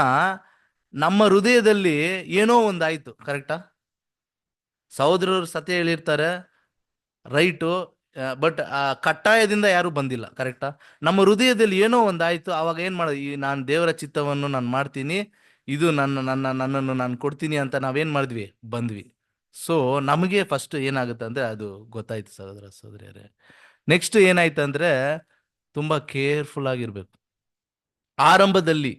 ನಮ್ಮ ಹೃದಯದಲ್ಲಿ ಏನೋ ಒಂದಾಯ್ತು. ಕರೆಕ್ಟಾ? ಸಹೋದರರು ಸತ್ಯ ಹೇಳಿರ್ತಾರೆ, ರೈಟು, ಬಟ್ ಕಟ್ಟಾಯದಿಂದ ಯಾರು ಬಂದಿಲ್ಲ. ಕರೆಕ್ಟಾ? ನಮ್ಮ ಹೃದಯದಲ್ಲಿ ಏನೋ ಒಂದಾಯ್ತು. ಅವಾಗ ಏನ್ ಮಾಡೋದು, ನಾನು ದೇವರ ಚಿತ್ತವನ್ನು ನಾನು ಮಾಡ್ತೀನಿ, ಇದು ನನ್ನನ್ನು ನಾನು ಕೊಡ್ತೀನಿ ಅಂತ ನಾವೇನ್ ಮಾಡಿದ್ವಿ, ಬಂದ್ವಿ. ಸೊ ನಮಗೆ ಫಸ್ಟ್ ಏನಾಗುತ್ತೆ ಅಂದ್ರೆ ಅದು ಗೊತ್ತಾಯ್ತು ಸಹೋದರ ಸಹೋದರಿಯರೇ. ನೆಕ್ಸ್ಟ್ ಏನಾಯ್ತು ಅಂದ್ರೆ ತುಂಬಾ ಕೇರ್ಫುಲ್ ಆಗಿರ್ಬೇಕು. ಆರಂಭದಲ್ಲಿ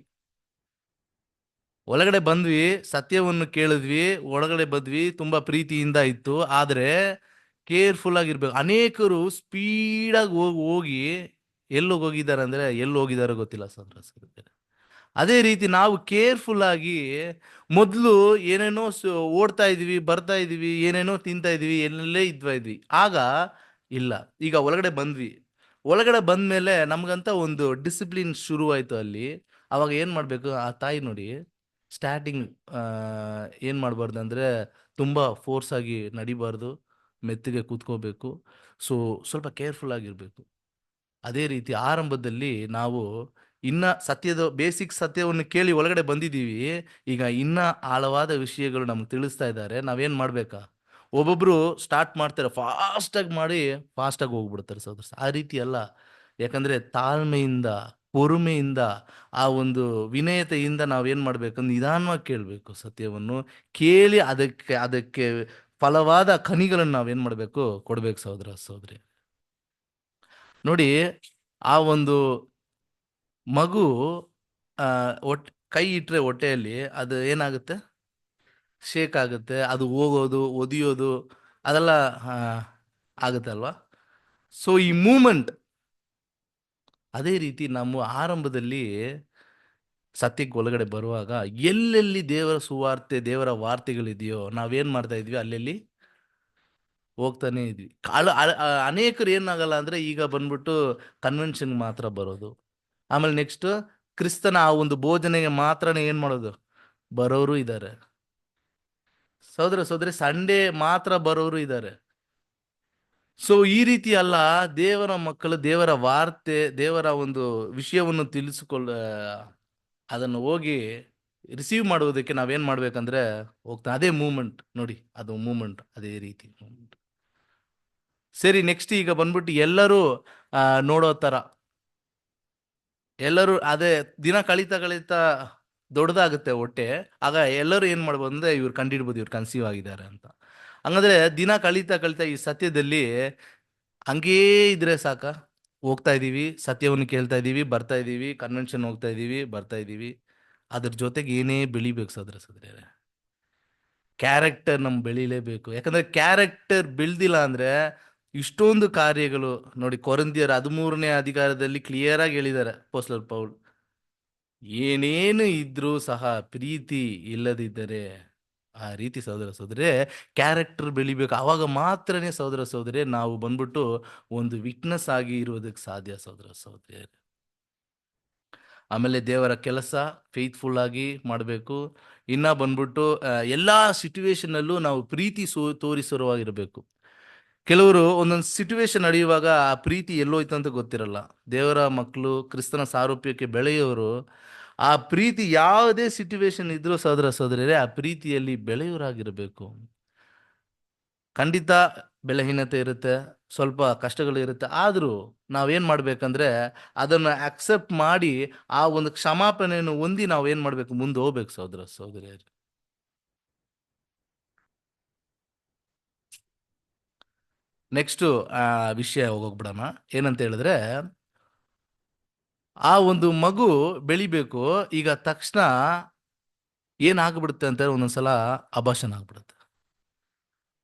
ಒಳಗಡೆ ಬಂದ್ವಿ, ಸತ್ಯವನ್ನು ಕೇಳಿದ್ವಿ, ಒಳಗಡೆ ಬಂದ್ವಿ, ತುಂಬಾ ಪ್ರೀತಿಯಿಂದ ಇತ್ತು. ಆದ್ರೆ ಕೇರ್ಫುಲ್ ಆಗಿರ್ಬೇಕು. ಅನೇಕರು ಸ್ಪೀಡಾಗಿ ಹೋಗಿ ಎಲ್ಲಿ ಹೋಗಿದಾರೋ ಗೊತ್ತಿಲ್ಲ ಸಹೋದರ ಸಹೋದರಿಯರೇ. ಅದೇ ರೀತಿ ನಾವು ಕೇರ್ಫುಲ್ ಆಗಿ ಮೊದಲು ಏನೇನೋ ಓಡ್ತಾ ಇದೀವಿ, ಬರ್ತಾ ಇದೀವಿ, ಏನೇನೋ ತಿಂತಾ ಇದೀವಿ, ಎಲ್ಲೆಲ್ಲೇ ಇದ್ವಿ. ಆಗ ಇಲ್ಲ, ಈಗ ಒಳಗಡೆ ಬಂದ್ಮೇಲೆ ನಮ್ಗಂತ ಒಂದು ಡಿಸಿಪ್ಲಿನ್ ಶುರುವಾಯ್ತು ಅಲ್ಲಿ. ಅವಾಗ ಏನ್ ಮಾಡ್ಬೇಕು, ಆ ತಾಯಿ ನೋಡಿ ಸ್ಟಾರ್ಟಿಂಗ್ ಏನ್ ಮಾಡ್ಬಾರ್ದು ಅಂದ್ರೆ ತುಂಬಾ ಫೋರ್ಸ್ ಆಗಿ ನಡಿಬಾರ್ದು, ಮೆತ್ತಗೆ ಕೂತ್ಕೋಬೇಕು. ಸೊ ಸ್ವಲ್ಪ ಕೇರ್ಫುಲ್ ಆಗಿರ್ಬೇಕು. ಅದೇ ರೀತಿ ಆರಂಭದಲ್ಲಿ ನಾವು ಇನ್ನ ಬೇಸಿಕ್ ಸತ್ಯವನ್ನು ಕೇಳಿ ಒಳಗಡೆ ಬಂದಿದ್ದೀವಿ. ಈಗ ಇನ್ನ ಆಳವಾದ ವಿಷಯಗಳು ನಮ್ಗೆ ತಿಳಿಸ್ತಾ ಇದ್ದಾರೆ. ನಾವೇನ್ ಮಾಡ್ಬೇಕಾ, ಒಬ್ಬೊಬ್ರು ಸ್ಟಾರ್ಟ್ ಮಾಡ್ತಾರೆ ಫಾಸ್ಟಾಗಿ ಹೋಗ್ಬಿಡ್ತಾರೆ ಸಹೋದರ. ಆ ರೀತಿ ಅಲ್ಲ. ಯಾಕಂದ್ರೆ ತಾಳ್ಮೆಯಿಂದ, ಪೊರುಮೆಯಿಂದ, ಆ ಒಂದು ವಿನಯತೆಯಿಂದ ನಾವೇನ್ ಮಾಡ್ಬೇಕು, ನಿಧಾನವಾಗಿ ಕೇಳಬೇಕು. ಸತ್ಯವನ್ನು ಕೇಳಿ ಅದಕ್ಕೆ ಫಲವಾದ ಖನಿಗಳನ್ನು ನಾವೇನ್ ಮಾಡ್ಬೇಕು, ಕೊಡ್ಬೇಕು ಸಹೋದರ ಸಹೋದರಿ. ನೋಡಿ, ಆ ಒಂದು ಮಗು ಕೈ ಇಟ್ರೆ ಹೊಟ್ಟೆಯಲ್ಲಿ ಅದು ಏನಾಗುತ್ತೆ, ಶೇಕ್ ಆಗುತ್ತೆ, ಅದು ಹೋಗೋದು ಒದಿಯೋದು ಅದೆಲ್ಲ ಆ, ಆಗುತ್ತೆ ಅಲ್ವಾ. ಸೊ ಈ ಮೂಮೆಂಟ್ ಅದೇ ರೀತಿ ನಮ್ಮ ಆರಂಭದಲ್ಲಿ ಸತ್ಯಕ್ಕೆ ಒಳಗಡೆ ಬರುವಾಗ ಎಲ್ಲೆಲ್ಲಿ ದೇವರ ಸುವಾರ್ತೆ ದೇವರ ವಾರ್ತೆಗಳಿದೆಯೋ ನಾವೇನ್ ಮಾಡ್ತಾ ಇದ್ವಿ ಅಲ್ಲೆಲ್ಲಿ ಹೋಗ್ತಾನೆ ಇದ್ವಿ. ಅನೇಕರು ಏನಾಗಲ್ಲ ಅಂದ್ರೆ ಈಗ ಬಂದ್ಬಿಟ್ಟು ಕನ್ವೆನ್ಷನ್ ಮಾತ್ರ ಬರೋದು, ಆಮೇಲೆ ನೆಕ್ಸ್ಟ್ ಕ್ರಿಸ್ತನ ಆ ಒಂದು ಬೋಧನೆಗೆ ಮಾತ್ರನೇ ಏನ್ ಮಾಡೋದು ಬರೋರು ಇದ್ದಾರೆ. ಸಹೋದರ ಸಹೋದರಿ ಸಂಡೇ ಮಾತ್ರ ಬರೋರು ಇದ್ದಾರೆ. ಸೊ ಈ ರೀತಿ ಅಲ್ಲ, ದೇವರ ಮಕ್ಕಳು ದೇವರ ವಾರ್ತೆ ದೇವರ ಒಂದು ವಿಷಯವನ್ನು ಅದನ್ನು ಹೋಗಿ ರಿಸೀವ್ ಮಾಡುವುದಕ್ಕೆ ನಾವೇನ್ ಮಾಡ್ಬೇಕಂದ್ರೆ ಹೋಗ್ತಾ ಅದೇ ಮೂಮೆಂಟ್ ನೋಡಿ, ಅದು ಮೂಮೆಂಟ್ ಅದೇ ರೀತಿ ಮೂಮೆಂಟ್. ಸರಿ, ನೆಕ್ಸ್ಟ್ ಈಗ ಬಂದ್ಬಿಟ್ಟು ಎಲ್ಲರೂ ನೋಡೋ ತರ ಎಲ್ಲರೂ ಅದೇ ದಿನ ಕಳೀತಾ ಕಳೀತಾ ದೊಡ್ಡದಾಗುತ್ತೆ ಹೊಟ್ಟೆ, ಆಗ ಎಲ್ಲರೂ ಏನ್ ಮಾಡ್ಬೋದು ಅಂದ್ರೆ ಇವ್ರು ಕಂಡಿಡ್ಬೋದು ಇವ್ರು ಕನ್ಸೀವ್ ಆಗಿದ್ದಾರೆ ಅಂತ. ಹಂಗಂದ್ರೆ ದಿನ ಕಳೀತಾ ಕಳೀತಾ ಈ ಸತ್ಯದಲ್ಲಿ ಹಂಗೇ ಇದ್ರೆ ಸಾಕ, ಹೋಗ್ತಾ ಇದೀವಿ ಸತ್ಯವನ್ನು ಕೇಳ್ತಾ ಇದೀವಿ ಬರ್ತಾ ಇದೀವಿ, ಕನ್ವೆನ್ಷನ್ ಹೋಗ್ತಾ ಇದೀವಿ ಬರ್ತಾ ಇದೀವಿ, ಅದ್ರ ಜೊತೆಗೆ ಏನೇ ಬೆಳಿಬೇಕು ಸದ್ರೆ ಕ್ಯಾರೆಕ್ಟರ್ ನಮ್ ಬೆಳಿಲೇಬೇಕು. ಯಾಕಂದ್ರೆ ಕ್ಯಾರೆಕ್ಟರ್ ಬೆಳ್ದಿಲ್ಲ ಅಂದ್ರೆ ಇಷ್ಟೊಂದು ಕಾರ್ಯಗಳು ನೋಡಿ, ಕೊರಿಂಥಿಯರ 13ನೇ ಅಧಿಕಾರದಲ್ಲಿ ಕ್ಲಿಯರ್ ಆಗಿ ಹೇಳಿದ್ದಾರೆ ಅಪೊಸ್ತಲ ಪೌಲ್, ಏನೇನು ಇದ್ರೂ ಸಹ ಪ್ರೀತಿ ಇಲ್ಲದಿದ್ದರೆ ಆ ರೀತಿ ಸಹೋದರ ಸಹೋದರೇ ಕ್ಯಾರೆಕ್ಟರ್ ಬೆಳಿಬೇಕು. ಆವಾಗ ಮಾತ್ರನೇ ಸಹೋದರ ಸಹೋದರೇ ನಾವು ಬಂದ್ಬಿಟ್ಟು ಒಂದು ವಿಟ್ನೆಸ್ ಆಗಿ ಇರೋದಕ್ಕೆ ಸಾಧ್ಯ ಸಹೋದರ ಸಹೋದರಿಯರೇ. ಆಮೇಲೆ ದೇವರ ಕೆಲಸ ಫೇತ್ಫುಲ್ ಆಗಿ ಮಾಡಬೇಕು. ಇನ್ನ ಬಂದ್ಬಿಟ್ಟು ಎಲ್ಲಾ ಸಿಚುವೇಶನ್ ಅಲ್ಲೂ ನಾವು ಪ್ರೀತಿ ತೋರಿಸುವಾಗಿರಬೇಕು. ಕೆಲವರು ಒಂದೊಂದು ಸಿಚುವೇಶನ್ ನಡೆಯುವಾಗ ಆ ಪ್ರೀತಿ ಎಲ್ಲೋಯ್ತು ಅಂತ ಗೊತ್ತಿರಲ್ಲ. ದೇವರ ಮಕ್ಕಳು ಕ್ರಿಸ್ತನ ಸಾರೂಪ್ಯಕ್ಕೆ ಬೆಳೆಯೋರು ಆ ಪ್ರೀತಿ ಯಾವುದೇ ಸಿಚುವೇಶನ್ ಇದ್ರೂ ಸಹೋದರ ಸಹೋದರಿಯರೇ ಆ ಪ್ರೀತಿಯಲ್ಲಿ ಬೆಳೆಯೋರಾಗಿರಬೇಕು. ಖಂಡಿತ ಬೆಲೆಹೀನತೆ ಇರುತ್ತೆ, ಸ್ವಲ್ಪ ಕಷ್ಟಗಳು ಇರುತ್ತೆ, ಆದರೂ ನಾವೇನ್ ಮಾಡ್ಬೇಕಂದ್ರೆ ಅದನ್ನ ಅಕ್ಸೆಪ್ಟ್ ಮಾಡಿ ಆ ಒಂದು ಕ್ಷಮಾಪಣೆಯನ್ನು ಹೊಂದಿ ನಾವೇನ್ ಮಾಡ್ಬೇಕು, ಮುಂದೆ ಹೋಗ್ಬೇಕು ಸಹೋದರ ಸಹೋದರಿಯರು. ನೆಕ್ಸ್ಟ್ ಆ ವಿಷಯ ಹೋಗ್ಬಿಡೋಣ. ಏನಂತ ಹೇಳಿದ್ರೆ, ಆ ಒಂದು ಮಗು ಬೆಳಿಬೇಕು, ಈಗ ತಕ್ಷಣ ಏನಾಗ್ಬಿಡುತ್ತೆ ಅಂತ ಒಂದೊಂದ್ಸಲ ಅಭಾಷಣ ಆಗ್ಬಿಡುತ್ತೆ.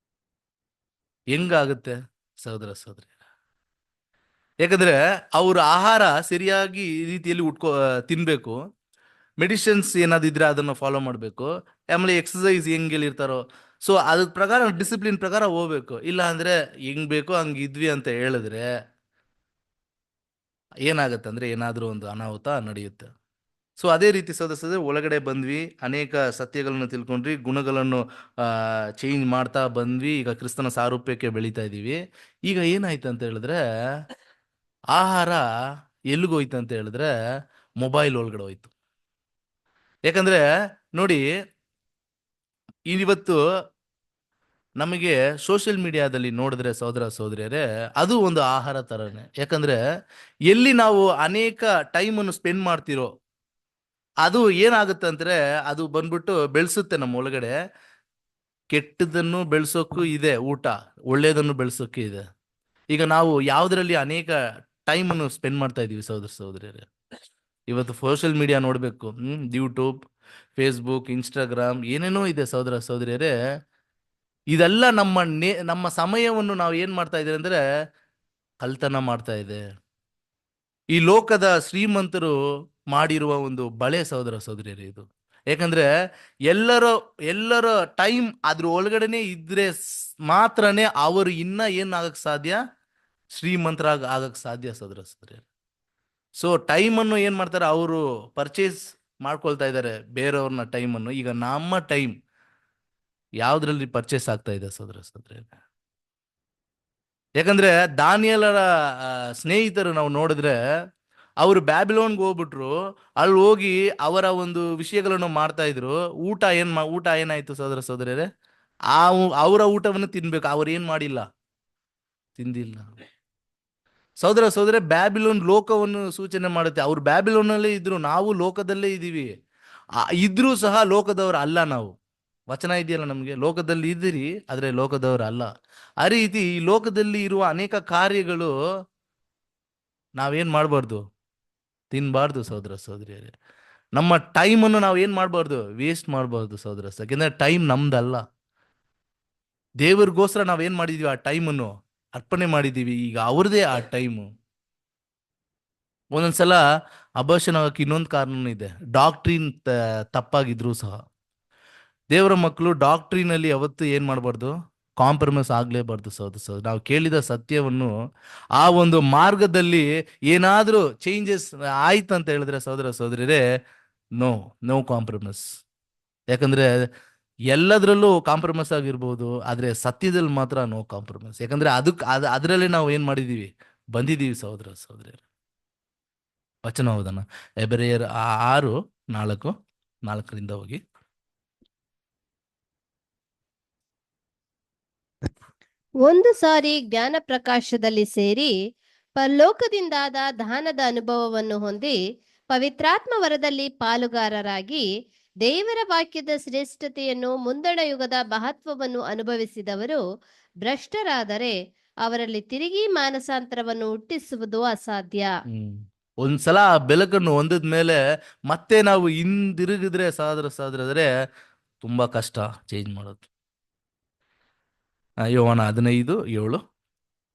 ಹೆಂಗಾಗುತ್ತೆ ಸಹೋದರ ಸಹೋದರಿ? ಯಾಕಂದ್ರೆ ಅವ್ರ ಆಹಾರ ಸರಿಯಾಗಿ ಈ ರೀತಿಯಲ್ಲಿ ತಿನ್ಬೇಕು, ಮೆಡಿಸಿನ್ಸ್ ಏನಾದಿದ್ರೆ ಅದನ್ನ ಫಾಲೋ ಮಾಡಬೇಕು, ಆಮೇಲೆ ಎಕ್ಸಸೈಸ್ ಹೆಂಗ್ ಹೇಳಿರ್ತಾರೋ ಸೊ ಅದ್ರ ಪ್ರಕಾರ ಡಿಸಿಪ್ಲಿನ್ ಪ್ರಕಾರ ಹೋಗ್ಬೇಕು. ಇಲ್ಲ ಅಂದ್ರೆ ಹೆಂಗ್ ಬೇಕೋ ಹಂಗಿದ್ವಿ ಅಂತ ಹೇಳಿದ್ರೆ ಏನಾಗತ್ತೆ ಅಂದ್ರೆ ಏನಾದ್ರೂ ಒಂದು ಅನಾಹುತ ನಡೆಯುತ್ತೆ. ಸೊ ಅದೇ ರೀತಿ ಸದಸ್ಯರು ಒಳಗಡೆ ಬಂದ್ವಿ, ಅನೇಕ ಸತ್ಯಗಳನ್ನು ತಿಳ್ಕೊಂಡ್ವಿ, ಗುಣಗಳನ್ನು ಚೇಂಜ್ ಮಾಡ್ತಾ ಬಂದ್ವಿ, ಈಗ ಕ್ರಿಸ್ತನ ಸಾರೂಪ್ಯಕ್ಕೆ ಬೆಳೀತಾ ಇದೀವಿ. ಈಗ ಏನಾಯ್ತು ಅಂತ ಹೇಳಿದ್ರೆ ಆಹಾರ ಎಲ್ಲಿಗೋಯ್ತು ಅಂತ ಹೇಳಿದ್ರೆ ಮೊಬೈಲ್ ಒಳಗಡೆ ಹೋಯ್ತು. ಯಾಕಂದ್ರೆ ನೋಡಿ, ಇವತ್ತು ನಮಗೆ ಸೋಷಿಯಲ್ ಮೀಡಿಯಾದಲ್ಲಿ ನೋಡಿದ್ರೆ ಸಹೋದರ ಸಹೋದರಿಯರೇ ಅದು ಒಂದು ಆಹಾರ ತರನೇ. ಯಾಕಂದ್ರೆ ಎಲ್ಲಿ ನಾವು ಅನೇಕ ಟೈಮನ್ನು ಸ್ಪೆಂಡ್ ಮಾಡ್ತಿರೋ ಅದು ಏನಾಗುತ್ತೆ ಅಂದ್ರೆ ಅದು ಬಂದ್ಬಿಟ್ಟು ಬೆಳೆಸುತ್ತೆ ನಮ್ಮ ಒಳಗಡೆ. ಕೆಟ್ಟದನ್ನು ಬೆಳೆಸೋಕ್ಕೂ ಇದೆ ಊಟ, ಒಳ್ಳೇದನ್ನು ಬೆಳೆಸೋಕೆ ಇದೆ. ಈಗ ನಾವು ಯಾವುದರಲ್ಲಿ ಅನೇಕ ಟೈಮನ್ನು ಸ್ಪೆಂಡ್ ಮಾಡ್ತಾ ಇದೀವಿ ಸಹೋದರ ಸಹೋದರಿಯರೇ? ಇವತ್ತು ಸೋಷಿಯಲ್ ಮೀಡಿಯಾ ನೋಡ್ಬೇಕು, ಯೂಟ್ಯೂಬ್, ಫೇಸ್ಬುಕ್, ಇನ್ಸ್ಟಾಗ್ರಾಮ್ ಏನೇನೋ ಇದೆ ಸಹೋದರ ಸಹೋದರಿಯರೇ. ಇದೆಲ್ಲ ನಮ್ಮ ಸಮಯವನ್ನು ನಾವು ಏನ್ ಮಾಡ್ತಾ ಇದ್ದೀವಿ ಅಂದ್ರೆ ಕಳ್ತನ ಮಾಡ್ತಾ ಇದೆ. ಈ ಲೋಕದ ಶ್ರೀಮಂತರು ಮಾಡಿರುವ ಒಂದು ಬಳೆ ಸಹೋದರ ಸಹೋದರಿಯರೇ ಇದು. ಯಾಕಂದ್ರೆ ಎಲ್ಲರ ಟೈಮ್ ಅದ್ರ ಒಳಗಡೆನೆ ಇದ್ರೆ ಮಾತ್ರನೇ ಅವರು ಇನ್ನ ಏನ್ ಆಗಕ್ ಸಾಧ್ಯ, ಶ್ರೀಮಂತರಾಗ ಆಗಕ್ ಸಾಧ್ಯ ಸಹೋದರ ಸಹೋದರಿಯರೇ. ಸೊ ಟೈಮನ್ನು ಏನ್ ಮಾಡ್ತಾರೆ, ಅವರು ಪರ್ಚೇಸ್ ಮಾಡ್ಕೊಳ್ತಾ ಇದ್ದಾರೆ ಬೇರೆಯವ್ರನ್ನ ಟೈಮನ್ನು. ಈಗ ನಮ್ಮ ಟೈಮ್ ಯಾವ್ದ್ರಲ್ಲಿ ಪರ್ಚೇಸ್ ಆಗ್ತಾ ಇದೆ ಸಹೋದರ ಸಹೋದರಿಯರೇ? ಯಾಕಂದ್ರೆ ದಾನಿಯೇಲರ ಸ್ನೇಹಿತರು ನಾವು ನೋಡಿದ್ರೆ ಅವರು ಬ್ಯಾಬಿಲೋನ್ಗೆ ಹೋಗ್ಬಿಟ್ರು, ಅಲ್ಲಿ ಹೋಗಿ ಅವರ ಒಂದು ವಿಷಯಗಳನ್ನು ಮಾಡ್ತಾ ಇದ್ರು. ಊಟ ಏನಾಯ್ತು ಸಹೋದರ ಸಹೋದರಿಯರೇ? ಅವರ ಊಟವನ್ನು ತಿನ್ಬೇಕು, ಅವ್ರು ಏನ್ ಮಾಡಿಲ್ಲ, ತಿಂದಿಲ್ಲ. ಸಹೋದರ ಸಹೋದರ ಬ್ಯಾಬಿಲೋನ್ ಲೋಕವನ್ನು ಸೂಚನೆ ಮಾಡುತ್ತೆ. ಅವ್ರು ಬ್ಯಾಬಿಲೋನಲ್ಲೇ ಇದ್ರು, ನಾವು ಲೋಕದಲ್ಲೇ ಇದೀವಿ. ಇದ್ರೂ ಸಹ ಲೋಕದವರು ಅಲ್ಲ ನಾವು. ವಚನ ಇದೆಯಲ್ಲ ನಮ್ಗೆ, ಲೋಕದಲ್ಲಿ ಇದ್ದೀರಿ ಆದ್ರೆ ಲೋಕದವರು ಅಲ್ಲ. ಆ ರೀತಿ ಈ ಲೋಕದಲ್ಲಿ ಇರುವ ಅನೇಕ ಕಾರ್ಯಗಳು ನಾವೇನ್ ಮಾಡ್ಬಾರ್ದು, ತಿನ್ಬಾರ್ದು ಸಹೋದರ ಸಹೋದರಿಯರೇ. ನಮ್ಮ ಟೈಮನ್ನು ನಾವು ಏನು ಮಾಡಬಾರ್ದು, ವೇಸ್ಟ್ ಮಾಡಬಾರ್ದು ಸಹೋದರ. ಯಾಕೆಂದರೆ ಟೈಮ್ ನಮ್ದಲ್ಲ. ದೇವ್ರಿಗೋಸ್ಕರ ನಾವೇನು ಮಾಡಿದೀವಿ, ಆ ಟೈಮನ್ನು ಅರ್ಪಣೆ ಮಾಡಿದ್ದೀವಿ. ಈಗ ಅವ್ರದೇ ಆ ಟೈಮು. ಒಂದೊಂದ್ಸಲ ಅಬಾರ್ಷನ್ ಆಗೋಕ್ಕೆ ಇನ್ನೊಂದು ಕಾರಣನೂ ಇದೆ, ಡಾಕ್ಟ್ರಿನ್ ತಪ್ಪಾಗಿದ್ರು ಸಹ. ದೇವರ ಮಕ್ಕಳು ಡಾಕ್ಟ್ರಿನಲ್ಲಿ ಯಾವತ್ತು ಏನು ಮಾಡಬಾರ್ದು, ಕಾಂಪ್ರಮೈಸ್ ಆಗಲೇಬಾರ್ದು ಸಹೋದರ. ನಾವು ಕೇಳಿದ ಸತ್ಯವನ್ನು ಆ ಒಂದು ಮಾರ್ಗದಲ್ಲಿ ಏನಾದರೂ ಚೇಂಜಸ್ ಆಯ್ತು ಅಂತ ಹೇಳಿದ್ರೆ ಸಹೋದರರೇ, ನೋ ನೋ ಕಾಂಪ್ರಮೈಸ್. ಯಾಕಂದ್ರೆ ಎಲ್ಲದರಲ್ಲೂ ಕಾಂಪ್ರಮೈಸ್ ಆಗಿರ್ಬೋದು, ಆದರೆ ಸತ್ಯದಲ್ಲಿ ಮಾತ್ರ ನೋ ಕಾಂಪ್ರಮೈಸ್. ಯಾಕಂದ್ರೆ ಅದರಲ್ಲೇ ನಾವು ಏನು ಮಾಡಿದ್ದೀವಿ, ಬಂದಿದ್ದೀವಿ ಸಹೋದರರೇ. ವಚನ ಓದೋಣ. ಎಬ್ರೆಯರ್ 6:4 ಹೋಗಿ. ಒಂದು ಸಾರಿ ಜ್ಞಾನ ಪ್ರಕಾಶದಲ್ಲಿ ಸೇರಿ ಪರಲೋಕದಿಂದಾದ ದಾನದ ಅನುಭವವನ್ನು ಹೊಂದಿ ಪವಿತ್ರಾತ್ಮ ವರದಲ್ಲಿ ಪಾಲುಗಾರರಾಗಿ ದೇವರ ವಾಕ್ಯದ ಶ್ರೇಷ್ಠತೆಯನ್ನು, ಮುಂದಣ ಯುಗದ ಮಹತ್ವವನ್ನು ಅನುಭವಿಸಿದವರು ಭ್ರಷ್ಟರಾದರೆ ಅವರಲ್ಲಿ ತಿರುಗಿ ಮಾನಸಾಂತರವನ್ನು ಹುಟ್ಟಿಸುವುದು ಅಸಾಧ್ಯ. ಒಂದ್ಸಲ ಆ ಬೆಳಕನ್ನು ಹೊಂದಿದ ಮೇಲೆ ಮತ್ತೆ ನಾವು ಹಿಂದಿರುಗಿದ್ರೆ ಸಹೋದರರೇ ತುಂಬಾ ಕಷ್ಟ ಚೇಂಜ್ ಮಾಡೋದು. ಯೋಹಾನ 15:7.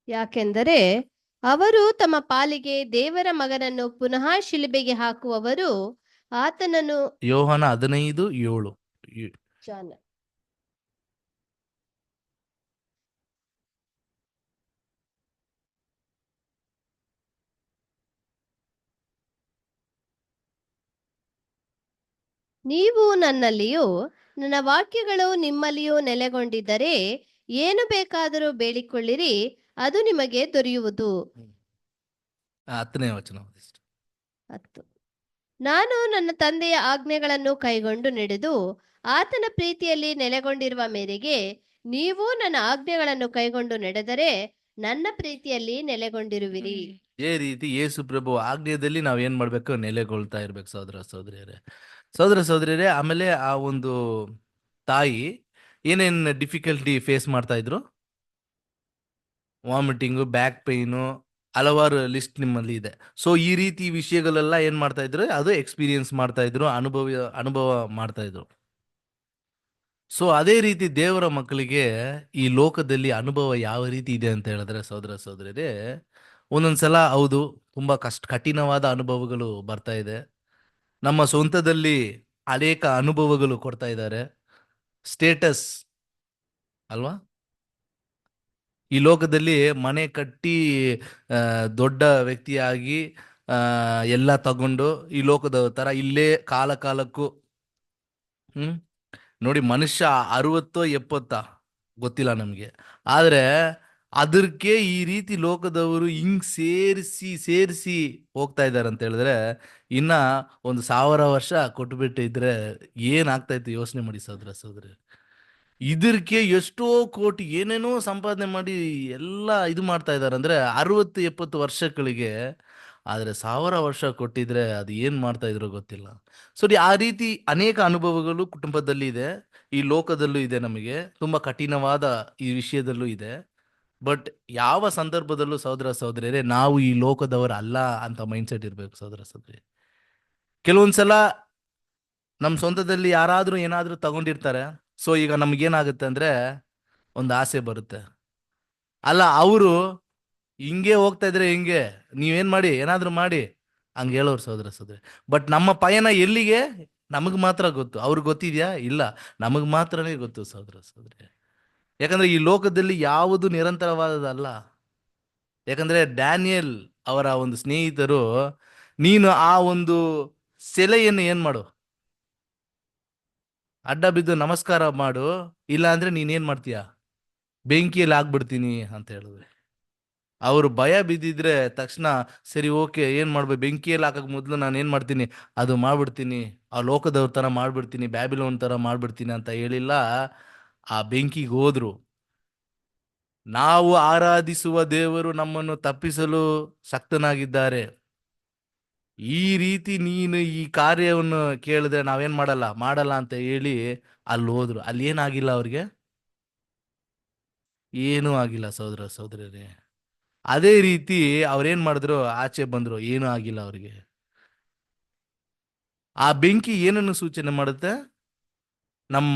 ಯಾಕೆಂದರೆ ಅವರು ತಮ್ಮ ಪಾಲಿಗೆ ದೇವರ ಮಗನನ್ನು ಪುನಃ ಶಿಲುಬೆಗೆ ಹಾಕುವವರು ಆತನನ್ನು. ಯೋಹಾನ 15:7. ಜಾನ ನೀವು ನನ್ನಲ್ಲಿಯೂ ನನ್ನ ವಾಕ್ಯಗಳು ನಿಮ್ಮಲ್ಲಿಯೂ ನೆಲೆಗೊಂಡಿದ್ದರೆ ಏನು ಬೇಕಾದರೂ ಬೇಡಿಕೊಳ್ಳಿರಿ, ಅದು ನಿಮಗೆ ದೊರೆಯುವುದು. 10ನೇ ವಚನ. 10. ನಾನು ನನ್ನ ತಂದೆಯ ಆಜ್ಞೆಗಳನ್ನು ಕೈಗೊಂಡು ನಡೆದು ಆತನ ಪ್ರೀತಿಯಲ್ಲಿ ನೆಲೆಗೊಂಡಿರುವ ಮೇರೆಗೆ ನೀವು ನನ್ನ ಆಜ್ಞೆಗಳನ್ನು ಕೈಗೊಂಡು ನಡೆದರೆ ನನ್ನ ಪ್ರೀತಿಯಲ್ಲಿ ನೆಲೆಗೊಂಡಿರುವಿರಿ. ಈ ರೀತಿ ಯೇಸು ಪ್ರಭು ಆಜ್ಞೆಯಲ್ಲಿ ನಾವು ಏನ್ ಮಾಡ್ಬೇಕು, ನೆಲೆಗೊಳ್ತಾ ಇರ್ಬೇಕು ಸಹೋದರರೇ. ಆಮೇಲೆ ಆ ಒಂದು ತಾಯಿ ಏನೇನ್ ಡಿಫಿಕಲ್ಟಿ ಫೇಸ್ ಮಾಡ್ತಾ ಇದ್ರು, ವಾಮಿಟಿಂಗು, ಬ್ಯಾಕ್ ಪೈನು, ಹಲವಾರು ಲಿಸ್ಟ್ ನಿಮ್ಮಲ್ಲಿ ಇದೆ. ಸೊ ಈ ರೀತಿ ವಿಷಯಗಳೆಲ್ಲ ಏನ್ ಮಾಡ್ತಾ ಇದ್ರು, ಅದು ಎಕ್ಸ್ಪೀರಿಯನ್ಸ್ ಮಾಡ್ತಾ ಇದ್ರು, ಅನುಭವ ಮಾಡ್ತಾ ಇದ್ರು. ಸೊ ಅದೇ ರೀತಿ ದೇವರ ಮಕ್ಕಳಿಗೆ ಈ ಲೋಕದಲ್ಲಿ ಅನುಭವ ಯಾವ ರೀತಿ ಇದೆ ಅಂತ ಹೇಳಿದ್ರೆ ಸಹೋದರರೇ, ಒಂದೊಂದ್ಸಲ ಹೌದು ತುಂಬಾ ಕಠಿಣವಾದ ಅನುಭವಗಳು ಬರ್ತಾ ಇದೆ. ನಮ್ಮ ಸ್ವಂತದಲ್ಲಿ ಅನೇಕ ಅನುಭವಗಳು ಕೊಡ್ತಾ ಇದ್ದಾರೆ. ಸ್ಟೇಟಸ್ ಅಲ್ವಾ, ಈ ಲೋಕದಲ್ಲಿ ಮನೆ ಕಟ್ಟಿ ದೊಡ್ಡ ವ್ಯಕ್ತಿಯಾಗಿ ಎಲ್ಲ ತಗೊಂಡು ಈ ಲೋಕದ ತರ ಇಲ್ಲೇ ಕಾಲಕ್ಕೂ ನೋಡಿ, ಮನುಷ್ಯ 60-70 ಗೊತ್ತಿಲ್ಲ ನಮಗೆ, ಆದ್ರೆ ಅದಕ್ಕೆ ಈ ರೀತಿ ಲೋಕದವರು ಹಿಂಗ್ ಸೇರಿಸಿ ಹೋಗ್ತಾ ಇದ್ದಾರೆ ಅಂತ ಹೇಳಿದ್ರೆ, ಇನ್ನ 1000 ವರ್ಷ ಕೊಟ್ಬಿಟ್ಟಿದ್ರೆ ಏನಾಗ್ತಾ ಇತ್ತು ಯೋಚನೆ ಮಾಡಿ ಸಹೋದರ. ಇದಕ್ಕೆ ಎಷ್ಟೋ ಕೋಟಿ ಏನೇನೋ ಸಂಪಾದನೆ ಮಾಡಿ ಎಲ್ಲ ಇದು ಮಾಡ್ತಾ ಇದ್ದಾರೆ ಅಂದ್ರೆ 60-70 ವರ್ಷಗಳಿಗೆ. ಆದ್ರೆ 1000 ವರ್ಷ ಕೊಟ್ಟಿದ್ರೆ ಅದು ಏನ್ ಮಾಡ್ತಾ ಇದ್ರು ಗೊತ್ತಿಲ್ಲ. ಸೊ ಆ ರೀತಿ ಅನೇಕ ಅನುಭವಗಳು ಕುಟುಂಬದಲ್ಲಿ ಇದೆ, ಈ ಲೋಕದಲ್ಲೂ ಇದೆ, ನಮಗೆ ತುಂಬಾ ಕಠಿಣವಾದ ಈ ವಿಷಯದಲ್ಲೂ ಇದೆ. ಬಟ್ ಯಾವ ಸಂದರ್ಭದಲ್ಲೂ ಸಹೋದರರೇ ನಾವು ಈ ಲೋಕದವರ ಅಲ್ಲ ಅಂತ ಮೈಂಡ್ ಸೆಟ್ ಇರ್ಬೇಕು ಸಹೋದರರೇ. ಕೆಲವೊಂದ್ಸಲ ನಮ್ಮ ಸ್ವಂತದಲ್ಲಿ ಯಾರಾದ್ರೂ ಏನಾದ್ರೂ ತಗೊಂಡಿರ್ತಾರೆ. ಸೊ ಈಗ ನಮ್ಗೇನಾಗುತ್ತೆ ಅಂದ್ರೆ ಒಂದು ಆಸೆ ಬರುತ್ತೆ, ಅಲ್ಲ ಅವರು ಹಿಂಗೆ ಹೋಗ್ತಾ ಇದ್ರೆ ಹಿಂಗೆ ನೀವೇನ್ ಮಾಡಿ ಏನಾದ್ರೂ ಮಾಡಿ ಹಂಗೆ ಹೇಳೋರು ಸಹೋದರರೇ. ಬಟ್ ನಮ್ಮ ಪಯಣ ಎಲ್ಲಿಗೆ ನಮಗ್ ಮಾತ್ರ ಗೊತ್ತು. ಅವ್ರಿಗೆ ಗೊತ್ತಿದ್ಯಾ? ಇಲ್ಲ, ನಮಗ್ ಮಾತ್ರನೇ ಗೊತ್ತು ಸಹೋದರರೇ. ಯಾಕಂದ್ರೆ ಈ ಲೋಕದಲ್ಲಿ ಯಾವುದು ನಿರಂತರವಾದದಲ್ಲ. ಯಾಕಂದ್ರೆ ಡ್ಯಾನಿಯಲ್ ಅವರ ಒಂದು ಸ್ನೇಹಿತರು, ನೀನು ಆ ಒಂದು ಸೆಲೆಯನ್ನು ಏನ್ ಮಾಡು, ಅಡ್ಡ ಬಿದ್ದು ನಮಸ್ಕಾರ ಮಾಡು, ಇಲ್ಲ ಅಂದ್ರೆ ನೀನೇನ್ ಮಾಡ್ತೀಯ, ಬೆಂಕಿಯಲ್ಲಿ ಆಗ್ಬಿಡ್ತೀನಿ ಅಂತ ಹೇಳಿದ್ರೆ. ಅವರು ಭಯ ಬಿದ್ದಿದ್ರೆ ತಕ್ಷಣ ಸರಿ ಓಕೆ ಏನ್ ಮಾಡ್ಬೇಕು, ಬೆಂಕಿಯಲ್ಲಿ ಹಾಕಕ್ ಮೊದ್ಲು ನಾನು ಏನ್ ಮಾಡ್ತೀನಿ, ಅದು ಮಾಡ್ಬಿಡ್ತೀನಿ, ಆ ಲೋಕದವ್ರ ತರ ಮಾಡ್ಬಿಡ್ತೀನಿ, ಬ್ಯಾಬಿಲೋನ್ ತರ ಮಾಡ್ಬಿಡ್ತೀನಿ ಅಂತ ಹೇಳಿಲ್ಲ, ಆ ಬೆಂಕಿಗೆ ಹೋದ್ರು. ನಾವು ಆರಾಧಿಸುವ ದೇವರು ನಮ್ಮನ್ನು ತಪ್ಪಿಸಲು ಶಕ್ತನಾಗಿದ್ದಾರೆ. ಈ ರೀತಿ ನೀನು ಈ ಕಾರ್ಯವನ್ನು ಕೇಳಿದ್ರೆ ನಾವೇನ್ ಮಾಡಲ್ಲ ಅಂತ ಹೇಳಿ ಅಲ್ಲಿ ಹೋದ್ರು. ಅಲ್ಲಿ ಏನಾಗಿಲ್ಲ ಅವ್ರಿಗೆ, ಏನೂ ಆಗಿಲ್ಲ ಸಹೋದರರೇ. ಅದೇ ರೀತಿ ಅವ್ರೇನ್ ಮಾಡಿದ್ರು, ಆಚೆ ಬಂದ್ರು, ಏನೂ ಆಗಿಲ್ಲ ಅವ್ರಿಗೆ. ಆ ಬೆಂಕಿ ಏನನ್ನು ಸೂಚನೆ ಮಾಡುತ್ತೆ? ನಮ್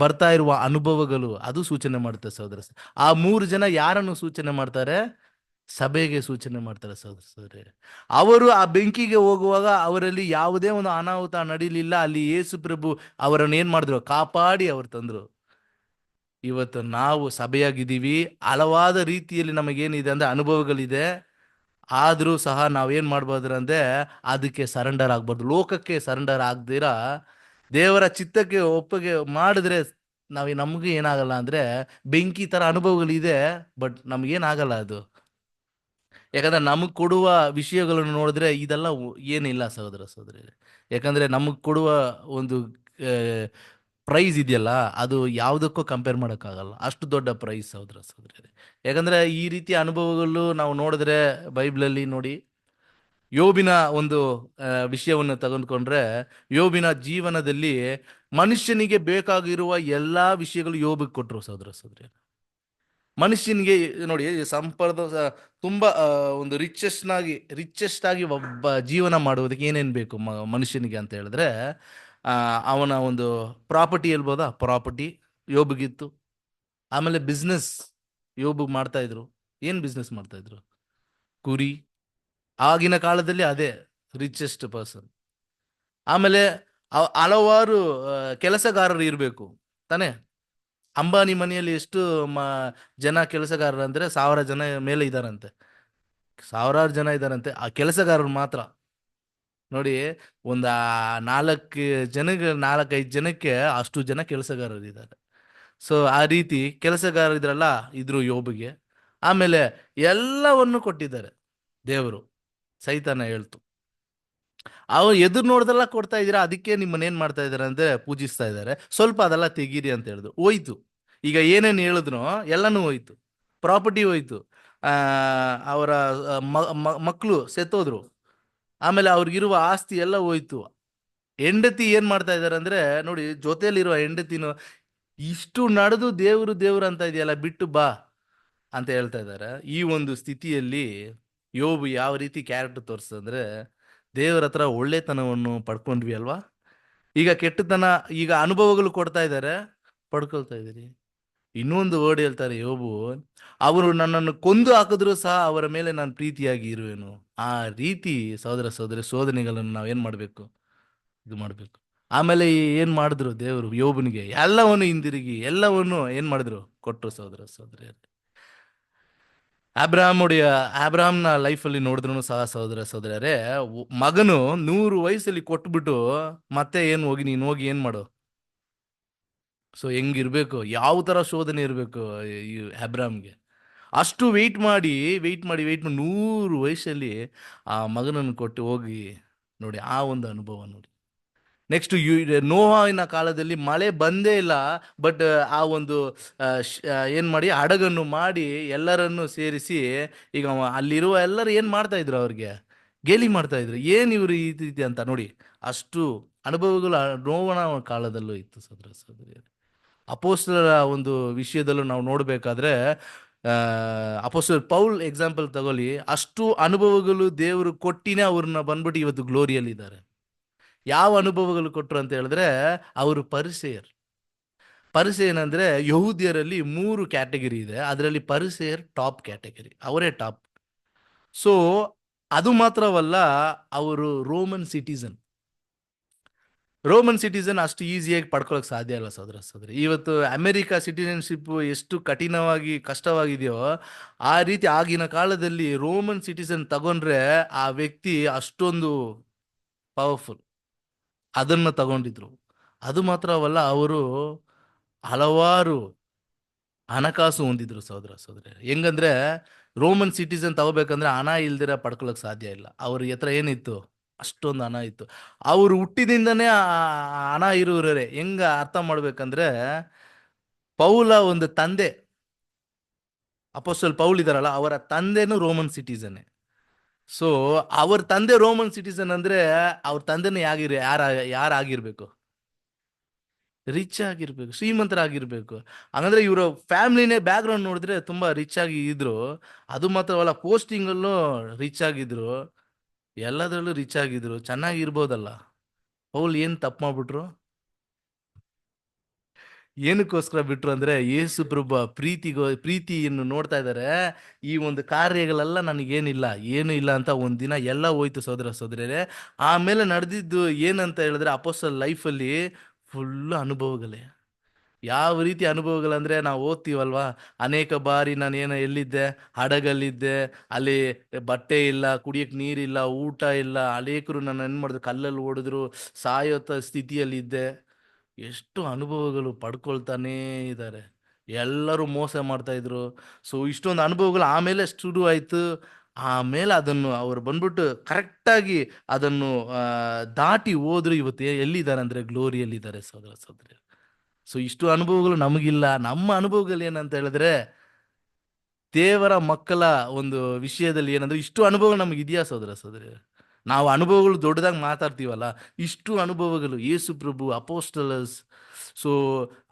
ಬರ್ತಾ ಇರುವ ಅನುಭವಗಳು ಅದು ಸೂಚನೆ ಮಾಡುತ್ತೆ ಸಹೋದರ. ಆ 3 ಜನ ಯಾರನ್ನು ಸೂಚನೆ ಮಾಡ್ತಾರೆ? ಸಭೆಗೆ ಸೂಚನೆ ಮಾಡ್ತಾರೆ ಸಹೋದರ ಸಹೋದರಿ. ಅವರು ಆ ಬೆಂಕಿಗೆ ಹೋಗುವಾಗ ಅವರಲ್ಲಿ ಯಾವುದೇ ಒಂದು ಅನಾಹುತ ನಡೀಲಿಲ್ಲ. ಅಲ್ಲಿ ಯೇಸು ಪ್ರಭು ಅವರನ್ನು ಏನ್ ಮಾಡಿದ್ರು? ಕಾಪಾಡಿ ಅವ್ರು ತಂದ್ರು. ಇವತ್ತು ನಾವು ಸಭೆಯಾಗಿದ್ದೀವಿ, ಹಲವಾದ ರೀತಿಯಲ್ಲಿ ನಮಗೇನಿದೆ ಅಂದ್ರೆ ಅನುಭವಗಳಿದೆ. ಆದ್ರೂ ಸಹ ನಾವೇನ್ ಮಾಡ್ಬೋದ್ರ ಅಂದ್ರೆ ಅದಕ್ಕೆ ಸರೆಂಡರ್ ಆಗ್ಬಾರ್ದು. ಲೋಕಕ್ಕೆ ಸರೆಂಡರ್ ಆಗ್ದಿರಾ ದೇವರ ಚಿತ್ತಕ್ಕೆ ಒಪ್ಪಿಗೆ ಮಾಡಿದ್ರೆ ನಮ್ಗೆ ಏನಾಗಲ್ಲ ಅಂದ್ರೆ ಬೆಂಕಿ ತರ ಅನುಭವಗಳಿದೆ, ಬಟ್ ನಮ್ಗೇನಾಗಲ್ಲ ಅದು. ಯಾಕಂದ್ರೆ ನಮಗ್ ಕೊಡುವ ವಿಷಯಗಳನ್ನು ನೋಡಿದ್ರೆ ಇದೆಲ್ಲ ಏನಿಲ್ಲ ಸಹೋದರ ಸಹೋದರಿ. ಯಾಕಂದ್ರೆ ನಮಗ್ ಕೊಡುವ ಒಂದು ಪ್ರೈಸ್ ಇದೆಯಲ್ಲ, ಅದು ಯಾವುದಕ್ಕೂ ಕಂಪೇರ್ ಮಾಡೋಕ್ಕಾಗಲ್ಲ. ಅಷ್ಟು ದೊಡ್ಡ ಪ್ರೈಸ್ ಸಹೋದರ ಸಹೋದರಿ. ಯಾಕಂದ್ರೆ ಈ ರೀತಿಯ ಅನುಭವಗಳು ನಾವು ನೋಡಿದ್ರೆ ಬೈಬಲಲ್ಲಿ ನೋಡಿ, ಯೋಬಿನ ಒಂದು ವಿಷಯವನ್ನು ತೆಗೆದುಕೊಂಡ್ರೆ, ಯೋಬಿನ ಜೀವನದಲ್ಲಿ ಮನುಷ್ಯನಿಗೆ ಬೇಕಾಗಿರುವ ಎಲ್ಲಾ ವಿಷಯಗಳು ಯೋಬಿಗೆ ಕೊಟ್ಟರು ಸಹೋದರ ಸಹೋದರಿ. ಮನುಷ್ಯನಿಗೆ ನೋಡಿ ತುಂಬಾ ಒಂದು ರಿಚೆಸ್ಟ್ ಆಗಿ ಒಬ್ಬ ಜೀವನ ಮಾಡುವುದಕ್ಕೆ ಏನೇನ್ ಬೇಕು ಮನುಷ್ಯನಿಗೆ ಅಂತ ಹೇಳಿದ್ರೆ, ಅವನ ಒಂದು ಪ್ರಾಪರ್ಟಿ ಹೇಳ್ಬೋದಾ? ಪ್ರಾಪರ್ಟಿ ಯೋಬಿಗಿತ್ತು. ಆಮೇಲೆ ಬಿಸ್ನೆಸ್ ಯೋಬು ಮಾಡ್ತಾ ಇದ್ರು. ಏನ್ ಬಿಸ್ನೆಸ್ ಮಾಡ್ತಾ ಇದ್ರು? ಕುರಿ. ಆಗಿನ ಕಾಲದಲ್ಲಿ ಅದೇ ರಿಚೆಸ್ಟ್ ಪರ್ಸನ್. ಆಮೇಲೆ ಹಲವಾರು ಕೆಲಸಗಾರರು ಇರಬೇಕು ತಾನೇ. ಅಂಬಾನಿ ಮನೆಯಲ್ಲಿ ಎಷ್ಟು ಜನ ಕೆಲಸಗಾರರು ಅಂದ್ರೆ 1000 ಜನ ಮೇಲೆ ಇದಾರಂತೆ. 1000 ಜನ ಇದಾರಂತೆ ಆ ಕೆಲಸಗಾರರು ಮಾತ್ರ. ನೋಡಿ, ಒಂದ 4-5 ಜನಕ್ಕೆ ಅಷ್ಟು ಜನ ಕೆಲಸಗಾರರು ಇದ್ದಾರೆ. ಸೊ ಆ ರೀತಿ ಕೆಲಸಗಾರರು ಇದ್ರಲ್ಲ, ಇದ್ರು ಯೋಬಿಗೆ. ಆಮೇಲೆ ಎಲ್ಲವನ್ನು ಕೊಟ್ಟಿದ್ದಾರೆ ದೇವರು. ಸೈತಾನ ಹೇಳ್ತು, ಅವ್ರು ಎದುರು ನೋಡ್ದೆಲ್ಲ ಕೊಡ್ತಾ ಇದ್ದೀರಾ, ಅದಕ್ಕೆ ನಿಮ್ಮನ್ನೇನ್ ಮಾಡ್ತಾ ಇದಾರೆ ಅಂದ್ರೆ ಪೂಜಿಸ್ತಾ ಇದ್ದಾರೆ, ಸ್ವಲ್ಪ ಅದೆಲ್ಲ ತೆಗೀರಿ ಅಂತ ಹೇಳಿದ್ರು. ಹೋಯ್ತು. ಈಗ ಏನೇನು ಹೇಳಿದ್ರು ಎಲ್ಲನೂ ಹೋಯ್ತು. ಪ್ರಾಪರ್ಟಿ ಹೋಯ್ತು, ಅವರ ಮಕ್ಕಳು ಸೆತ್ತೋದ್ರು, ಆಮೇಲೆ ಅವ್ರಿಗಿರುವ ಆಸ್ತಿ ಎಲ್ಲ ಹೋಯ್ತು. ಹೆಂಡತಿ ಏನ್ ಮಾಡ್ತಾ ಇದಾರೆ ಅಂದ್ರೆ ನೋಡಿ, ಜೊತೆಯಲ್ಲಿರುವ ಹೆಂಡತಿನ ಇಷ್ಟು ನಡೆದು ದೇವರು ದೇವರು ಅಂತ ಇದೆಯಲ್ಲ, ಬಿಟ್ಟು ಬಾ ಅಂತ ಹೇಳ್ತಾ ಇದ್ದಾರೆ. ಈ ಒಂದು ಸ್ಥಿತಿಯಲ್ಲಿ ಯೋಬು ಯಾವ ರೀತಿ ಕ್ಯಾರೆಕ್ಟರ್ ತೋರಿಸ್ತಂದ್ರೆ, ದೇವರ ಹತ್ರ ಒಳ್ಳೆತನವನ್ನು ಪಡ್ಕೊಂಡ್ವಿ ಅಲ್ವಾ, ಈಗ ಕೆಟ್ಟತನ, ಈಗ ಅನುಭವಗಳು ಕೊಡ್ತಾ ಇದ್ದಾರೆ, ಪಡ್ಕೊಳ್ತಾ ಇದ್ದೀರಿ. ಇನ್ನೊಂದು ವರ್ಡ್ ಹೇಳ್ತಾರೆ ಯೋಬು, ಅವರು ನನ್ನನ್ನು ಕೊಂದು ಹಾಕಿದ್ರು ಸಹ ಅವರ ಮೇಲೆ ನಾನು ಪ್ರೀತಿಯಾಗಿ ಇರುವೆನು. ಆ ರೀತಿ ಸಹೋದರ ಸಹೋದರಿ ಶೋಧನೆಗಳನ್ನು ನಾವು ಏನ್ ಮಾಡ್ಬೇಕು? ಇದು ಮಾಡ್ಬೇಕು. ಆಮೇಲೆ ಏನ್ ಮಾಡಿದ್ರು ದೇವರು ಯೋಬನಿಗೆ? ಎಲ್ಲವನ್ನು ಹಿಂದಿರುಗಿ ಎಲ್ಲವನ್ನು ಏನ್ ಮಾಡಿದ್ರು? ಕೊಟ್ರು ಸಹೋದರ ಸಹೋದರಿ. ಅಬ್ರಾಹ್ಮ್ನ ಲೈಫಲ್ಲಿ ನೋಡಿದ್ರು ಸಹ ಸಹೋದರ ಸಹೋದರರೇ, ಮಗನು 100 ವಯಸ್ಸಲ್ಲಿ ಕೊಟ್ಬಿಟ್ಟು ಮತ್ತೆ ನೀನು ಹೋಗಿ ಏನ್ ಮಾಡು? ಸೊ ಹೆಂಗಿರ್ಬೇಕು, ಯಾವ ತರ ಶೋಧನೆ ಇರಬೇಕು ಈ ಅಬ್ರಾಮ್ಗೆ? ಅಷ್ಟು ವೆಯ್ಟ್ ಮಾಡಿ 100 ವಯಸ್ಸಲ್ಲಿ ಆ ಮಗನನ್ನು ಕೊಟ್ಟು ಹೋಗಿ ನೋಡಿ, ಆ ಒಂದು ಅನುಭವ ನೋಡಿ. ನೆಕ್ಸ್ಟ್ ನೋಹನ ಕಾಲದಲ್ಲಿ ಮಳೆ ಬಂದೇ ಇಲ್ಲ, ಬಟ್ ಆ ಒಂದು ಏನ್ ಮಾಡಿ, ಹಡಗನ್ನು ಮಾಡಿ ಎಲ್ಲರನ್ನು ಸೇರಿಸಿ, ಈಗ ಅಲ್ಲಿರುವ ಎಲ್ಲರೂ ಏನ್ ಮಾಡ್ತಾ ಇದ್ರು? ಅವ್ರಿಗೆ ಗೇಲಿ ಮಾಡ್ತಾ ಇದ್ರು, ಏನ್ ಇವರು ಈ ರೀತಿ ಅಂತ ನೋಡಿ. ಅಷ್ಟು ಅನುಭವಗಳು ನೋವನ ಕಾಲದಲ್ಲೂ ಇತ್ತು ಸಹೋದರ ಸಹೋದರಿ. ಅಪೋಸ್ತಲರ ಒಂದು ವಿಷಯದಲ್ಲೂ ನಾವು ನೋಡ್ಬೇಕಾದ್ರೆ, ಅಪೋಸ್ತಲ ಪೌಲ್ ಎಕ್ಸಾಂಪಲ್ ತಗೊಳ್ಳಿ, ಅಷ್ಟು ಅನುಭವಗಳು ದೇವರು ಕೊಟ್ಟಿನೇ ಅವ್ರನ್ನ ಬಂದ್ಬಿಟ್ಟು ಇವತ್ತು ಗ್ಲೋರಿಯಲ್ಲಿ ಇದ್ದಾರೆ. ಯಾವ ಅನುಭವಗಳು ಕೊಟ್ಟರು ಅಂತ ಹೇಳಿದ್ರೆ, ಅವರು ಪರಿಸೇಯರ್ ಏನಂದ್ರೆ, ಯಹೂದ್ಯರಲ್ಲಿ 3 ಕ್ಯಾಟಗರಿ ಇದೆ, ಅದರಲ್ಲಿ ಪರಿಸೇಯರ್ ಟಾಪ್ ಕ್ಯಾಟಗರಿ, ಅವರೇ ಟಾಪ್. ಸೊ ಅದು ಮಾತ್ರವಲ್ಲ, ಅವರು ರೋಮನ್ ಸಿಟಿಸನ್ ಅಷ್ಟು ಈಸಿಯಾಗಿ ಪಡ್ಕೊಳಕ್ ಸಾಧ್ಯ ಇಲ್ಲ ಸಹೋದರ ಸಹೋದರಿ. ಇವತ್ತು ಅಮೆರಿಕ ಸಿಟಿಸನ್ಶಿಪ್ ಎಷ್ಟು ಕಷ್ಟವಾಗಿದೆಯೋ, ಆ ರೀತಿ ಆಗಿನ ಕಾಲದಲ್ಲಿ ರೋಮನ್ ಸಿಟಿಸನ್ ತಗೊಂಡ್ರೆ ಆ ವ್ಯಕ್ತಿ ಅಷ್ಟೊಂದು ಪವರ್ಫುಲ್. ಅದನ್ನು ತಗೊಂಡಿದ್ರು. ಅದು ಮಾತ್ರವಲ್ಲ, ಅವರು ಹಲವಾರು ಹಣಕಾಸು ಹೊಂದಿದ್ರು ಸಹೋದರ ಸಹೋದರಿ. ಹೆಂಗಂದ್ರೆ, ರೋಮನ್ ಸಿಟಿಸನ್ ತಗೋಬೇಕಂದ್ರೆ ಹಣ ಇಲ್ದಿರ ಪಡ್ಕೊಳಕ್ ಸಾಧ್ಯ ಇಲ್ಲ. ಅವ್ರ ಹತ್ರ ಏನಿತ್ತು? ಅಷ್ಟೊಂದು ಹಣ ಇತ್ತು. ಅವರು ಹುಟ್ಟಿದಿಂದನೇ ಹಣ ಇರುವರೇ. ಹೆಂಗ ಅರ್ಥ ಮಾಡ್ಬೇಕಂದ್ರೆ, ಪೌಲ ಒಂದು ತಂದೆ, ಅಪೊಸ್ತಲ ಪೌಲ್ ಇದಾರಲ್ಲ, ಅವರ ತಂದೆನೂ ರೋಮನ್ ಸಿಟಿಸನ್. ಸೊ ಅವ್ರ ತಂದೆ ರೋಮನ್ ಸಿಟಿಸನ್ ಅಂದ್ರೆ ಅವ್ರ ತಂದೆನೇ ಯಾರಾಗಿರ್ಬೇಕು? ರಿಚ್ ಆಗಿರ್ಬೇಕು, ಶ್ರೀಮಂತರಾಗಿರ್ಬೇಕು. ಹಂಗಂದ್ರೆ ಇವರ ಫ್ಯಾಮಿಲಿನೇ ಬ್ಯಾಕ್ ಗ್ರೌಂಡ್ ನೋಡಿದ್ರೆ ತುಂಬಾ ರಿಚ್ ಆಗಿ ಇದ್ರು. ಅದು ಮಾತ್ರವಲ್ಲ, ಪೋಸ್ಟಿಂಗ್ ಅಲ್ಲೂ ರಿಚ್ ಆಗಿದ್ರು, ಎಲ್ಲದರಲ್ಲೂ ರಿಚ್ ಆಗಿದ್ರು. ಚೆನ್ನಾಗಿರ್ಬೋದಲ್ಲ. ಪೌಲ್ ಏನ್ ತಪ್ಪು ಮಾಡ್ಬಿಟ್ರು? ಏನಕ್ಕೋಸ್ಕರ ಬಿಟ್ರು ಅಂದ್ರೆ ಯೇಸು ಪ್ರಭು ಪ್ರೀತಿಯನ್ನು ನೋಡ್ತಾ ಇದ್ದಾರೆ. ಈ ಒಂದು ಕಾರ್ಯಗಳೆಲ್ಲ ನನಗೇನಿಲ್ಲ, ಏನು ಇಲ್ಲ ಅಂತ ಒಂದಿನ ಎಲ್ಲ ಹೋಯ್ತು ಸೋದರ ಸೋದರಿಯರೇ. ಆಮೇಲೆ ನಡೆದಿದ್ದು ಏನಂತ ಹೇಳಿದ್ರೆ ಅಪೋಸ್ತಲ ಲೈಫಲ್ಲಿ ಫುಲ್ ಅನುಭವಗಳೇ. ಯಾವ ರೀತಿ ಅನುಭವಗಳಂದ್ರೆ ನಾವು ಓದ್ತೀವಲ್ವಾ, ಅನೇಕ ಬಾರಿ ನಾನು ಎಲ್ಲಿದ್ದೆ, ಹಡಗಲ್ಲಿದ್ದೆ, ಅಲ್ಲಿ ಬಟ್ಟೆ ಇಲ್ಲ, ಕುಡಿಯಕ್ಕೆ ನೀರಿಲ್ಲ, ಊಟ ಇಲ್ಲ, ಅನೇಕರು ನನ್ನ ಏನು ಮಾಡಿದ್ರು, ಕಲ್ಲಲ್ಲಿ ಹೊಡೆದ್ರು, ಸಾಯೋತ ಸ್ಥಿತಿಯಲ್ಲಿದ್ದೆ. ಎಷ್ಟು ಅನುಭವಗಳು ಪಡ್ಕೊಳ್ತಾನೇ ಇದ್ದಾರೆ. ಎಲ್ಲರೂ ಮೋಸ ಮಾಡ್ತಾ ಇದ್ರು. ಸೊ ಇಷ್ಟೊಂದು ಅನುಭವಗಳು ಆಮೇಲೆ ಶುರು ಆಯ್ತು. ಆಮೇಲೆ ಅದನ್ನು ಅವರು ಬಂದ್ಬಿಟ್ಟು ಕರೆಕ್ಟಾಗಿ ಅದನ್ನು ದಾಟಿ ಹೋದ್ರು. ಇವತ್ತು ಎಲ್ಲಿದ್ದಾರೆ ಅಂದ್ರೆ ಗ್ಲೋರಿಯಲ್ಲಿದ್ದಾರೆ ಸೋದರ ಸೋದರಿ. ಸೊ ಇಷ್ಟು ಅನುಭವಗಳು ನಮಗಿಲ್ಲ. ನಮ್ಮ ಅನುಭವಗಳು ಏನಂತ ಹೇಳಿದ್ರೆ ದೇವರ ಮಕ್ಕಳ ಒಂದು ವಿಷಯದಲ್ಲಿ ಏನಂದ್ರೆ ಇಷ್ಟು ಅನುಭವ ನಮಗೆ ಇದೆಯಾ ಸೋದರ ಸೋದರಿ? ನಾವು ಅನುಭವಗಳು ದೊಡ್ಡದಾಗಿ ಮಾತಾಡ್ತೀವಲ್ಲ, ಇಷ್ಟು ಅನುಭವಗಳು ಯೇಸು ಪ್ರಭು, ಅಪೋಸ್ಟಲಸ್. ಸೊ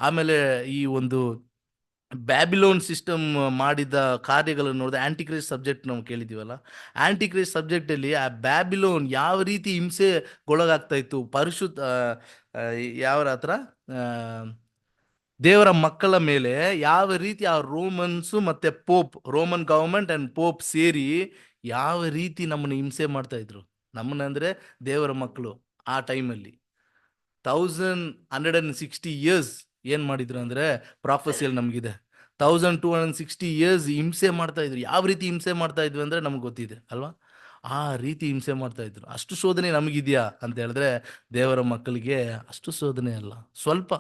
ಆಮೇಲೆ ಈ ಒಂದು ಬ್ಯಾಬಿಲೋನ್ ಸಿಸ್ಟಮ್ ಮಾಡಿದ ಕಾರ್ಯಗಳನ್ನು ನೋಡಿದ್ರೆ ಆಂಟಿಕ್ರೈಸ್ಟ್ ಸಬ್ಜೆಕ್ಟ್ ನಾವು ಕೇಳಿದ್ದೀವಲ್ಲ, ಆಂಟಿಕ್ರೈಸ್ಟ್ ಸಬ್ಜೆಕ್ಟಲ್ಲಿ ಆ ಬ್ಯಾಬಿಲೋನ್ ಯಾವ ರೀತಿ ಹಿಂಸೆಗೊಳಗಾಗ್ತಾ ಇತ್ತು ಪರಿಶುದ್ಧ ಯಾವ್ರ ಹತ್ರ ದೇವರ ಮಕ್ಕಳ ಮೇಲೆ ಯಾವ ರೀತಿ ಆ ರೋಮನ್ಸು ಮತ್ತೆ pope, Roman government and pope ಸೇರಿ ಯಾವ ರೀತಿ ನಮ್ಮನ್ನು ಹಿಂಸೆ ಮಾಡ್ತಾ ಇದ್ರು. ನಮ್ಮನ್ನ ಅಂದ್ರೆ ದೇವರ ಮಕ್ಕಳು ಆ ಟೈಮಲ್ಲಿ 1260 years ಏನ್ ಮಾಡಿದ್ರು ಅಂದ್ರೆ ಪ್ರಾಫಸಿಯಲ್ಲಿ ನಮಗಿದೆ 1260 years ಹಿಂಸೆ ಮಾಡ್ತಾ ಇದ್ರು. ಯಾವ ರೀತಿ ಹಿಂಸೆ ಮಾಡ್ತಾ ಇದ್ವಿ ಅಂದ್ರೆ ನಮ್ಗೆ ಗೊತ್ತಿದೆ ಅಲ್ವಾ? ಆ ರೀತಿ ಹಿಂಸೆ ಮಾಡ್ತಾ ಇದ್ರು. ಅಷ್ಟು ಶೋಧನೆ ನಮಗಿದ್ಯಾ ಅಂತ ಹೇಳಿದ್ರೆ ದೇವರ ಮಕ್ಕಳಿಗೆ ಅಷ್ಟು ಶೋಧನೆ ಅಲ್ಲ, ಸ್ವಲ್ಪ.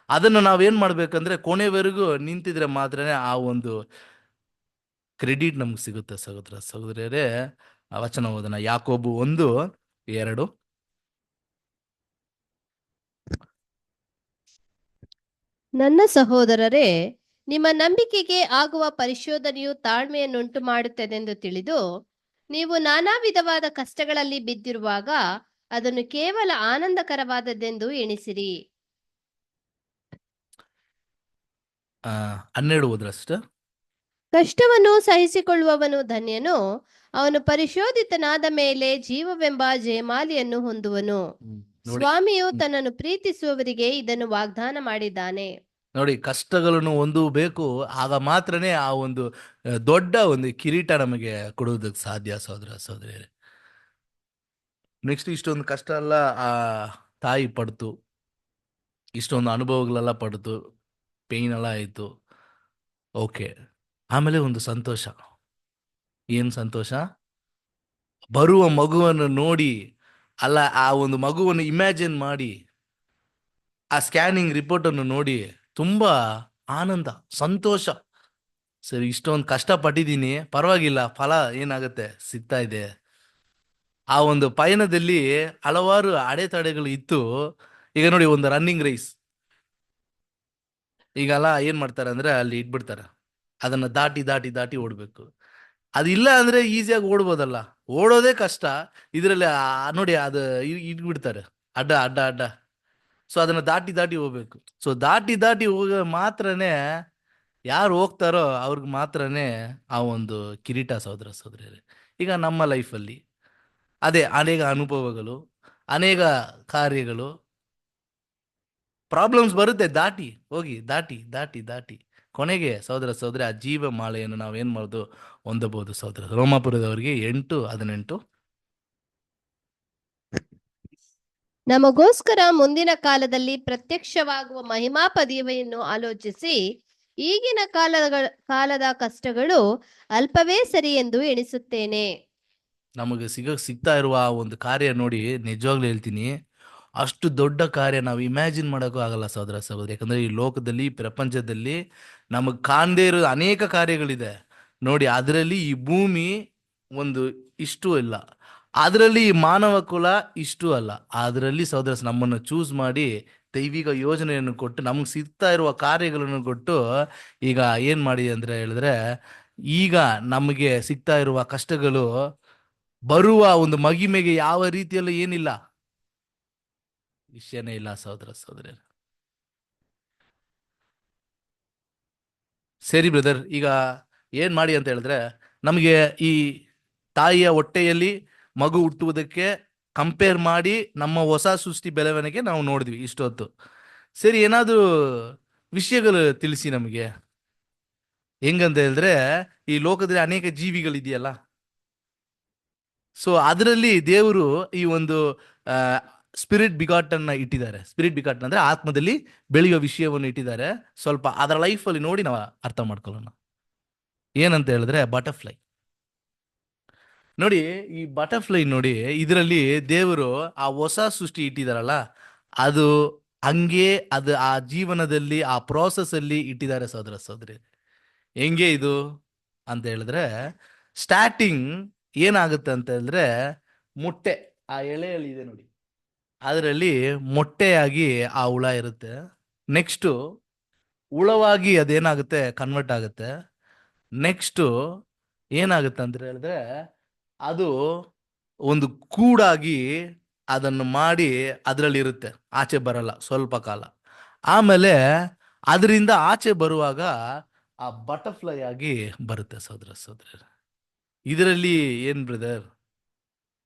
ಅದನ್ನು ನಾವೇನ್ ಮಾಡ್ಬೇಕಂದ್ರೆ ಕೊನೆವರೆಗೂ ನಿಂತಿದ್ರೆ ಮಾತ್ರನೇ ಆ ಒಂದು ಕ್ರೆಡಿಟ್ ನಮ್ಗೆ ಸಿಗುತ್ತೆ ಸಹೋದರ ಸಹೋದರಿಯರೇ. ಆ ವಚನ ಓದೋಣ, ಯಾಕೋಬು 1:2. ನನ್ನ ಸಹೋದರರೇ, ನಿಮ್ಮ ನಂಬಿಕೆಗೆ ಆಗುವ ಪರಿಶೋಧನೆಯು ತಾಳ್ಮೆಯನ್ನುಂಟು ಮಾಡುತ್ತದೆಂದು ತಿಳಿದು ನೀವು ನಾನಾ ವಿಧವಾದ ಕಷ್ಟಗಳಲ್ಲಿ ಬಿದ್ದಿರುವಾಗ ಅದನ್ನು ಕೇವಲ ಆನಂದಕರವಾದದ್ದೆಂದು ಎಣಿಸಿರಿ. 12 ಓದ್ರಷ್ಟ. ಕಷ್ಟವನ್ನು ಸಹಿಸಿಕೊಳ್ಳುವವನು ಧನ್ಯನು, ಅವನು ಪರಿಶೋಧಿತನಾದ ಮೇಲೆ ಜೀವವೆಂಬ ಜಯಮಾಲಿಯನ್ನು ಹೊಂದುವನು. ಸ್ವಾಮಿಯು ತನ್ನನ್ನು ಪ್ರೀತಿಸುವವರಿಗೆ ಇದನ್ನು ವಾಗ್ದಾನ ಮಾಡಿದ್ದಾನೆ. ನೋಡಿ, ಕಷ್ಟಗಳನ್ನು ಹೊಂದಬೇಕು, ಆಗ ಮಾತ್ರನೇ ಆ ಒಂದು ದೊಡ್ಡ ಒಂದು ಕಿರೀಟ ನಮಗೆ ಕೊಡುವುದಕ್ಕೆ ಸಾಧ್ಯ ಸಹೋದರ ಸಹೋದರಿಯರೇ. ನೆಕ್ಸ್ಟ್ ಇಷ್ಟೊಂದು ಕಷ್ಟ ಎಲ್ಲ ಆ ತಾಯಿ ಪಡ್ತು, ಇಷ್ಟೊಂದು ಅನುಭವಗಳೆಲ್ಲ ಪಡ್ತು, ಪೇಯ್ನ್ ಎಲ್ಲ ಆಯಿತು. ಓಕೆ, ಆಮೇಲೆ ಒಂದು ಸಂತೋಷ. ಏನು ಸಂತೋಷ? ಬರುವ ಮಗುವನ್ನು ನೋಡಿ, ಅಲ್ಲ ಆ ಒಂದು ಮಗುವನ್ನು ಇಮ್ಯಾಜಿನ್ ಮಾಡಿ, ಆ ಸ್ಕ್ಯಾನಿಂಗ್ ರಿಪೋರ್ಟನ್ನು ನೋಡಿ ತುಂಬಾ ಆನಂದ, ಸಂತೋಷ. ಸರಿ, ಇಷ್ಟೊಂದು ಕಷ್ಟಪಟ್ಟಿದ್ದೀನಿ, ಪರವಾಗಿಲ್ಲ, ಫಲ ಏನಾಗುತ್ತೆ ಸಿಗ್ತಾ ಇದೆ. ಆ ಒಂದು ಪಯಣದಲ್ಲಿ ಹಲವಾರು ಅಡೆತಡೆಗಳು ಇತ್ತು. ಈಗ ನೋಡಿ, ಒಂದು ರನ್ನಿಂಗ್ ರೇಸ್, ಈಗೆಲ್ಲ ಏನ್ ಮಾಡ್ತಾರೆ ಅಂದ್ರೆ ಅಲ್ಲಿ ಇಟ್ಬಿಡ್ತಾರೆ, ಅದನ್ನ ದಾಟಿ ದಾಟಿ ದಾಟಿ ಓಡ್ಬೇಕು. ಅದಿಲ್ಲ ಅಂದ್ರೆ ಈಸಿಯಾಗಿ ಓಡ್ಬೋದಲ್ಲ, ಓಡೋದೇ ಕಷ್ಟ. ಇದರಲ್ಲಿ ನೋಡಿ ಅದು ಇಟ್ಬಿಡ್ತಾರೆ ಅಡ್ಡ ಅಡ್ಡ ಅಡ್ಡ. ಸೊ ಅದನ್ನ ದಾಟಿ ದಾಟಿ ಹೋಗ್ಬೇಕು. ಸೊ ದಾಟಿ ದಾಟಿ ಹೋಗ ಮಾತ್ರನೇ ಯಾರು ಹೋಗ್ತಾರೋ ಅವ್ರಿಗೆ ಮಾತ್ರನೇ ಆ ಒಂದು ಕಿರೀಟ ಸಹೋದರ ಸಹೋದರಿಯರೇ. ಈಗ ನಮ್ಮ ಲೈಫಲ್ಲಿ ಅದೇ ಅನೇಕ ಅನುಭವಗಳು, ಅನೇಕ ಕಾರ್ಯಗಳು, ಪ್ರಾಬ್ಲಮ್ಸ್ ಬರುತ್ತೆ, ದಾಟಿ ಹೋಗಿ, ದಾಟಿ ದಾಟಿ ದಾಟಿ ಕೊನೆಗೆ ಸಹೋದರ ಸಹೋದರಿ ಆ ಜೀವ ಮಾಲೆಯನ್ನು ನಾವು ಏನ್ ಮಾಡೋದು, ಹೊಂದಬಹುದು ಸಹೋದರ. ರೋಮಾಪುರದವರಿಗೆ 8:18. ನಮಗೋಸ್ಕರ ಮುಂದಿನ ಕಾಲದಲ್ಲಿ ಪ್ರತ್ಯಕ್ಷವಾಗುವ ಮಹಿಮಾ ಪದವಿಯನ್ನು ಆಲೋಚಿಸಿ ಈಗಿನ ಕಾಲದ ಕಷ್ಟಗಳು ಅಲ್ಪವೇ ಸರಿ ಎಂದು ಎಣಿಸುತ್ತೇನೆ. ನಮಗೆ ಸಿಗ್ತಾ ಇರುವ ಆ ಒಂದು ಕಾರ್ಯ ನೋಡಿ, ನಿಜವಾಗ್ಲೂ ಹೇಳ್ತೀನಿ, ಅಷ್ಟು ದೊಡ್ಡ ಕಾರ್ಯ ನಾವು ಇಮ್ಯಾಜಿನ್ ಮಾಡೋಕ್ಕೂ ಆಗಲ್ಲ ಸಹೋದರ ಸಹೋದರಿ. ಯಾಕಂದ್ರೆ ಈ ಲೋಕದಲ್ಲಿ, ಪ್ರಪಂಚದಲ್ಲಿ ನಮಗೆ ಕಾಣದೇ ಇರೋ ಅನೇಕ ಕಾರ್ಯಗಳಿದೆ ನೋಡಿ. ಅದರಲ್ಲಿ ಈ ಭೂಮಿ ಒಂದು ಇಷ್ಟು ಇಲ್ಲ, ಅದರಲ್ಲಿ ಈ ಮಾನವ ಕುಲ ಇಷ್ಟು ಅಲ್ಲ. ಅದರಲ್ಲಿ ಸಹೋದರ ನಮ್ಮನ್ನು ಚೂಸ್ ಮಾಡಿ ದೈವಿಕ ಯೋಜನೆಯನ್ನು ಕೊಟ್ಟು ನಮ್ಗೆ ಸಿಗ್ತಾ ಇರುವ ಕಾರ್ಯಗಳನ್ನು ಕೊಟ್ಟು ಈಗ ಏನ್ ಮಾಡಿದೆ ಅಂದ್ರೆ ಹೇಳಿದ್ರೆ, ಈಗ ನಮಗೆ ಸಿಗ್ತಾ ಇರುವ ಕಷ್ಟಗಳು ಬರುವ ಒಂದು ಮಗಿಮೆಗೆ ಯಾವ ರೀತಿಯಲ್ಲೂ ಏನಿಲ್ಲ, ವಿಷಯನೇ ಇಲ್ಲ ಸಹೋದರ ಸಹೋದರ. ಸರಿ ಬ್ರದರ್, ಈಗ ಏನ್ ಮಾಡಿ ಅಂತ ಹೇಳಿದ್ರೆ, ನಮಗೆ ಈ ತಾಯಿಯ ಹೊಟ್ಟೆಯಲ್ಲಿ ಮಗು ಹುಟ್ಟುವುದಕ್ಕೆ ಕಂಪೇರ್ ಮಾಡಿ ನಮ್ಮ ಹೊಸ ಸೃಷ್ಟಿ ಬೆಳವಣಿಗೆ ನಾವು ನೋಡಿದ್ವಿ ಇಷ್ಟೊತ್ತು. ಸರಿ, ಏನಾದರೂ ವಿಷಯಗಳು ತಿಳಿಸಿ ನಮಗೆ. ಹೆಂಗಂತ ಹೇಳಿದ್ರೆ, ಈ ಲೋಕದಲ್ಲಿ ಅನೇಕ ಜೀವಿಗಳಿದೆಯಲ್ಲ, ಸೊ ಅದರಲ್ಲಿ ದೇವರು ಈ ಒಂದು ಸ್ಪಿರಿಟ್ ಬಿಗಾಟನ್ನ ಇಟ್ಟಿದ್ದಾರೆ. ಸ್ಪಿರಿಟ್ ಬಿಗಾಟ್ ಅಂದ್ರೆ ಆತ್ಮದಲ್ಲಿ ಬೆಳೆಯುವ ವಿಷಯವನ್ನು ಇಟ್ಟಿದ್ದಾರೆ. ಸ್ವಲ್ಪ ಅದರ ಲೈಫಲ್ಲಿ ನೋಡಿ ನಾವು ಅರ್ಥ ಮಾಡ್ಕೊಳ್ಳೋಣ. ಏನಂತ ಹೇಳಿದ್ರೆ, ಬಟರ್ಫ್ಲೈ ನೋಡಿ. ಈ ಬಟರ್ಫ್ಲೈ ನೋಡಿ, ಇದರಲ್ಲಿ ದೇವರು ಆ ಹೊಸ ಸೃಷ್ಟಿ ಇಟ್ಟಿದಾರಲ್ಲ, ಅದು ಹಂಗೆ ಅದು ಆ ಜೀವನದಲ್ಲಿ ಆ ಪ್ರೋಸೆಸ್ ಅಲ್ಲಿ ಇಟ್ಟಿದ್ದಾರೆ ಸಹೋದರ ಸಹೋದರಿ. ಹೆಂಗೆ ಇದು ಅಂತ ಹೇಳಿದ್ರೆ, ಸ್ಟಾರ್ಟಿಂಗ್ ಏನಾಗುತ್ತೆ ಅಂತ ಹೇಳಿದ್ರೆ, ಮೊಟ್ಟೆ ಆ ಎಳೆಯಲ್ಲಿ ಇದೆ ನೋಡಿ, ಅದರಲ್ಲಿ ಮೊಟ್ಟೆಯಾಗಿ ಆ ಹುಳ ಇರುತ್ತೆ. ನೆಕ್ಸ್ಟು ಹುಳವಾಗಿ ಅದೇನಾಗುತ್ತೆ, ಕನ್ವರ್ಟ್ ಆಗುತ್ತೆ. ನೆಕ್ಸ್ಟು ಏನಾಗುತ್ತೆ ಅಂತ ಹೇಳಿದ್ರೆ, ಅದು ಒಂದು ಕೂಡಾಗಿ ಅದನ್ನು ಮಾಡಿ ಅದರಲ್ಲಿ ಇರುತ್ತೆ, ಆಚೆ ಬರಲ್ಲ ಸ್ವಲ್ಪ ಕಾಲ. ಆಮೇಲೆ ಅದರಿಂದ ಆಚೆ ಬರುವಾಗ ಆ ಬಟರ್ಫ್ಲೈ ಆಗಿ ಬರುತ್ತೆ ಸಹೋದರ ಸಹೋದರ. ಇದರಲ್ಲಿ ಏನ್ ಬ್ರದರ್?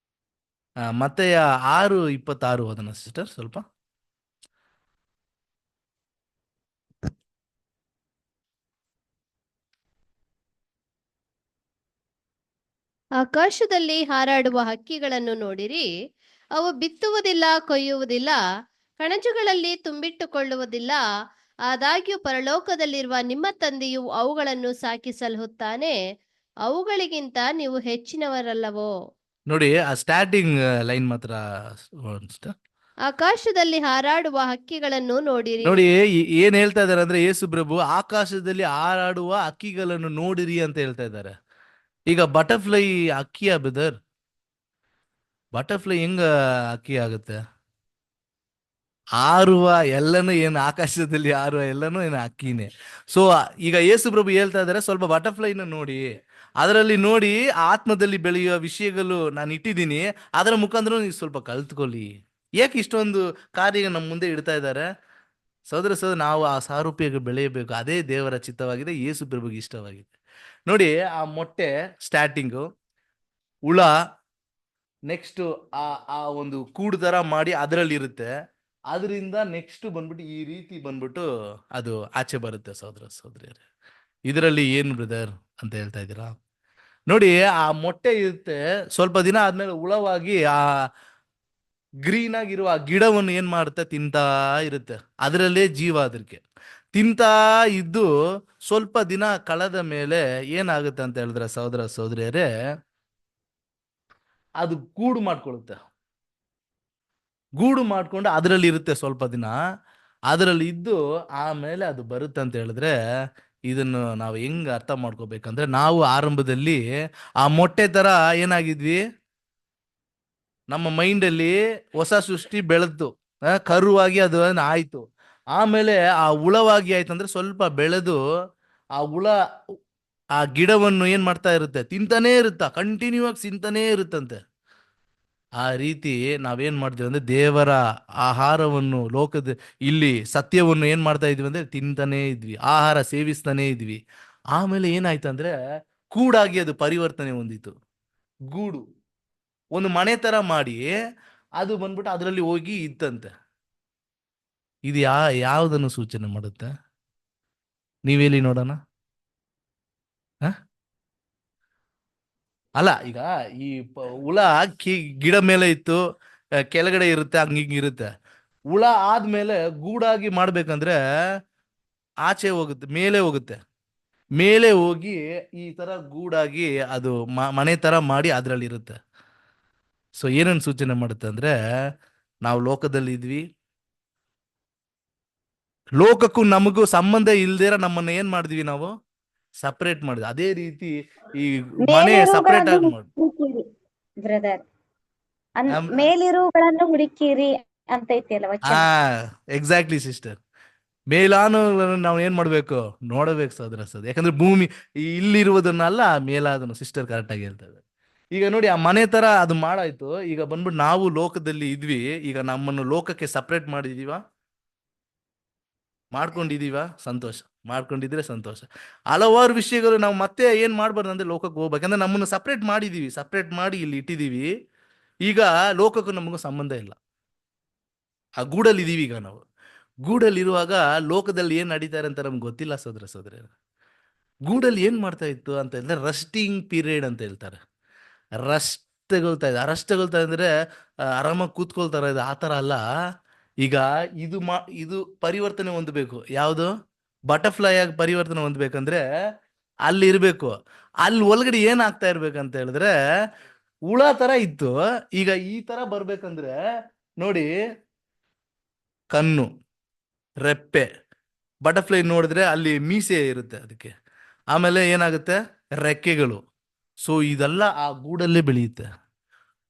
ಮತ್ತೆಯ 6:26 ಓದೋಣ ಸಿಸ್ಟರ್ ಸ್ವಲ್ಪ. ಆಕಾಶದಲ್ಲಿ ಹಾರಾಡುವ ಹಕ್ಕಿಗಳನ್ನು ನೋಡಿರಿ, ಅವು ಬಿತ್ತುವುದಿಲ್ಲ, ಕೊಯ್ಯುವುದಿಲ್ಲ, ಕಣಜಗಳಲ್ಲಿ ತುಂಬಿಟ್ಟುಕೊಳ್ಳುವುದಿಲ್ಲ, ಆದಾಗ್ಯೂ ಪರಲೋಕದಲ್ಲಿರುವ ನಿಮ್ಮ ತಂದೆಯು ಅವುಗಳನ್ನು ಸಾಕಿ ಸಲಹುತ್ತಾನೆ. ಅವುಗಳಿಗಿಂತ ನೀವು ಹೆಚ್ಚಿನವರಲ್ಲವೋ? ನೋಡಿ, ಆ ಸ್ಟಾರ್ಟಿಂಗ್ ಲೈನ್ ಮಾತ್ರ sister. ಆಕಾಶದಲ್ಲಿ ಹಾರಾಡುವ ಹಕ್ಕಿಗಳನ್ನು ನೋಡಿರಿ. ನೋಡಿ, ಏನ್ ಹೇಳ್ತಾ ಇದಾರೆ ಅಂದ್ರೆ, ಯೇಸು ಪ್ರಭು ಆಕಾಶದಲ್ಲಿ ಹಾರಾಡುವ ಹಕ್ಕಿಗಳನ್ನು ನೋಡಿರಿ ಅಂತ ಹೇಳ್ತಾ ಇದ್ದಾರೆ. ಈಗ ಬಟರ್ಫ್ಲೈ ಅಕ್ಕಿಯ ಬ್ರದರ್? ಬಟರ್ಫ್ಲೈ ಹೆಂಗ ಅಕ್ಕಿ ಆಗುತ್ತೆ? ಹಾರುವ ಎಲ್ಲನೂ ಏನು, ಆಕಾಶದಲ್ಲಿ ಹಾರುವ ಎಲ್ಲನೂ ಏನು ಅಕ್ಕಿನೇ. ಸೊ ಈಗ ಯೇಸು ಪ್ರಭು ಹೇಳ್ತಾ ಇದ್ದಾರೆ, ಸ್ವಲ್ಪ ಬಟರ್ಫ್ಲೈನ ನೋಡಿ, ಅದರಲ್ಲಿ ನೋಡಿ ಆತ್ಮದಲ್ಲಿ ಬೆಳೆಯುವ ವಿಷಯಗಳು ನಾನು ಇಟ್ಟಿದ್ದೀನಿ, ಅದರ ಮುಖಾಂತರ ನೀವು ಸ್ವಲ್ಪ ಕಲ್ತ್ಕೊಳ್ಳಿ. ಏಕೆ ಇಷ್ಟೊಂದು ಕಾರ್ಯ ನಮ್ಮ ಮುಂದೆ ಇಡ್ತಾ ಇದ್ದಾರೆ ಸಹೋದರ ಸಹೋದರ? ನಾವು ಆ ಸಾರೂಪ್ಯಕ್ಕೆ ಬೆಳೆಯಬೇಕು, ಅದೇ ದೇವರ ಚಿತ್ತವಾಗಿದೆ, ಯೇಸು ಪ್ರಭುಗೆ ಇಷ್ಟವಾಗಿದೆ. ನೋಡಿ, ಆ ಮೊಟ್ಟೆ ಸ್ಟಾರ್ಟಿಂಗು, ಹುಳ, ನೆಕ್ಸ್ಟ್ ಆ ಆ ಒಂದು ಕೂಡು ತರ ಮಾಡಿ ಅದರಲ್ಲಿ ಇರುತ್ತೆ, ಅದರಿಂದ ನೆಕ್ಸ್ಟ್ ಬಂದ್ಬಿಟ್ಟು ಈ ರೀತಿ ಬಂದ್ಬಿಟ್ಟು ಅದು ಆಚೆ ಬರುತ್ತೆ ಸಹೋದರ ಸಹೋದರಿಯರೇ. ಇದರಲ್ಲಿ ಏನು ಬ್ರದರ್ ಅಂತ ಹೇಳ್ತಾ ಇದ್ದೀರಾ? ನೋಡಿ, ಆ ಮೊಟ್ಟೆ ಇರುತ್ತೆ, ಸ್ವಲ್ಪ ದಿನ ಆದ್ಮೇಲೆ ಹುಳವಾಗಿ ಆ ಗ್ರೀನ್ ಆಗಿರುವ ಆ ಗಿಡವನ್ನು ಏನ್ ಮಾಡುತ್ತೆ, ತಿಂತಾ ಇರುತ್ತೆ. ಅದರಲ್ಲೇ ಜೀವ ಅದಕ್ಕೆ ತಿಂತಾ ಇದ್ದು, ಸ್ವಲ್ಪ ದಿನ ಕಳೆದ ಮೇಲೆ ಏನಾಗುತ್ತೆ ಅಂತ ಹೇಳಿದ್ರೆ ಸಹೋದರ ಸಹೋದರಿಯರೇ, ಅದು ಗೂಡು ಮಾಡ್ಕೊಳ್ಳುತ್ತೆ. ಗೂಡು ಮಾಡ್ಕೊಂಡು ಅದರಲ್ಲಿ ಇರುತ್ತೆ ಸ್ವಲ್ಪ ದಿನ, ಅದರಲ್ಲಿ ಇದ್ದು ಆಮೇಲೆ ಅದು ಬರುತ್ತೆ ಅಂತ ಹೇಳಿದ್ರೆ, ಇದನ್ನು ನಾವು ಹೆಂಗ್ ಅರ್ಥ ಮಾಡ್ಕೋಬೇಕಂದ್ರೆ, ನಾವು ಆರಂಭದಲ್ಲಿ ಆ ಮೊಟ್ಟೆ ತರ ಏನಾಗಿದ್ವಿ, ನಮ್ಮ ಮೈಂಡಲ್ಲಿ ಹೊಸ ಸೃಷ್ಟಿ ಬೆಳೆದು ಕರುವಾಗಿ ಅದು ಆಯ್ತು. ಆಮೇಲೆ ಆ ಹುಳವಾಗಿ ಆಯ್ತಂದ್ರೆ ಸ್ವಲ್ಪ ಬೆಳೆದು ಆ ಹುಳ ಆ ಗಿಡವನ್ನು ಏನ್ ಮಾಡ್ತಾ ಇರುತ್ತೆ, ತಿಂತಾನೇ ಇರುತ್ತ, ಕಂಟಿನ್ಯೂ ಆಗಿ ತಿಂತಾನೇ ಇರುತ್ತಂತೆ. ಆ ರೀತಿ ನಾವೇನ್ ಮಾಡ್ತೀವಿ ಅಂದ್ರೆ, ದೇವರ ಆಹಾರವನ್ನು ಲೋಕದ ಇಲ್ಲಿ ಸತ್ಯವನ್ನು ಏನ್ ಮಾಡ್ತಾ ಇದ್ವಿ ಅಂದ್ರೆ ತಿಂತಾನೇ ಇದ್ವಿ, ಆಹಾರ ಸೇವಿಸ್ತಾನೇ ಇದ್ವಿ. ಆಮೇಲೆ ಏನಾಯ್ತಂದ್ರೆ, ಕೂಡಾಗಿ ಅದು ಪರಿವರ್ತನೆ ಹೊಂದಿತು. ಗೂಡು ಒಂದು ಮನೆ ತರ ಮಾಡಿ ಅದು ಬಂದ್ಬಿಟ್ಟು ಅದರಲ್ಲಿ ಹೋಗಿ ಇತ್ತಂತೆ. ಇದು ಯಾವುದನ್ನು ಸೂಚನೆ ಮಾಡುತ್ತೆ? ನೀವೇಲಿ ನೋಡೋಣ. ಅಲ್ಲ, ಈಗ ಈ ಹುಳ ಗಿಡ ಮೇಲೆ ಇತ್ತು, ಕೆಳಗಡೆ ಇರುತ್ತೆ, ಹಂಗಿರುತ್ತೆ. ಹುಳ ಆದ್ಮೇಲೆ ಗೂಡಾಗಿ ಮಾಡ್ಬೇಕಂದ್ರೆ ಆಚೆ ಹೋಗುತ್ತೆ, ಮೇಲೆ ಹೋಗುತ್ತೆ. ಮೇಲೆ ಹೋಗಿ ಈ ತರ ಗೂಡಾಗಿ ಅದು ಮನೆ ತರ ಮಾಡಿ ಅದ್ರಲ್ಲಿ ಇರುತ್ತೆ. ಸೊ ಏನನ್ನು ಸೂಚನೆ ಮಾಡುತ್ತೆ ಅಂದ್ರೆ, ನಾವು ಲೋಕದಲ್ಲಿ ಇದ್ವಿ, ಲೋಕಕ್ಕೂ ನಮಗೂ ಸಂಬಂಧ ಇಲ್ದಿರ ನಮ್ಮನ್ನ ಏನ್ ಮಾಡಿದ್ವಿ, ನಾವು ಸಪರೇಟ್ ಮಾಡಿದ್ವಿ. ಅದೇ ರೀತಿ ಈ ಮನೆ ಸಪರೇಟ್ ಆಗಿ ಮಾಡಿ ಬ್ರದರ್, ಮೇಲಿರುವುಗಳನ್ನು ಹುಡುಕಿರಿ ಅಂತ ಐತಿಯಲ್ಲ ವಚನ. Exactly sister. ಮೇಲಾನುಗಳನ್ನು ನಾವು ಏನ್ ಮಾಡ್ಬೇಕು, ನೋಡಬೇಕು ಸಹೋದರ ಸಹೋದರಿ. ಯಾಕಂದ್ರೆ ಭೂಮಿ ಇಲ್ಲಿರುವುದನ್ನಲ್ಲ, ಮೇಲಾದನ್ನು. ಸಿಸ್ಟರ್ ಕರೆಕ್ಟ್ ಆಗಿ ಹೇಳ್ತಾ ಇದ್ದಾರೆ. ಈಗ ನೋಡಿ, ಆ ಮನೆ ತರ ಅದು ಮಾಡಾಯ್ತು. ಈಗ ಬಂದ್ಬಿಟ್ಟು ನಾವು ಲೋಕದಲ್ಲಿ ಇದ್ವಿ, ಈಗ ನಮ್ಮನ್ನು ಲೋಕಕ್ಕೆ ಸಪರೇಟ್ ಮಾಡಿದೀವ, ಮಾಡ್ಕೊಂಡಿದೀವ, ಸಂತೋಷ. ಮಾಡ್ಕೊಂಡಿದ್ರೆ ಸಂತೋಷ. ಹಲವಾರು ವಿಷಯಗಳು ನಾವು ಮತ್ತೆ ಏನ್ ಮಾಡ್ಬಾರ್ದು ಅಂದ್ರೆ ಲೋಕಕ್ಕೆ ಹೋಗ್ಬೇಕಂದ್ರೆ ನಮ್ಮನ್ನು ಸಪರೇಟ್ ಮಾಡಿದೀವಿ, ಸಪರೇಟ್ ಮಾಡಿ ಇಲ್ಲಿ ಇಟ್ಟಿದೀವಿ. ಈಗ ಲೋಕಕ್ಕೂ ನಮಗೂ ಸಂಬಂಧ ಇಲ್ಲ. ಆ ಗೂಡಲ್ಲಿ ಇದೀವಿ ಈಗ ನಾವು. ಗೂಡಲ್ಲಿರುವಾಗ ಲೋಕದಲ್ಲಿ ಏನ್ ನಡೀತಾರೆ ಅಂತ ನಮ್ಗೆ ಗೊತ್ತಿಲ್ಲ ಸೋದರ ಸೋದರ. ಗೂಡಲ್ಲಿ ಏನ್ ಮಾಡ್ತಾ ಇತ್ತು ಅಂತ ಹೇಳಿದ್ರೆ ರಸ್ಟಿಂಗ್ ಪೀರಿಯಡ್ ಅಂತ ಹೇಳ್ತಾರೆ. ರಸ್ಟ್ ತಗೊಳ್ತಾ ಇದೆ. ರಸ್ಟ್ ತಗೊಳ್ತಾ ಅಂದ್ರೆ ಆರಾಮಾಗಿ ಕೂತ್ಕೊಳ್ತಾರ ಇದೆ, ಆ ಥರ ಅಲ್ಲ. ಈಗ ಇದು ಪರಿವರ್ತನೆ ಹೊಂದಬೇಕು. ಯಾವುದು? ಬಟರ್ಫ್ಲೈ ಆಗಿ ಪರಿವರ್ತನೆ ಹೊಂದಬೇಕಂದ್ರೆ ಅಲ್ಲಿ ಇರಬೇಕು. ಅಲ್ಲಿ ಒಳಗಡೆ ಏನಾಗ್ತಾ ಇರ್ಬೇಕಂತ ಹೇಳಿದ್ರೆ ಹುಳ ತರ ಇತ್ತು. ಈಗ ಈ ತರ ಬರ್ಬೇಕಂದ್ರೆ ನೋಡಿ, ಕಣ್ಣು, ರೆಪ್ಪೆ. ಬಟರ್ಫ್ಲೈ ನೋಡಿದ್ರೆ ಅಲ್ಲಿ ಮೀಸೆ ಇರುತ್ತೆ ಅದಕ್ಕೆ. ಆಮೇಲೆ ಏನಾಗುತ್ತೆ? ರೆಕ್ಕೆಗಳು. ಸೊ ಇದೆಲ್ಲ ಆ ಗೂಡಲ್ಲೇ ಬೆಳೆಯುತ್ತೆ.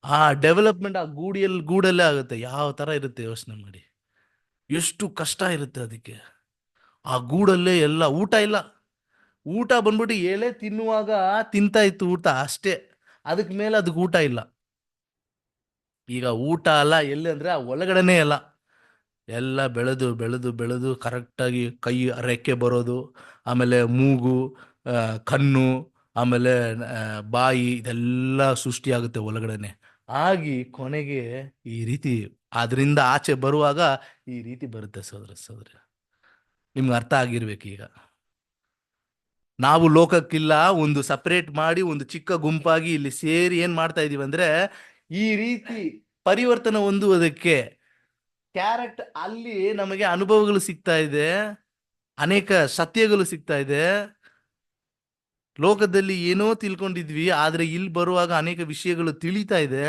ಆ ಡೆವಲಪ್ಮೆಂಟ್ ಆ ಗೂಡಲ್ಲೇ ಆಗುತ್ತೆ. ಯಾವ ತರ ಇರುತ್ತೆ ಯೋಚನೆ ಮಾಡಿ. ಎಷ್ಟು ಕಷ್ಟ ಇರುತ್ತೆ ಅದಕ್ಕೆ. ಆ ಗೂಡಲ್ಲೇ ಎಲ್ಲ. ಊಟ ಇಲ್ಲ. ಊಟ ಬಂದ್ಬಿಟ್ಟು ಎಲೆ ತಿನ್ನುವಾಗ ತಿಂತಾ ಇತ್ತು ಊಟ ಅಷ್ಟೇ. ಅದಕ್ಕೆ ಮೇಲೆ ಅದಕ್ಕೆ ಊಟ ಇಲ್ಲ. ಈಗ ಊಟ ಅಲ್ಲ ಎಲ್ಲಿ ಅಂದ್ರೆ ಆ ಒಳಗಡೆನೇ ಎಲ್ಲ ಬೆಳೆದು ಬೆಳೆದು ಬೆಳೆದು ಕರೆಕ್ಟಾಗಿ ಕೈ ರೆಕ್ಕೆ ಬರೋದು, ಆಮೇಲೆ ಮೂಗು, ಕಣ್ಣು, ಆಮೇಲೆ ಬಾಯಿ, ಇದೆಲ್ಲ ಸೃಷ್ಟಿಯಾಗುತ್ತೆ ಒಳಗಡೆನೆ. ಆಗಿ ಕೊನೆಗೆ ಈ ರೀತಿ ಅದರಿಂದ ಆಚೆ ಬರುವಾಗ ಈ ರೀತಿ ಬರುತ್ತೆ ಸೋದರ ಸೋದರಿ. ನಿಮ್ಗೆ ಅರ್ಥ ಆಗಿರ್ಬೇಕು. ಈಗ ನಾವು ಲೋಕಕ್ಕಿಲ್ಲ, ಒಂದು ಸಪರೇಟ್ ಮಾಡಿ ಒಂದು ಚಿಕ್ಕ ಗುಂಪಾಗಿ ಇಲ್ಲಿ ಸೇರಿ ಏನ್ ಮಾಡ್ತಾ ಇದೀವಿ ಅಂದ್ರೆ ಈ ರೀತಿ ಪರಿವರ್ತನೆ ಹೊಂದುವುದಕ್ಕೆ ಕ್ಯಾರೆಕ್ಟ್ ಅಲ್ಲಿ ನಮಗೆ ಅನುಭವಗಳು ಸಿಗ್ತಾ ಇದೆ, ಅನೇಕ ಸತ್ಯಗಳು ಸಿಗ್ತಾ ಇದೆ. ಲೋಕದಲ್ಲಿ ಏನೋ ತಿಳ್ಕೊಂಡಿದ್ವಿ, ಆದ್ರೆ ಇಲ್ಲಿ ಬರುವಾಗ ಅನೇಕ ವಿಷಯಗಳು ತಿಳಿತಾ ಇದೆ.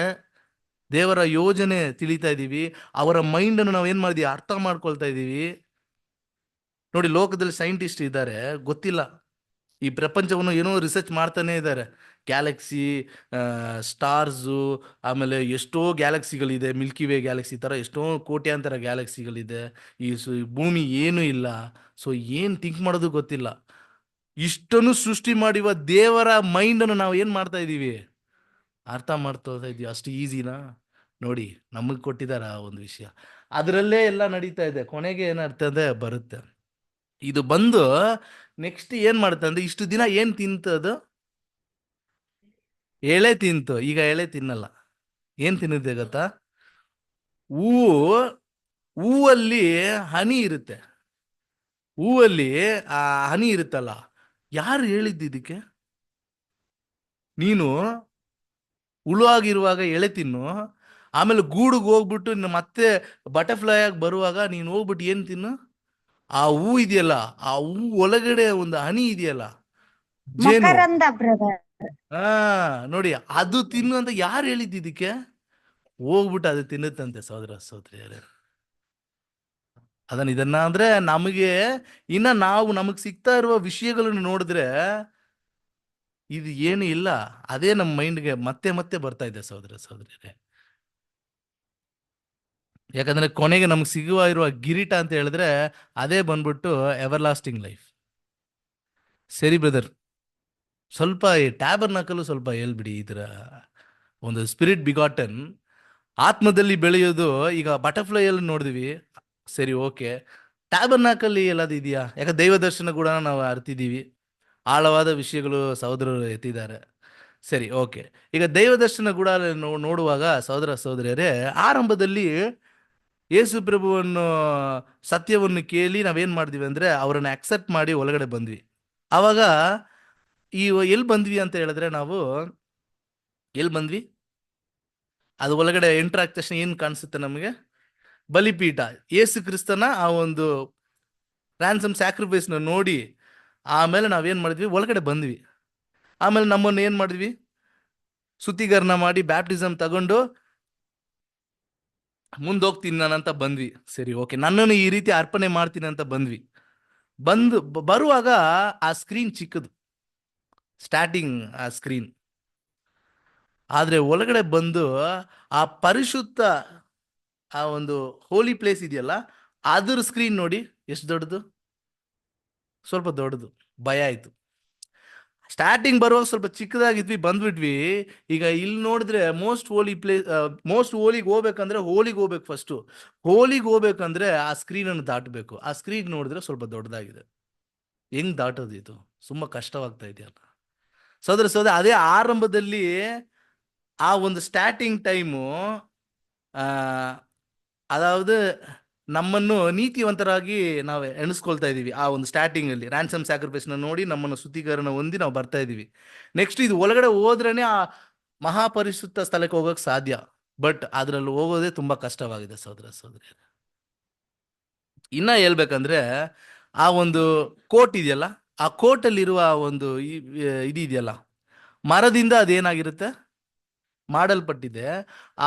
ದೇವರ ಯೋಜನೆ ತಿಳಿತಾ ಇದೀವಿ. ಅವರ ಮೈಂಡ್ ಅನ್ನು ನಾವು ಏನ್ ಮಾಡಿದೀವಿ? ಅರ್ಥ ಮಾಡ್ಕೊಳ್ತಾ ಇದೀವಿ. ನೋಡಿ, ಲೋಕದಲ್ಲಿ ಸೈಂಟಿಸ್ಟ್ ಇದ್ದಾರೆ, ಗೊತ್ತಿಲ್ಲ. ಈ ಪ್ರಪಂಚವನ್ನು ಏನೋ ರಿಸರ್ಚ್ ಮಾಡ್ತಾನೆ ಇದ್ದಾರೆ. ಗ್ಯಾಲಕ್ಸಿ, ಸ್ಟಾರ್ಸು, ಆಮೇಲೆ ಎಷ್ಟೋ ಗ್ಯಾಲಕ್ಸಿಗಳಿದೆ. ಮಿಲ್ಕಿ ವೇ ಗ್ಯಾಲಕ್ಸಿ ಥರ ಎಷ್ಟೋ ಕೋಟ್ಯಾಂತರ ಗ್ಯಾಲಕ್ಸಿಗಳಿದೆ. ಈ ಭೂಮಿ ಏನೂ ಇಲ್ಲ. ಸೊ ಏನು ಥಿಂಕ್ ಮಾಡೋದು ಗೊತ್ತಿಲ್ಲ. ಇಷ್ಟನ್ನು ಸೃಷ್ಟಿ ಮಾಡಿವ ದೇವರ ಮೈಂಡನ್ನು ನಾವು ಏನು ಮಾಡ್ತಾ ಇದ್ದೀವಿ? ಅರ್ಥ ಮಾಡ್ಕೊಳ್ತಾ ಇದೀವಿ. ಅಷ್ಟು ಈಸಿನಾ? ನೋಡಿ, ನಮಗೆ ಕೊಟ್ಟಿದ್ದಾರೆ ಆ ಒಂದು ವಿಷಯ. ಅದರಲ್ಲೇ ಎಲ್ಲ ನಡೀತಾ ಇದೆ. ಕೊನೆಗೆ ಏನಾಗ್ತದೆ? ಬರುತ್ತೆ. ಇದು ಬಂದು ನೆಕ್ಸ್ಟ್ ಏನ್ ಮಾಡುತ್ತೆ ಅಂದ್ರೆ, ಇಷ್ಟು ದಿನ ಏನ್ ತಿಂತದು? ಎಳೆ ತಿಂತು. ಈಗ ಎಳೆ ತಿನ್ನಲ್ಲ. ಏನ್ ತಿನ್ನುತ್ತೆ ಗೊತ್ತಾ? ಹೂವಲ್ಲಿ ಹನಿ ಇರುತ್ತೆ. ಹೂವಲ್ಲಿ ಆ ಹನಿ ಇರುತ್ತಲ್ಲ. ಯಾರು ಹೇಳಿದ್ದು ಇದಕ್ಕೆ? ನೀನು ಹುಳು ಆಗಿರುವಾಗ ಎಳೆ ತಿನ್ನು, ಆಮೇಲೆ ಗೂಡಿಗೆ ಹೋಗ್ಬಿಟ್ಟು ಮತ್ತೆ ಬಟರ್ಫ್ಲೈ ಆಗಿ ಬರುವಾಗ ನೀನು ಹೋಗ್ಬಿಟ್ಟು ಏನ್ ತಿನ್ನು? ಆ ಹೂ ಇದೆಯಲ್ಲ, ಆ ಹೂ ಒಳಗಡೆ ಒಂದು ಹನಿ ಇದೆಯಲ್ಲ, ಜೇನು. ಮಕರಂದ ಬ್ರದರ್. ನೋಡಿ, ಅದು ತಿನ್ನು ಅಂತ ಯಾರು ಹೇಳಿದ್ದು ಇದಕ್ಕೆ? ಹೋಗ್ಬಿಟ್ಟು ಅದು ತಿನ್ನುತ್ತಂತೆ ಸಹೋದರ ಸಹೋದರಿಯರೇ. ಇದನ್ನ ಅಂದ್ರೆ ನಮಗೆ ಇನ್ನ ನಮಗ್ ಸಿಗ್ತಾ ಇರುವ ವಿಷಯಗಳನ್ನು ನೋಡಿದ್ರೆ ಇದು ಏನು ಇಲ್ಲ. ಅದೇ ನಮ್ಮ ಮೈಂಡ್ಗೆ ಮತ್ತೆ ಮತ್ತೆ ಬರ್ತಾ ಇದೆ ಸಹೋದರ ಸಹೋದರಿಯರೇ. ಯಾಕಂದ್ರೆ ಕೊನೆಗೆ ನಮ್ಗೆ ಇರುವ ಗಿರೀಟ ಅಂತ ಹೇಳಿದ್ರೆ ಅದೇ ಬಂದ್ಬಿಟ್ಟು ಎವರ್ ಲಾಸ್ಟಿಂಗ್ ಲೈಫ್. ಸರಿ ಬ್ರದರ್, ಸ್ವಲ್ಪ ಈ ಟ್ಯಾಬರ್ನಾಕಲ್ ಸ್ವಲ್ಪ ಹೇಳ್ಬಿಡಿ. ಇದರ ಒಂದು ಸ್ಪಿರಿಟ್ ಬಿಗಾಟನ್, ಆತ್ಮದಲ್ಲಿ ಬೆಳೆಯೋದು. ಈಗ ಬಟರ್ಫ್ಲೈ ಅಲ್ಲಿ ನೋಡಿದ್ವಿ, ಸರಿ ಓಕೆ. ಟ್ಯಾಬರ್ನಾಕಲ್ಲಿ ಎಲ್ಲದು ಇದೆಯಾ? ಯಾಕಂದ್ರೆ ದೈವ ದರ್ಶನ ಕೂಡ ನಾವು ಅರ್ತಿದ್ದೀವಿ, ಆಳವಾದ ವಿಷಯಗಳು ಸಹೋದರರು ಎತ್ತಿದ್ದಾರೆ. ಸರಿ ಓಕೆ. ಈಗ ದೈವ ದರ್ಶನ ಕೂಡ ನೋಡುವಾಗ ಸಹೋದರ ಸಹೋದರಿಯರೇ, ಆರಂಭದಲ್ಲಿ ಯೇಸು ಪ್ರಭುವನ್ನು ಸತ್ಯವನ್ನು ಕೇಳಿ ನಾವೇನ್ ಮಾಡಿದ್ವಿ ಅಂದ್ರೆ ಅವರನ್ನ ಅಕ್ಸೆಪ್ಟ್ ಮಾಡಿ ಒಳಗಡೆ ಬಂದ್ವಿ. ಆವಾಗ ಎಲ್ಲಿ ಬಂದ್ವಿ ಅಂತ ಹೇಳಿದ್ರೆ, ನಾವು ಎಲ್ಲಿ ಬಂದ್ವಿ? ಅದು ಒಳಗಡೆ ಎಂಟರ್ ಆಗಿದ ತಕ್ಷಣ ಏನ್ ಕಾಣಿಸುತ್ತೆ ನಮಗೆ? ಬಲಿಪೀಠ. ಯೇಸು ಕ್ರಿಸ್ತನ ಆ ಒಂದು ರ್ಯಾನ್ಸಮ್ ಸ್ಯಾಕ್ರಿಫೈಸ್ನ ನೋಡಿ ಆಮೇಲೆ ನಾವೇನ್ ಮಾಡಿದ್ವಿ? ಒಳಗಡೆ ಬಂದ್ವಿ. ಆಮೇಲೆ ನಮ್ಮನ್ನು ಏನ್ ಮಾಡಿದ್ವಿ? ಶುದ್ಧೀಕರಣ ಮಾಡಿ ಬ್ಯಾಪ್ಟಿಸಮ್ ತಗೊಂಡು ಮುಂದೋಗ್ತೀನಿ ನಾನಂತ ಬಂದ್ವಿ. ಸರಿ ಓಕೆ, ನನ್ನನ್ನು ಈ ರೀತಿ ಅರ್ಪಣೆ ಮಾಡ್ತೀನಿ ಅಂತ ಬಂದ್ವಿ. ಬರುವಾಗ ಆ ಸ್ಕ್ರೀನ್ ಚಿಕ್ಕದು, ಸ್ಟಾರ್ಟಿಂಗ್ ಆ ಸ್ಕ್ರೀನ್. ಆದ್ರೆ ಒಳಗಡೆ ಬಂದು ಆ ಪರಿಶುದ್ಧ ಆ ಒಂದು ಹೋಲಿ ಪ್ಲೇಸ್ ಇದೆಯಲ್ಲ, ಅದ್ರ ಸ್ಕ್ರೀನ್ ನೋಡಿ ಎಷ್ಟು ದೊಡ್ಡದು. ಸ್ವಲ್ಪ ದೊಡ್ಡದು. ಭಯ ಆಯ್ತು. ಸ್ಟಾರ್ಟಿಂಗ್ ಬರುವಾಗ ಸ್ವಲ್ಪ ಚಿಕ್ಕದಾಗಿದ್ವಿ, ಬಂದ್ಬಿಟ್ವಿ. ಈಗ ಇಲ್ಲಿ ನೋಡಿದ್ರೆ ಮೋಸ್ಟ್ ಹೋಲಿ ಪ್ಲೇಸ್, ಮೋಸ್ಟ್ ಹೋಲಿಗೆ ಹೋಗ್ಬೇಕಂದ್ರೆ ಹೋಗ್ಬೇಕು. ಫಸ್ಟ್ ಹೋಲಿಗೆ ಹೋಗ್ಬೇಕಂದ್ರೆ ಆ ಸ್ಕ್ರೀನ್ ಅನ್ನು ದಾಟಬೇಕು. ಆ ಸ್ಕ್ರೀನ್ ನೋಡಿದ್ರೆ ಸ್ವಲ್ಪ ದೊಡ್ಡದಾಗಿದೆ. ಹೆಂಗ್ ದಾಟೋದು? ಇದು ತುಂಬಾ ಕಷ್ಟವಾಗ್ತಾ ಇದೆಯಲ್ಲ ಸೋದರ. ಅದೇ ಆರಂಭದಲ್ಲಿ ಆ ಒಂದು ಸ್ಟಾರ್ಟಿಂಗ್ ಟೈಮು ಅದಾவது ನಮ್ಮನ್ನು ನೀತಿವಂತರಾಗಿ ನಾವು ಎಣಿಸ್ಕೊಳ್ತಾ ಇದ್ದೀವಿ. ಆ ಒಂದು ಸ್ಟಾರ್ಟಿಂಗಲ್ಲಿ ರ್ಯಾನ್ಸಮ್ ಸ್ಯಾಕ್ರಿಫೈಸ್ನ ನೋಡಿ ನಮ್ಮನ್ನು ಶುದ್ಧೀಕರಣ ಹೊಂದಿ ನಾವು ಬರ್ತಾ ಇದ್ದೀವಿ. ನೆಕ್ಸ್ಟ್ ಇದು ಒಳಗಡೆ ಹೋದ್ರೇ ಆ ಮಹಾಪರಿಶುದ್ಧ ಸ್ಥಳಕ್ಕೆ ಹೋಗೋಕೆ ಸಾಧ್ಯ. ಬಟ್ ಅದರಲ್ಲಿ ಹೋಗೋದೇ ತುಂಬ ಕಷ್ಟವಾಗಿದೆ ಸಹೋದರ ಸಹೋದರಿ. ಇನ್ನ ಹೇಳ್ಬೇಕಂದ್ರೆ ಆ ಒಂದು ಕೋಟ್ ಇದೆಯಲ್ಲ, ಆ ಕೋಟಲ್ಲಿರುವ ಒಂದು ಇದೆಯಲ್ಲ, ಮರದಿಂದ ಅದೇನಾಗಿರುತ್ತೆ, ಮಾಡಲ್ಪಟ್ಟಿದೆ.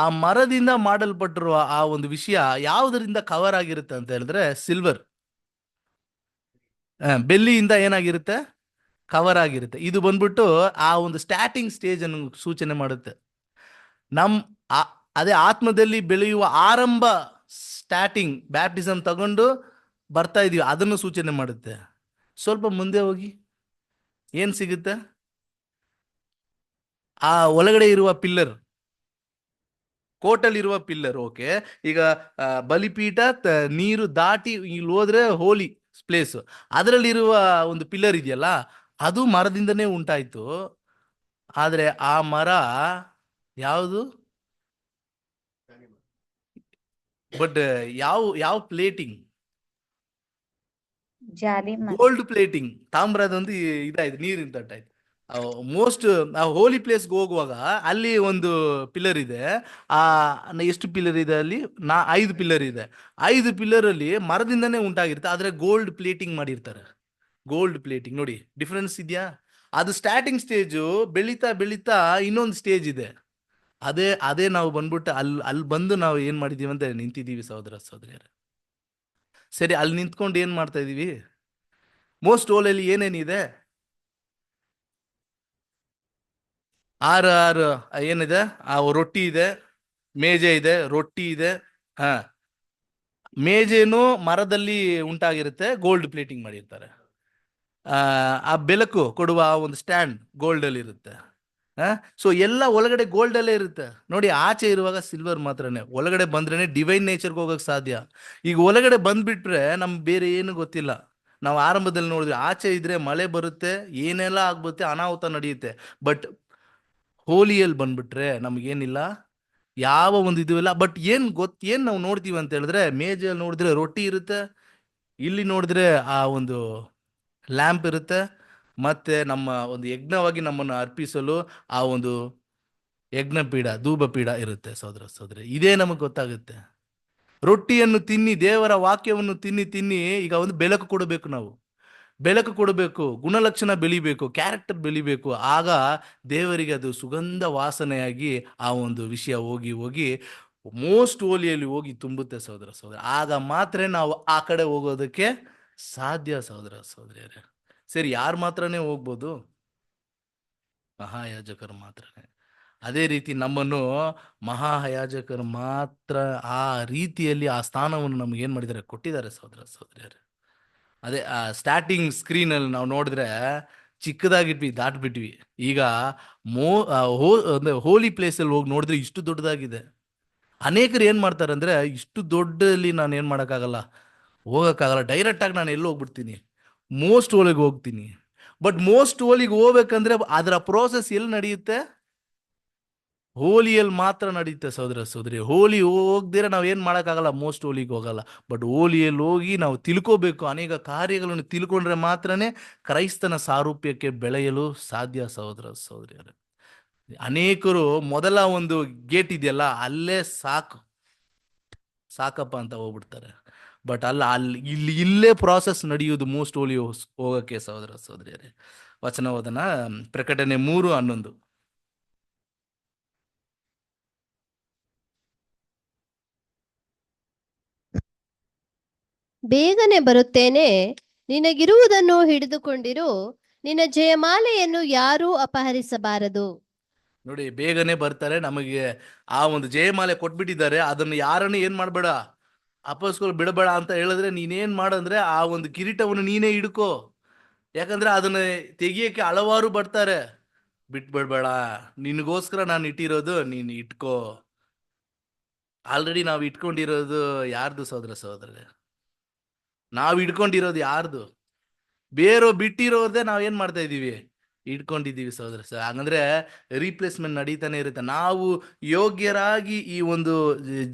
ಆ ಮರದಿಂದ ಮಾಡಲ್ಪಟ್ಟಿರುವ ಆ ಒಂದು ವಿಷಯ ಯಾವುದರಿಂದ ಕವರ್ ಆಗಿರುತ್ತೆ ಅಂತ ಹೇಳಿದ್ರೆ ಸಿಲ್ವರ್, ಬೆಳ್ಳಿಯಿಂದ ಏನಾಗಿರುತ್ತೆ, ಕವರ್ ಆಗಿರುತ್ತೆ. ಇದು ಬಂದ್ಬಿಟ್ಟು ಆ ಒಂದು ಸ್ಟಾರ್ಟಿಂಗ್ ಸ್ಟೇಜ್ ಅನ್ನು ಸೂಚನೆ ಮಾಡುತ್ತೆ. ಅದೇ ಆತ್ಮದಲ್ಲಿ ಬೆಳೆಯುವ ಆರಂಭ, ಸ್ಟಾರ್ಟಿಂಗ್ ಬ್ಯಾಪ್ಟಿಸಮ್ ತಗೊಂಡು ಬರ್ತಾ ಇದೀವಿ, ಅದನ್ನು ಸೂಚನೆ ಮಾಡುತ್ತೆ. ಸ್ವಲ್ಪ ಮುಂದೆ ಹೋಗಿ ಏನ್ ಸಿಗುತ್ತೆ, ಆ ಒಳಗಡೆ ಇರುವ ಪಿಲ್ಲರ್, ಕೋಟಲ್ ಇರುವ ಪಿಲ್ಲರ್. ಓಕೆ, ಈಗ ಬಲಿಪೀಠ ನೀರು ದಾಟಿ ಇಲ್ಲಿ ಹೋದ್ರೆ ಹೋಲಿ ಪ್ಲೇಸ್, ಅದರಲ್ಲಿರುವ ಒಂದು ಪಿಲ್ಲರ್ ಇದೆಯಲ್ಲ, ಅದು ಮರದಿಂದನೇ ಉಂಟಾಯ್ತು. ಆದ್ರೆ ಆ ಮರ ಯಾವುದು, ಬಟ್ ಯಾವ ಪ್ಲೇಟಿಂಗ್, ಗೋಲ್ಡ್ ಪ್ಲೇಟಿಂಗ್, ತಾಮ್ರದೊಂದು ಇದಾಯ್ತು, ನೀರಿನ ತಟ್ಟಾಯ್ತು. ಮೋಸ್ಟ್ ಹೋಲಿ ಪ್ಲೇಸ್ಗೆ ಹೋಗುವಾಗ ಅಲ್ಲಿ ಒಂದು ಪಿಲ್ಲರ್ ಇದೆ. ಎಷ್ಟು ಪಿಲ್ಲರ್ ಇದೆ ಅಲ್ಲಿ, 5 ಪಿಲ್ಲರ್ ಇದೆ. 5 ಪಿಲ್ಲರ್ ಅಲ್ಲಿ ಮರದಿಂದನೇ ಉಂಟಾಗಿರುತ್ತೆ, ಆದ್ರೆ ಗೋಲ್ಡ್ ಪ್ಲೇಟಿಂಗ್ ಮಾಡಿರ್ತಾರೆ. ಗೋಲ್ಡ್ ಪ್ಲೇಟಿಂಗ್ ನೋಡಿ, ಡಿಫ್ರೆನ್ಸ್ ಇದೆಯಾ? ಅದು ಸ್ಟಾರ್ಟಿಂಗ್ ಸ್ಟೇಜು. ಬೆಳೀತಾ ಬೆಳೀತಾ ಇನ್ನೊಂದು ಸ್ಟೇಜ್ ಇದೆ. ಅದೇ ನಾವು ಬಂದ್ಬಿಟ್ಟು ಅಲ್ಲಿ ಬಂದು ನಾವು ಏನ್ ಮಾಡಿದೀವಿ ಅಂತ ನಿಂತಿದ್ದೀವಿ ಸಹೋದರ ಸಹೋದರಿಯರೇ. ಸರಿ, ಅಲ್ಲಿ ನಿಂತ್ಕೊಂಡು ಏನ್ ಮಾಡ್ತಾ ಇದೀವಿ? ಮೋಸ್ಟ್ ಹೋಲಲ್ಲಿ ಏನೇನಿದೆ, 6 ಏನಿದೆ, ಆ ರೊಟ್ಟಿ ಇದೆ, ಮೇಜೆ ಇದೆ, ರೊಟ್ಟಿ ಇದೆ. ಮೇಜೇನು ಮರದಲ್ಲಿ ಉಂಟಾಗಿರುತ್ತೆ, ಗೋಲ್ಡ್ ಪ್ಲೇಟಿಂಗ್ ಮಾಡಿರ್ತಾರೆ. ಆ ಬೆಳಕು ಕೊಡುವ ಒಂದು ಸ್ಟ್ಯಾಂಡ್ ಗೋಲ್ಡ್ ಅಲ್ಲಿ ಇರುತ್ತೆ. ಸೊ ಎಲ್ಲ ಒಳಗಡೆ ಗೋಲ್ಡ್ ಅಲ್ಲೇ ಇರುತ್ತೆ ನೋಡಿ. ಆಚೆ ಇರುವಾಗ ಸಿಲ್ವರ್ ಮಾತ್ರನೇ, ಒಳಗಡೆ ಬಂದ್ರೇನೆ ಡಿವೈನ್ ನೇಚರ್ಗೆ ಹೋಗಕ್ ಸಾಧ್ಯ. ಈಗ ಒಳಗಡೆ ಬಂದ್ಬಿಟ್ರೆ ನಮ್ಗೆ ಬೇರೆ ಏನು ಗೊತ್ತಿಲ್ಲ. ನಾವು ಆರಂಭದಲ್ಲಿ ನೋಡಿದ್ವಿ, ಆಚೆ ಇದ್ರೆ ಮಳೆ ಬರುತ್ತೆ, ಏನೆಲ್ಲ ಆಗ್ಬರುತ್ತೆ, ಅನಾಹುತ ನಡೆಯುತ್ತೆ. ಬಟ್ ಹೋಲಿಯಲ್ಲಿ ಬಂದ್ಬಿಟ್ರೆ ನಮ್ಗೇನಿಲ್ಲ, ಯಾವ ಒಂದು ಇದು ಇಲ್ಲ. ಬಟ್ ಏನ್ ನಾವು ನೋಡ್ತೀವಿ ಅಂತ ಹೇಳಿದ್ರೆ, ಮೇಜಲ್ಲಿ ನೋಡಿದ್ರೆ ರೊಟ್ಟಿ ಇರುತ್ತೆ, ಇಲ್ಲಿ ನೋಡಿದ್ರೆ ಆ ಒಂದು ಲ್ಯಾಂಪ್ ಇರುತ್ತೆ, ಮತ್ತೆ ನಮ್ಮ ಒಂದು ಯಜ್ಞವಾಗಿ ನಮ್ಮನ್ನು ಅರ್ಪಿಸಲು ಆ ಒಂದು ಯಜ್ಞಪೀಠ, ಧೂಪಪೀಠ ಇರುತ್ತೆ ಸಹೋದರ ಸಹೋದರಿ. ಇದೇ ನಮಗೆ ಗೊತ್ತಾಗುತ್ತೆ. ರೊಟ್ಟಿಯನ್ನು ತಿನ್ನಿ, ದೇವರ ವಾಕ್ಯವನ್ನು ತಿನ್ನಿ ಈಗ ಒಂದು ಬೆಳಕು ಕೊಡಬೇಕು. ನಾವು ಬೆಳಕು ಕೊಡಬೇಕು, ಗುಣಲಕ್ಷಣ ಬೆಳಿಬೇಕು, ಕ್ಯಾರೆಕ್ಟರ್ ಬೆಳಿಬೇಕು. ಆಗ ದೇವರಿಗೆ ಅದು ಸುಗಂಧ ವಾಸನೆಯಾಗಿ ಆ ಒಂದು ವಿಷಯ ಹೋಗಿ ಮೋಸ್ಟ್ ಹೋಲಿಯಲ್ಲಿ ಹೋಗಿ ತುಂಬುತ್ತೆ ಸಹೋದರ ಸಹೋದರಿ. ಆಗ ಮಾತ್ರ ನಾವು ಆ ಕಡೆ ಹೋಗೋದಕ್ಕೆ ಸಾಧ್ಯ ಸಹೋದರ ಸಹೋದರಿಯರೇ. ಸರಿ, ಯಾರು ಮಾತ್ರನೇ ಹೋಗ್ಬೋದು? ಮಹಾಯಾಜಕರು ಮಾತ್ರನೇ. ಅದೇ ರೀತಿ ನಮ್ಮನ್ನು ಮಹಾಯಾಜಕರು ಮಾತ್ರ ಆ ರೀತಿಯಲ್ಲಿ ಆ ಸ್ಥಾನವನ್ನು ನಮ್ಗೆ ಏನ್ ಮಾಡಿದ್ದಾರೆ, ಕೊಟ್ಟಿದ್ದಾರೆ ಸಹೋದರ ಸಹೋದರಿಯರೇ. ಅದೇ ಸ್ಟಾರ್ಟಿಂಗ್ ಸ್ಕ್ರೀನಲ್ಲಿ ನಾವು ನೋಡಿದ್ರೆ ಚಿಕ್ಕದಾಗಿಟ್ವಿ, ದಾಟ್ಬಿಟ್ವಿ. ಈಗ ಹೋಲಿ ಪ್ಲೇಸಲ್ಲಿ ಹೋಗಿ ನೋಡಿದ್ರೆ ಇಷ್ಟು ದೊಡ್ಡದಾಗಿದೆ. ಅನೇಕರು ಏನ್ ಮಾಡ್ತಾರೆ ಅಂದ್ರೆ, ಇಷ್ಟು ದೊಡ್ಡಲ್ಲಿ ನಾನು ಏನ್ ಮಾಡೋಕ್ಕಾಗಲ್ಲ, ಹೋಗೋಕ್ಕಾಗಲ್ಲ, ಡೈರೆಕ್ಟಾಗಿ ನಾನು ಎಲ್ಲಿ ಹೋಗ್ಬಿಡ್ತೀನಿ, ಮೋಸ್ಟ್ ಹೋಲಿಗೆ ಹೋಗ್ತೀನಿ. ಬಟ್ ಮೋಸ್ಟ್ ಹೋಲಿಗೆ ಹೋಗ್ಬೇಕಂದ್ರೆ ಅದರ ಪ್ರೋಸೆಸ್ ಎಲ್ಲಿ ನಡೆಯುತ್ತೆ? ಹೋಲಿಯಲ್ಲಿ ಮಾತ್ರ ನಡೆಯುತ್ತೆ ಸಹೋದರ ಸಹೋದರಿ. ಹೋಲಿ ಹೋಗ್ದಿರ ನಾವು ಏನು ಮಾಡೋಕ್ಕಾಗಲ್ಲ, ಮೋಸ್ಟ್ ಹೋಲಿಗೆ ಹೋಗಲ್ಲ. ಬಟ್ ಹೋಲಿಯಲ್ಲಿ ಹೋಗಿ ನಾವು ತಿಳ್ಕೋಬೇಕು, ಅನೇಕ ಕಾರ್ಯಗಳನ್ನು ತಿಳ್ಕೊಂಡ್ರೆ ಮಾತ್ರನೇ ಕ್ರೈಸ್ತನ ಸಾರೂಪ್ಯಕ್ಕೆ ಬೆಳೆಯಲು ಸಾಧ್ಯ ಸಹೋದರ ಸಹೋದರಿಯರೇ. ಅನೇಕರು ಮೊದಲ ಒಂದು ಗೇಟ್ ಇದೆಯಲ್ಲ, ಅಲ್ಲೇ ಸಾಕಪ್ಪ ಅಂತ ಹೋಗ್ಬಿಡ್ತಾರೆ. ಬಟ್ ಇಲ್ಲೇ ಪ್ರಾಸೆಸ್ ನಡೆಯುವುದು ಮೋಸ್ಟ್ ಹೋಲಿ ಹೋಗಕ್ಕೆ ಸಹೋದರ ಸಹೋದರಿಯರೇ. ವಚನ ಓದನ, ಪ್ರಕಟಣೆ 3:11. ಬೇಗನೆ ಬರುತ್ತೇನೆ, ನಿನಗಿರುವುದನ್ನು ಹಿಡಿದುಕೊಂಡಿರು, ನಿನ್ನ ಜಯಮಾಲೆಯನ್ನು ಯಾರೂ ಅಪಹರಿಸಬಾರದು. ನೋಡಿ, ಬೇಗನೆ ಬರ್ತಾರೆ, ನಮಗೆ ಆ ಒಂದು ಜಯಮಾಲೆ ಕೊಟ್ಬಿಟ್ಟಿದ್ದಾರೆ. ಅದನ್ನು ಯಾರನ್ನು ಏನ್ ಮಾಡ್ಬೇಡ, ಅಪಸ್ಕೊಂಡು ಬಿಡಬೇಡ ಅಂತ ಹೇಳಿದ್ರೆ ನೀನೇನ್ ಮಾಡಂದ್ರೆ ಆ ಒಂದು ಕಿರೀಟವನ್ನು ನೀನೇ ಹಿಡ್ಕೋ. ಯಾಕಂದ್ರೆ ಅದನ್ನ ತೆಗಿಯಕ್ಕೆ ಹಲವಾರು ಬರ್ತಾರೆ. ಬಿಟ್ಬಿಡ್ಬೇಡ, ನಿನಗೋಸ್ಕರ ನಾನು ಇಟ್ಟಿರೋದು, ನೀನು ಇಟ್ಕೋ. ಆಲ್ರೆಡಿ ನಾವು ಇಟ್ಕೊಂಡಿರೋದು ಯಾರ್ದು ಸಹೋದರ ಸಹೋದರರೇ? ನಾವು ಇಟ್ಕೊಂಡಿರೋದು ಯಾರ್ದು? ಬೇರೋ ಬಿಟ್ಟಿರೋದೇ ನಾವೇನ್ ಮಾಡ್ತಾ ಇದೀವಿ, ಇಟ್ಕೊಂಡಿದ್ದೀವಿ ಸಹೋದರ ಸರ್. ಹಂಗಂದ್ರೆ ರೀಪ್ಲೇಸ್ಮೆಂಟ್ ನಡೀತಾನೆ ಇರುತ್ತೆ. ನಾವು ಯೋಗ್ಯರಾಗಿ ಈ ಒಂದು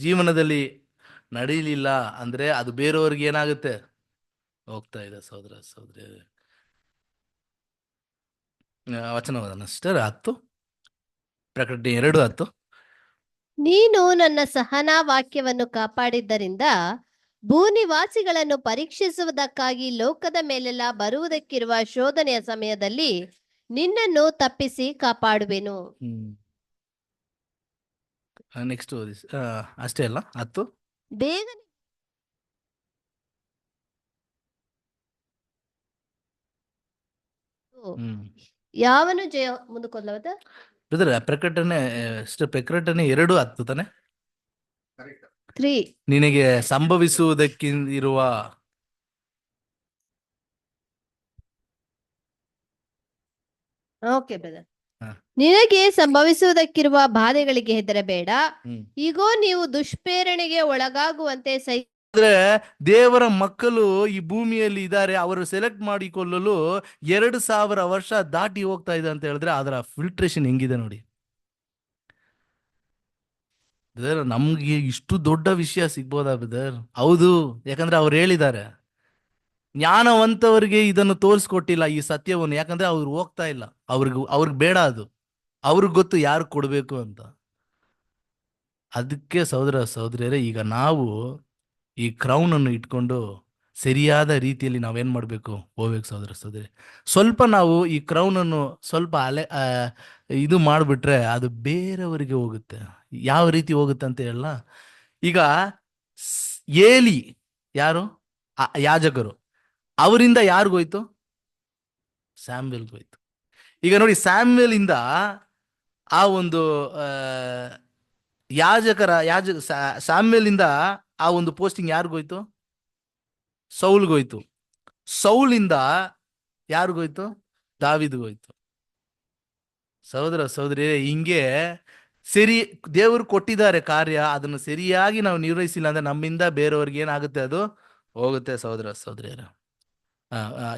ಜೀವನದಲ್ಲಿ ನಡೀಲಿಲ್ಲ ಅಂದ್ರೆ ಅದು ಬೇರೆಯವ್ರಿಗೆ ಏನಾಗುತ್ತೆ, ಹೋಗ್ತಾ ಇದೆ ಸಹೋದರ ಸಹೋದರಿ. ವಚನವಾದನ ಸಿಸ್ಟರ್ 10 ಪ್ರಕಟಣೆ 2:10. ನೀನು ನನ್ನ ಸಹನಾ ವಾಕ್ಯವನ್ನು ಕಾಪಾಡಿದ್ದರಿಂದ ಭೂನಿವಾಸಿಗಳನ್ನು ಪರೀಕ್ಷಿಸುವುದಕ್ಕಾಗಿ ಲೋಕದ ಮೇಲೆಲ್ಲ ಬರುವುದಕ್ಕಿರುವ ಶೋಧನೆಯ ಸಮಯದಲ್ಲಿ ನಿನ್ನನ್ನು ತಪ್ಪಿಸಿ ಕಾಪಾಡುವೆನು. ನೆಕ್ಸ್ಟ್ ಓದಿ. ಅಷ್ಟೇ ಅಲ್ಲ 10. ಬೇಗನೆ ಯಾವನು ಜಯ ಮುಂದಕ್ಕೊಲ್ಲವದ ಬ್ರದರ್ ಪ್ರಕಟಣೆ 2:10 ತಾನೆ. 3. ನಿನಗೆ ಸಂಭವಿಸುವುದಕ್ಕಿರುವ ಓಕೆ ಬ್ರದರ್. ನಿನಗೆ ಸಂಭವಿಸುವುದಕ್ಕಿರುವ ಬಾಧೆಗಳಿಗೆ ಹೆದರಬೇಡ. ಈಗೋ ನೀವು ದುಷ್ಪ್ರೇರಣೆಗೆ ಒಳಗಾಗುವಂತೆ ಅಂದ್ರೆ ದೇವರ ಮಕ್ಕಳು ಈ ಭೂಮಿಯಲ್ಲಿ ಇದ್ದಾರೆ, ಅವರು ಸೆಲೆಕ್ಟ್ ಮಾಡಿಕೊಳ್ಳಲು 2000 ವರ್ಷ ದಾಟಿ ಹೋಗ್ತಾ ಇದೆ ಅಂತ ಹೇಳಿದ್ರೆ ಅದರ ಫಿಲ್ಟ್ರೇಷನ್ ಹೆಂಗಿದೆ ನೋಡಿ. ಬ್ರದರ್ ನಮ್ಗೆ ಇಷ್ಟು ದೊಡ್ಡ ವಿಷಯ ಸಿಗ್ಬೋದಾ ಬ್ರದರ್? ಹೌದು, ಯಾಕಂದ್ರೆ ಅವ್ರು ಹೇಳಿದ್ದಾರೆ, ಜ್ಞಾನವಂತವರಿಗೆ ಇದನ್ನು ತೋರಿಸ್ಕೊಟ್ಟಿಲ್ಲ ಈ ಸತ್ಯವನ್ನು, ಯಾಕಂದ್ರೆ ಅವ್ರು ಹೋಗ್ತಾ ಇಲ್ಲ, ಅವ್ರಿಗೆ ಬೇಡ, ಅದು ಅವ್ರಿಗೆ ಗೊತ್ತು ಯಾರು ಕೊಡ್ಬೇಕು ಅಂತ. ಅದಕ್ಕೆ ಸಹೋದರ ಸಹೋದರಿಯರೇ, ಈಗ ನಾವು ಈ ಕ್ರೌನ್ ಅನ್ನು ಇಟ್ಕೊಂಡು ಸರಿಯಾದ ರೀತಿಯಲ್ಲಿ ನಾವೇನ್ ಮಾಡ್ಬೇಕು, ಹೋಗ್ಬೇಕು ಸಹೋದರ ಸಹೋದರಿ. ಸ್ವಲ್ಪ ನಾವು ಈ ಕ್ರೌನ್ ಅನ್ನು ಸ್ವಲ್ಪ ಇದು ಮಾಡಿಬಿಟ್ರೆ ಅದು ಬೇರೆಯವರಿಗೆ ಹೋಗುತ್ತೆ. ಯಾವ ರೀತಿ ಹೋಗುತ್ತೆ ಅಂತ ಹೇಳಲ್ಲ. ಈಗ ಏಲಿ ಯಾರು? ಯಾಜಕರು. ಅವರಿಂದ ಯಾರಿಗೋಯ್ತು? ಸ್ಯಾಮ್ಯಲ್ಗೋಯ್ತು. ಈಗ ನೋಡಿ, ಸ್ಯಾಮ್ಯಲಿಂದ ಆ ಒಂದು ಸ್ಯಾಮ್ಯಲಿಂದ ಆ ಒಂದು ಪೋಸ್ಟಿಂಗ್ ಯಾರಿಗೋಯ್ತು? ಸೌಲ್ಗೋಯ್ತು. ಸೌಲಿಂದ ಯಾರಿಗೋಯ್ತು? ದಾವಿದ್ಗೋಯ್ತು. ಸಹೋದರ ಸಹೋದರಿ, ಹಿಂಗೆ ಸರಿ ದೇವರು ಕೊಟ್ಟಿದ್ದಾರೆ ಕಾರ್ಯ, ಅದನ್ನು ಸರಿಯಾಗಿ ನಾವು ನಿರ್ವಹಿಸಿಲ್ಲ ಅಂದ್ರೆ ನಮ್ಮಿಂದ ಬೇರೆಯವ್ರಿಗೆ ಏನಾಗುತ್ತೆ, ಅದು ಹೋಗುತ್ತೆ ಸಹೋದರ ಸಹೋದರಿಯರ.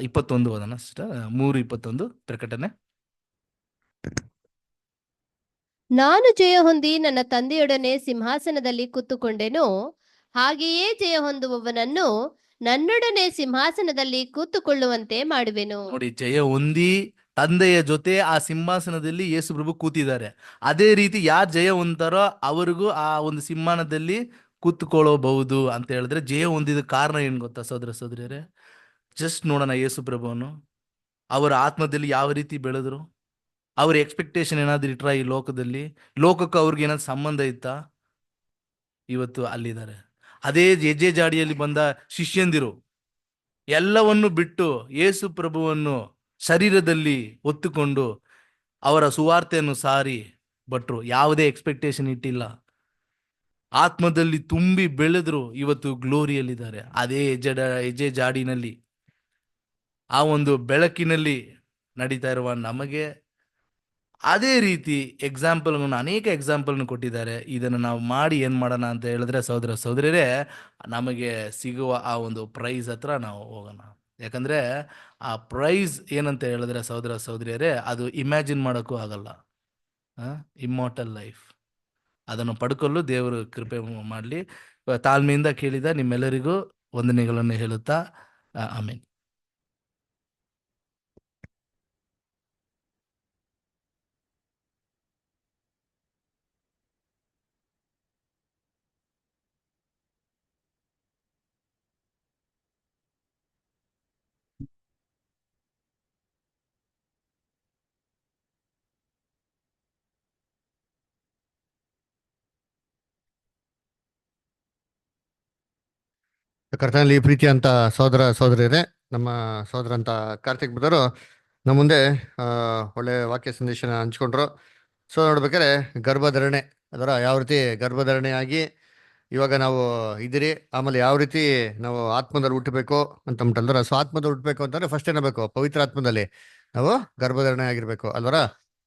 21 ಓದೋಣ ಸಿಸ್ಟರ್. 3:21 ಪ್ರಕಟಣೆ. ನಾನು ಜಯ ಹೊಂದಿ ನನ್ನ ತಂದೆಯೊಡನೆ ಸಿಂಹಾಸನದಲ್ಲಿ ಕೂತುಕೊಂಡೆನು, ಹಾಗೆಯೇ ಜಯ ಹೊಂದುವವನನ್ನು ನನ್ನೊಡನೆ ಸಿಂಹಾಸನದಲ್ಲಿ ಕೂತುಕೊಳ್ಳುವಂತೆ ಮಾಡುವೆನು. ನೋಡಿ, ಜಯ ಹೊಂದಿ ತಂದೆಯ ಜೊತೆ ಆ ಸಿಂಹಾಸನದಲ್ಲಿ ಯೇಸು ಪ್ರಭು ಕೂತಿದ್ದಾರೆ. ಅದೇ ರೀತಿ ಯಾರು ಜಯ ಹೊಂತಾರೋ ಅವರಿಗೂ ಆ ಒಂದು ಸಿಂಹಾಸನದಲ್ಲಿ ಕೂತ್ಕೊಳ್ಳಬಹುದು ಅಂತ ಹೇಳಿದ್ರೆ, ಜಯ ಹೊಂದಿದ ಕಾರಣ ಏನ್ ಗೊತ್ತಾ ಸಹೋದರ ಸಹೋದರಿಯರೇ? ಜಸ್ಟ್ ನೋಡೋಣ ಯೇಸು ಪ್ರಭುವನ್ನು, ಅವರ ಆತ್ಮದಲ್ಲಿ ಯಾವ ರೀತಿ ಬೆಳೆದ್ರು, ಅವ್ರ ಎಕ್ಸ್ಪೆಕ್ಟೇಷನ್ ಏನಾದ್ರು ಇಟ್ರ ಈ ಲೋಕದಲ್ಲಿ, ಲೋಕಕ್ಕೆ ಅವ್ರಿಗೆ ಏನಾದ್ರು ಸಂಬಂಧ ಇತ್ತಾ? ಇವತ್ತು ಅಲ್ಲಿದ್ದಾರೆ. ಅದೇ ಹೆಜ್ಜೆ ಜಾಡಿಯಲ್ಲಿ ಬಂದ ಶಿಷ್ಯಂದಿರು ಎಲ್ಲವನ್ನು ಬಿಟ್ಟು ಯೇಸು ಪ್ರಭುವನ್ನು ಶರೀರದಲ್ಲಿ ಹೊತ್ತುಕೊಂಡು ಅವರ ಸುವಾರ್ತೆಯನ್ನು ಸಾರಿ ಬಟ್ರು. ಯಾವುದೇ ಎಕ್ಸ್ಪೆಕ್ಟೇಷನ್ ಇಟ್ಟಿಲ್ಲ, ಆತ್ಮದಲ್ಲಿ ತುಂಬಿ ಬೆಳೆದ್ರು. ಇವತ್ತು ಗ್ಲೋರಿಯಲ್ಲಿದ್ದಾರೆ. ಅದೇ ಹೆಜ್ಜೆ ಜಾಡಿನಲ್ಲಿ ಆ ಒಂದು ಬೆಳಕಿನಲ್ಲಿ ನಡೀತಾ ಇರುವ ನಮಗೆ ಅದೇ ರೀತಿ ಅನೇಕ ಎಕ್ಸಾಂಪಲ್ನ ಕೊಟ್ಟಿದ್ದಾರೆ. ಇದನ್ನು ನಾವು ಮಾಡಿ ಏನ್ ಮಾಡೋಣ ಅಂತ ಹೇಳಿದ್ರೆ ಸಹೋದರ ಸಹೋದರಿಯರೇ, ನಮಗೆ ಸಿಗುವ ಆ ಒಂದು ಪ್ರೈಸ್ ಹತ್ರ ನಾವು ಹೋಗೋಣ. ಯಾಕಂದ್ರೆ ಆ ಪ್ರೈಸ್ ಏನಂತ ಹೇಳಿದ್ರೆ ಸಹೋದರ ಸಹೋದರಿಯರೇ, ಅದು ಇಮ್ಯಾಜಿನ್ ಮಾಡೋಕ್ಕೂ ಆಗಲ್ಲ. ಇಮ್ಮಾರ್ಟಲ್ ಲೈಫ್, ಅದನ್ನು ಪಡ್ಕೊಳ್ಳಲು ದೇವರು ಕೃಪೆ ಮಾಡಲಿ. ತಾಳ್ಮೆಯಿಂದ ಕೇಳಿದ ನಿಮ್ಮೆಲ್ಲರಿಗೂ ವಂದನೆಗಳನ್ನು ಹೇಳುತ್ತಾ ಆಮೇನ್. ಕರ್ತನಲ್ಲಿ ಪ್ರೀತಿ ಅಂತ ಸಹೋದರ ಸಹೋದರಿಯರೇ, ನಮ್ಮ ಸಹೋದರ ಅಂತ ಕಾರ್ತಿಕ್ ಬ್ರದರು ನಮ್ಮ ಮುಂದೆ ಒಳ್ಳೆ ವಾಕ್ಯ ಸಂದೇಶನ ಹಂಚ್ಕೊಂಡ್ರು. ಸೊ ನೋಡ್ಬೇಕಾದ್ರೆ ಗರ್ಭಧಾರಣೆ ಅದರ ಯಾವ ರೀತಿ ಗರ್ಭಧಾರಣೆ ಆಗಿ ಇವಾಗ ನಾವು ಇದ್ದೀರಿ, ಆಮೇಲೆ ಯಾವ ರೀತಿ ನಾವು ಆತ್ಮದಲ್ಲಿ ಹುಟ್ಟಬೇಕು ಅಂತಂದ್ರೆ, ಸೊ ಆತ್ಮದಲ್ಲಿ ಹುಟ್ಟಬೇಕು ಅಂತಂದ್ರೆ ಫಸ್ಟ್ ಏನಾಗಬೇಕು? ಪವಿತ್ರ ಆತ್ಮದಲ್ಲಿ ನಾವು ಗರ್ಭಧಾರಣೆ ಆಗಿರ್ಬೇಕು ಅಲ್ವರ.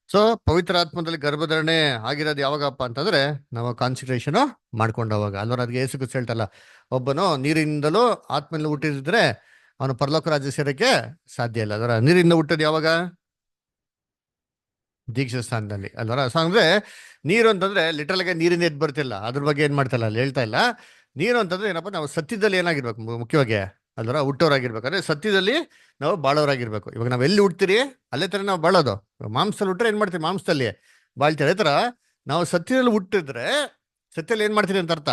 ಸೊ ಪವಿತ್ರ ಆತ್ಮದಲ್ಲಿ ಗರ್ಭಧಾರಣೆ ಆಗಿರೋದು ಯಾವಾಗಪ್ಪ ಅಂತಂದ್ರೆ ನಾವು ಕಾನ್ಸಂಟ್ರೇಷನ್ ಮಾಡ್ಕೊಂಡವಾಗ ಅಲ್ವರ. ಅದಕ್ಕೆ ಯೇಸು ಕ್ರಿಸ್ತ ಹೇಳ್ತಲ್ಲ, ಒಬ್ಬನು ನೀರಿಂದಲೂ ಆತ್ಮಲ್ಲಿ ಹುಟ್ಟಿದ್ರೆ ಅವನು ಪರಲೋಕ ರಾಜ್ಯ ಸೇರಕ್ಕೆ ಸಾಧ್ಯ ಇಲ್ಲ. ಅದರ ನೀರಿಂದ ಹುಟ್ಟೋದು ಯಾವಾಗ? ದೀಕ್ಷಾ ಸ್ಥಾನದಲ್ಲಿ ಅಲ್ವರ. ಸೊ ಅಂದ್ರೆ ನೀರು ಅಂತಂದ್ರೆ ಲಿಟರಲ್ ಆಗಿ ನೀರಿಂದ ಎದ್ದು ಬರ್ತಿಲ್ಲ, ಅದ್ರ ಬಗ್ಗೆ ಏನ್ ಮಾಡ್ತಾ ಇಲ್ಲ ಅಲ್ಲಿ ಹೇಳ್ತಾ ಇಲ್ಲ. ನೀರು ಅಂತಂದ್ರೆ ಏನಪ್ಪ, ನಾವು ಸತ್ಯದಲ್ಲಿ ಏನಾಗಿರ್ಬೇಕು ಮುಖ್ಯವಾಗಿ ಅಲ್ವರ, ಹುಟ್ಟೋರಾಗಿರ್ಬೇಕು. ಅಂದ್ರೆ ಸತ್ಯದಲ್ಲಿ ನಾವು ಬಾಳೋರಾಗಿರ್ಬೇಕು. ಇವಾಗ ನಾವ್ ಎಲ್ಲಿ ಹುಡ್ತೀರಿ ಅಲ್ಲೇ ತರ ನಾವು ಬಾಳೋದು. ಮಾಂಸದಲ್ಲಿ ಹುಟ್ಟ್ರೆ ಏನ್ ಮಾಡ್ತೀವಿ, ಮಾಂಸದಲ್ಲಿ ಬಾಳ್ತೀರಿ. ಅದೇ ತರ ನಾವು ಸತ್ಯದಲ್ಲಿ ಹುಟ್ಟಿದ್ರೆ ಸತ್ಯದಲ್ಲಿ ಏನ್ ಮಾಡ್ತೀರಿ ಅಂತ ಅರ್ಥ,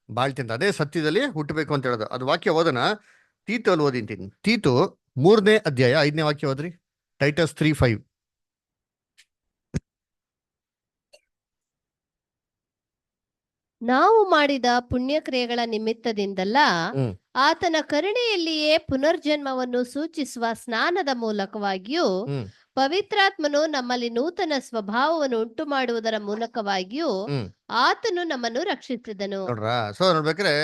ಬಾಳ್ತಿ ಅಂತ. ಅದೇ ಸತ್ಯದಲ್ಲಿ ಹುಟ್ಟಬೇಕು ಅಂತ ಹೇಳೋದು. ಅದು ವಾಕ್ಯ ಓದೋಣ. ತೀತು ಅಲ್ಲಿ ಓದಿಂತೀನಿ. ತೀತು 3ನೇ ಅಧ್ಯಾಯ 5ನೇ ವಾಕ್ಯ ಓದ್ರಿ. ಟೈಟಸ್ 3:5. ನಾವು ಮಾಡಿದ ಪುಣ್ಯಕ್ರಿಯೆಗಳ ನಿಮಿತ್ತದಿಂದಲ್ಲ, ಹ್ಮ್. ಆತನ ಕರುಣೆಯಲ್ಲಿಯೇ ಪುನರ್ಜನ್ಮವನ್ನು ಸೂಚಿಸುವ ಸ್ನಾನದ ಮೂಲಕವಾಗಿಯೂ, ಹ್ಮ್. ಪವಿತ್ರಾತ್ಮನು ನಮ್ಮಲ್ಲಿ ನೂತನ ಸ್ವಭಾವವನ್ನು ಉಂಟು ಮಾಡುವುದರ ಮೂಲಕವಾಗಿಯೂ ಹ್ಮ್. ಆತನು ನಮ್ಮನ್ನು ರಕ್ಷಿಸಿದನು. ನೋಡ್ರ. ಸೊ ನೋಡ್ಬೇಕ್ರೆ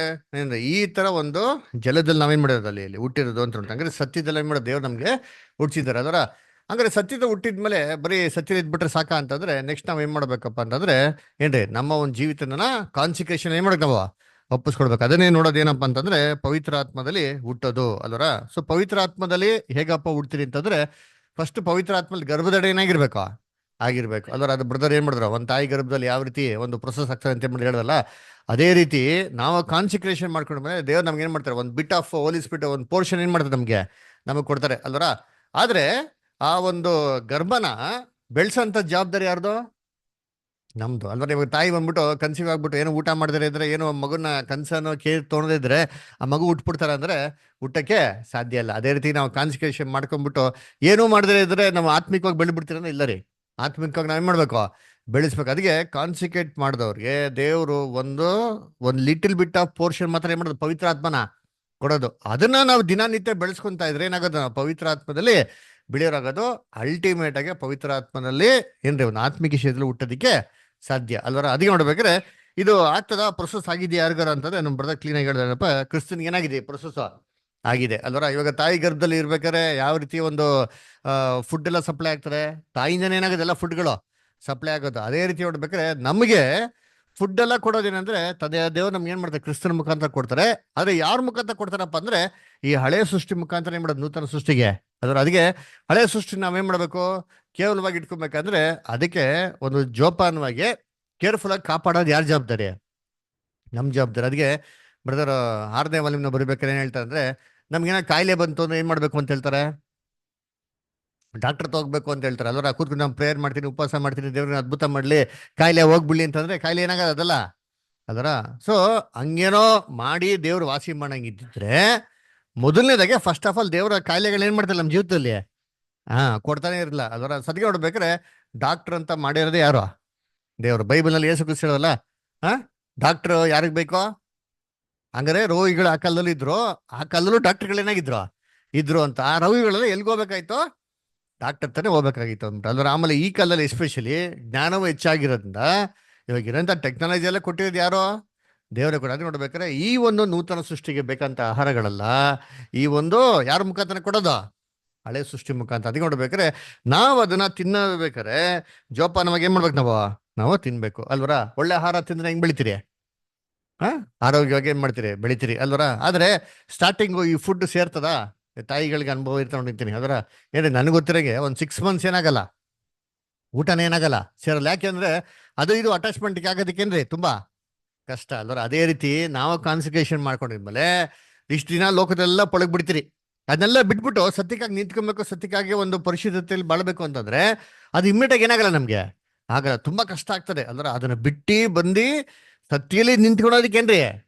ಈ ತರ ಒಂದು ಜಲದಲ್ಲಿ ನಾವೇನ್ ಮಾಡಿರೋದು, ಅಲ್ಲಿ ಹುಟ್ಟಿರೋದು ಅಂತ ಉಂಟು. ಹಂಗಾರೆ ಸತ್ಯದಲ್ಲಿ ಏನ್ ಮಾಡೋದು, ದೇವ್ರು ನಮ್ಗೆ ಹುಟ್ಟಿಸಿದ್ದಾರೆ. ಅದರ ಹಂಗಾರೆ ಸತ್ಯದ ಹುಟ್ಟಿದ್ಮೇಲೆ ಬರೀ ಸತ್ಯದ ಇದ್ಬಿಟ್ರೆ ಸಾಕ ಅಂತಂದ್ರೆ ನೆಕ್ಸ್ಟ್ ನಾವ್ ಏನ್ ಮಾಡ್ಬೇಕಪ್ಪ ಅಂತಂದ್ರೆ ಏನ್ರಿ, ನಮ್ಮ ಒಂದು ಜೀವಿತನ ಕಾನ್ಸಿಕ್ರೇಷನ್ ಏನ್ ಮಾಡಕ್ ನಾವು ಒಪ್ಪಿಸ್ಕೊಡ್ಬೇಕು. ಅದನ್ನೇ ನೋಡೋದು ಏನಪ್ಪಾ ಅಂತಂದ್ರೆ ಪವಿತ್ರ ಆತ್ಮದಲ್ಲಿ ಹುಟ್ಟೋದು ಅಲ್ವರ. ಸೊ ಪವಿತ್ರ ಆತ್ಮದಲ್ಲಿ ಹೇಗಪ್ಪ ಹುಡ್ತೀರಿ ಅಂತಂದ್ರೆ ಫಸ್ಟ್ ಪವಿತ್ರ ಆತ್ಮದಲ್ಲಿ ಗರ್ಭದಡಿ ಏನಾಗಿರ್ಬೇಕು, ಆಗಿರ್ಬೇಕು ಅಲ್ವರ. ಅದು ಬ್ರದರ್ ಏನ್ ಮಾಡಿದ್ರು, ಒಂದು ತಾಯಿ ಗರ್ಭದಲ್ಲಿ ಯಾವ ರೀತಿ ಒಂದು ಪ್ರೊಸೆಸ್ ಆಗ್ತದೆ ಅಂತ ಹೇಳೋದಲ್ಲ, ಅದೇ ರೀತಿ ನಾವು ಕಾನ್ಸಿಕ್ರೇಷನ್ ಮಾಡ್ಕೊಂಡ್ಮೇಲೆ ದೇವ್ರು ನಮ್ಗೆ ಏನ್ ಮಾಡ್ತಾರೆ, ಒಂದು ಬಿಟ್ ಆಫ್ ಹೋಲಿ ಸ್ಪಿರಿಟ್ ಒಂದು ಪೋರ್ಷನ್ ಏನ್ ಮಾಡ್ತಾರೆ ನಮಗೆ ಕೊಡ್ತಾರೆ ಅಲ್ವರ. ಆದ್ರೆ ಆ ಒಂದು ಗರ್ಭನ ಬೆಳ್ಸೋಂಥ ಜವಾಬ್ದಾರಿ ಯಾರ್ದು, ನಮ್ದು ಅಲ್ವರ. ಇವಾಗ ತಾಯಿ ಬಂದ್ಬಿಟ್ಟು ಕನ್ಸೀವ್ ಆಗ್ಬಿಟ್ಟು ಏನೋ ಊಟ ಮಾಡಿದ್ರೆ ಇದ್ರೆ, ಏನೋ ಮಗುನ ಕನ್ಸನ್ನು ಕೇರ್ ತೊಗೊಂಡಿದ್ರೆ ಆ ಮಗು ಹುಟ್ಬಿಡ್ತಾರೆ ಅಂದ್ರೆ ಹುಟ್ಟಕ್ಕೆ ಸಾಧ್ಯ ಇಲ್ಲ. ಅದೇ ರೀತಿ ನಾವು ಕಾನ್ಸಿಕ್ರೇಷನ್ ಮಾಡ್ಕೊಂಡ್ಬಿಟ್ಟು ಏನೂ ಮಾಡಿದ್ರೆ ಇದ್ರೆ ನಾವು ಆತ್ಮಿಕವಾಗಿ ಬೆಳೆದ್ಬಿಡ್ತೀರ ಇಲ್ಲ ರೀ. ಆತ್ಮಿಕವಾಗಿ ನಾವೇನ್ ಮಾಡ್ಬೇಕು, ಬೆಳೆಸ್ಬೇಕು. ಅದಕ್ಕೆ ಕಾನ್ಸಿಕ್ರೇಟ್ ಮಾಡಿದವ್ರಿಗೆ ದೇವರು ಒಂದು ಲಿಟಲ್ ಬಿಟ್ ಆಫ್ ಪೋರ್ಷನ್ ಮಾತ್ರ ಏನ್ ಮಾಡೋದು, ಪವಿತ್ರ ಆತ್ಮನ ಕೊಡೋದು. ಅದನ್ನ ನಾವು ದಿನನಿತ್ಯ ಬೆಳೆಸ್ಕೊಂತ ಇದ್ರೆ ಏನಾಗೋದು, ನಾವು ಪವಿತ್ರ ಆತ್ಮದಲ್ಲಿ ಬೆಳೆಯೋರಾಗೋದು. ಅಲ್ಟಿಮೇಟ್ ಆಗಿ ಪವಿತ್ರ ಆತ್ಮನಲ್ಲಿ ಏನ್ರಿ ಒಂದು ಆತ್ಮಿಕ ವಿಷಯದಲ್ಲಿ ಹುಟ್ಟೋದಿಕ್ಕೆ ಸಾಧ್ಯ ಅಲ್ವರ. ಅದಕ್ಕೆ ನೋಡ್ಬೇಕಾದ್ರೆ ಇದು ಆಗ್ತದ ಪ್ರೊಸೆಸ್ ಆಗಿದೆಯಾ ಯಾರಿಗಾರ ಅಂತಂದ್ರೆ ನಮ್ಮ ಬ್ರದರ್ ಕ್ಲೀನ್ ಆಗಿ ಹೇಳಿದ್ರಪ್ಪ, ಕ್ರಿಸ್ತನ್ಗೆ ಏನಾಗಿದೆ ಪ್ರೊಸೆಸ್ ಆಗಿದೆ ಅಲ್ವರ. ಇವಾಗ ತಾಯಿ ಗರ್ಭದಲ್ಲಿ ಇರ್ಬೇಕಾದ್ರೆ ಯಾವ ರೀತಿ ಒಂದು ಫುಡ್ ಎಲ್ಲ ಸಪ್ಲೈ ಆಗ್ತಾರೆ, ತಾಯಿಯಿಂದನೇ ಏನಾಗುತ್ತೆ ಎಲ್ಲ ಫುಡ್ಗಳು ಸಪ್ಲೈ ಆಗೋದು. ಅದೇ ರೀತಿ ನೋಡ್ಬೇಕಾದ್ರೆ ನಮಗೆ ಫುಡ್ ಎಲ್ಲ ಕೊಡೋದೇನಂದ್ರೆ ದೇವ್ರು ನಮ್ಗೆ ಏನ್ ಮಾಡ್ತಾರೆ, ಕ್ರಿಸ್ತನ ಮುಖಾಂತರ ಕೊಡ್ತಾರೆ. ಆದ್ರೆ ಯಾರ ಮುಖಾಂತರ ಕೊಡ್ತಾರಪ್ಪ ಅಂದ್ರೆ ಈ ಹಳೆ ಸೃಷ್ಟಿ ಮುಖಾಂತರ ಏನ್ ಮಾಡೋದು, ನೂತನ ಸೃಷ್ಟಿಗೆ ಅದ್ರ. ಅದಕ್ಕೆ ಹಳೆ ಸೃಷ್ಟಿ ನಾವೇನ್ ಮಾಡ್ಬೇಕು, ಕೇವಲವಾಗಿ ಇಟ್ಕೊಬೇಕಂದ್ರೆ ಅದಕ್ಕೆ ಒಂದು ಜೋಪಾನವಾಗಿ ಕೇರ್ಫುಲ್ ಆಗಿ ಕಾಪಾಡೋದು ಯಾರ ಜವಾಬ್ದಾರಿ, ನಮ್ ಜವಾಬ್ದಾರಿ. ಅದಕ್ಕೆ ಬ್ರದರ್ 6ನೇ ವಾಲ್ಯೂಮ್ನ ಬರೀಬೇಕಾದ್ರೆ ಏನ್ ಹೇಳ್ತಾರೆ ಅಂದ್ರೆ, ನಮ್ಗೇನ ಕಾಯಿಲೆ ಬಂತು ಅಂದ್ರೆ ಏನ್ ಮಾಡ್ಬೇಕು ಅಂತ ಹೇಳ್ತಾರೆ, ಡಾಕ್ಟರ್ ತಗೋಬೇಕು ಅಂತ ಹೇಳ್ತಾರೆ ಅಲ್ವರ. ಕೂತ್ಕೊಂಡು ನಾವು ಪ್ರೇಯರ್ ಮಾಡ್ತೀನಿ, ಉಪವಾಸ ಮಾಡ್ತೀನಿ, ದೇವ್ರನ್ನ ಅದ್ಭುತ ಮಾಡ್ಲಿ, ಕಾಯಿಲೆ ಹೋಗ್ಬಿಡ್ಲಿ ಅಂತಂದ್ರೆ ಕಾಯಿಲೆ ಏನಾಗದಲ್ಲ ಅದರ. ಸೊ ಹಂಗೇನೋ ಮಾಡಿ ದೇವ್ರು ವಾಸಿ ಮಾಡಂಗಿದ್ದಿದ್ರೆ ಮೊದಲನೇದಾಗೆ ಫಸ್ಟ್ ಆಫ್ ಆಲ್ ದೇವ್ರ ಕಾಯಿಲೆಗಳು ಏನ್ ಮಾಡ್ತಾರೆ ನಮ್ಮ ಜೀವಿತದಲ್ಲಿ ಕೊಡ್ತಾನೆ ಇರಲಿಲ್ಲ ಅದರ. ಸದ್ಗೆ ನೋಡ್ಬೇಕಾರೆ ಡಾಕ್ಟರ್ ಅಂತ ಮಾಡಿರೋದೇ ಯಾರು, ದೇವ್ರು. ಬೈಬಲ್ನಲ್ಲಿ ಯೇಸು ಕ್ರಿಸ್ತ ಹೇಳೋಲ್ಲ, ಡಾಕ್ಟರ್ ಯಾರಿಗ್ ಬೇಕೋ. ಹಂಗಾರೆ ರೋಗಿಗಳು ಆ ಕಾಲದಲ್ಲಿ ಇದ್ರು, ಆ ಕಾಲದಲ್ಲೂ ಡಾಕ್ಟರ್ಗಳೇನಾಗಿದ್ರು ಇದ್ರು ಅಂತ. ಆ ರೋಗಿಗಳೆಲ್ಲ ಎಲ್ಗೋಬೇಕಾಯ್ತು, ಡಾಕ್ಟರ್ ತಾನೇ ಹೋಗ್ಬೇಕಾಗಿತ್ತು ಅಂದ್ಬಿಟ್ಟು ಅಲ್ವರ. ಆಮೇಲೆ ಈ ಕಾಲದಲ್ಲಿ ಎಸ್ಪೆಷಲಿ ಜ್ಞಾನವೂ ಹೆಚ್ಚಾಗಿರೋದ್ರಿಂದ ಇವಾಗ ಇರೋಂಥ ಟೆಕ್ನಾಲಜಿ ಎಲ್ಲ ಕೊಟ್ಟಿರೋದು ಯಾರೋ, ದೇವರೇ ಕೂಡ. ಅದು ನೋಡ್ಬೇಕಾದ್ರೆ ಈ ಒಂದು ನೂತನ ಸೃಷ್ಟಿಗೆ ಬೇಕಂತ ಆಹಾರಗಳೆಲ್ಲ ಈ ಒಂದು ಯಾರ ಮುಖಾಂತರ ಕೊಡೋದು, ಹಳೆ ಸೃಷ್ಟಿ ಮುಖಾಂತರ. ಅದಕ್ಕೆ ನೋಡ್ಬೇಕಾರೆ ನಾವು ಅದನ್ನ ತಿನ್ನಬೇಕಾರೆ ಜೋಪಾನವಾಗಿ ಏನ್ ಮಾಡ್ಬೇಕು, ನಾವು ತಿನ್ಬೇಕು ಅಲ್ವರ. ಒಳ್ಳೆ ಆಹಾರ ತಿಂದ್ರೆ ಹೆಂಗ್ ಬೆಳಿತೀರಿ, ಆರೋಗ್ಯವಾಗಿ ಏನ್ ಮಾಡ್ತೀರಿ, ಬೆಳಿತೀರಿ ಅಲ್ವರ. ಆದ್ರೆ ಸ್ಟಾರ್ಟಿಂಗು ಈ ಫುಡ್ ಸೇರ್ತದ, ತಾಯಿಗಳಿಗೆ ಅನುಭವ ಇರ್ತಾ ನೋಡಿರ್ತೀನಿ ಅದರ. ಏನ್ರಿ ನನಗೆ ಗೊತ್ತಿರಂಗೆ ಒಂದು 6 months ಏನಾಗಲ್ಲ, ಊಟನೇ ಏನಾಗಲ್ಲ, ಸೇರಲ್ಲ. ಯಾಕೆಂದ್ರೆ ಅದು ಇದು ಅಟ್ಯಾಚ್ಮೆಂಟ್ಗೆ ಆಗೋದಕ್ಕೇನ್ರಿ ತುಂಬಾ ಕಷ್ಟ ಅಲ್ವರ. ಅದೇ ರೀತಿ ನಾವು ಕಾನ್ಸಂಟ್ರೇಷನ್ ಮಾಡ್ಕೊಂಡಿದ್ಮೇಲೆ ಇಷ್ಟು ದಿನ ಲೋಕದೆಲ್ಲ ಪೊಳಗ್ ಬಿಡ್ತೀರಿ, ಅದನ್ನೆಲ್ಲ ಬಿಟ್ಬಿಟ್ಟು ಸತ್ಯಕ್ಕಾಗಿ ನಿಂತ್ಕೊಬೇಕು, ಸತ್ಯಕ್ಕಾಗಿ ಒಂದು ಪರಿಶುದ್ಧತೆಯಲ್ಲಿ ಬಾಳ್ಬೇಕು ಅಂತಂದ್ರೆ ಅದು ಇಮ್ಮಿಡಿಯೇಟ್ ಏನಾಗಲ್ಲ, ನಮ್ಗೆ ಆಗಲ್ಲ, ತುಂಬಾ ಕಷ್ಟ ಆಗ್ತದೆ ಅಲ್ವರ. ಅದನ್ನ ಬಿಟ್ಟು ಬಂದು ಸತ್ಯಲ್ಲಿ ನಿಂತ್ಕೊಳ್ಳೋದಕ್ಕೇನ್ರಿ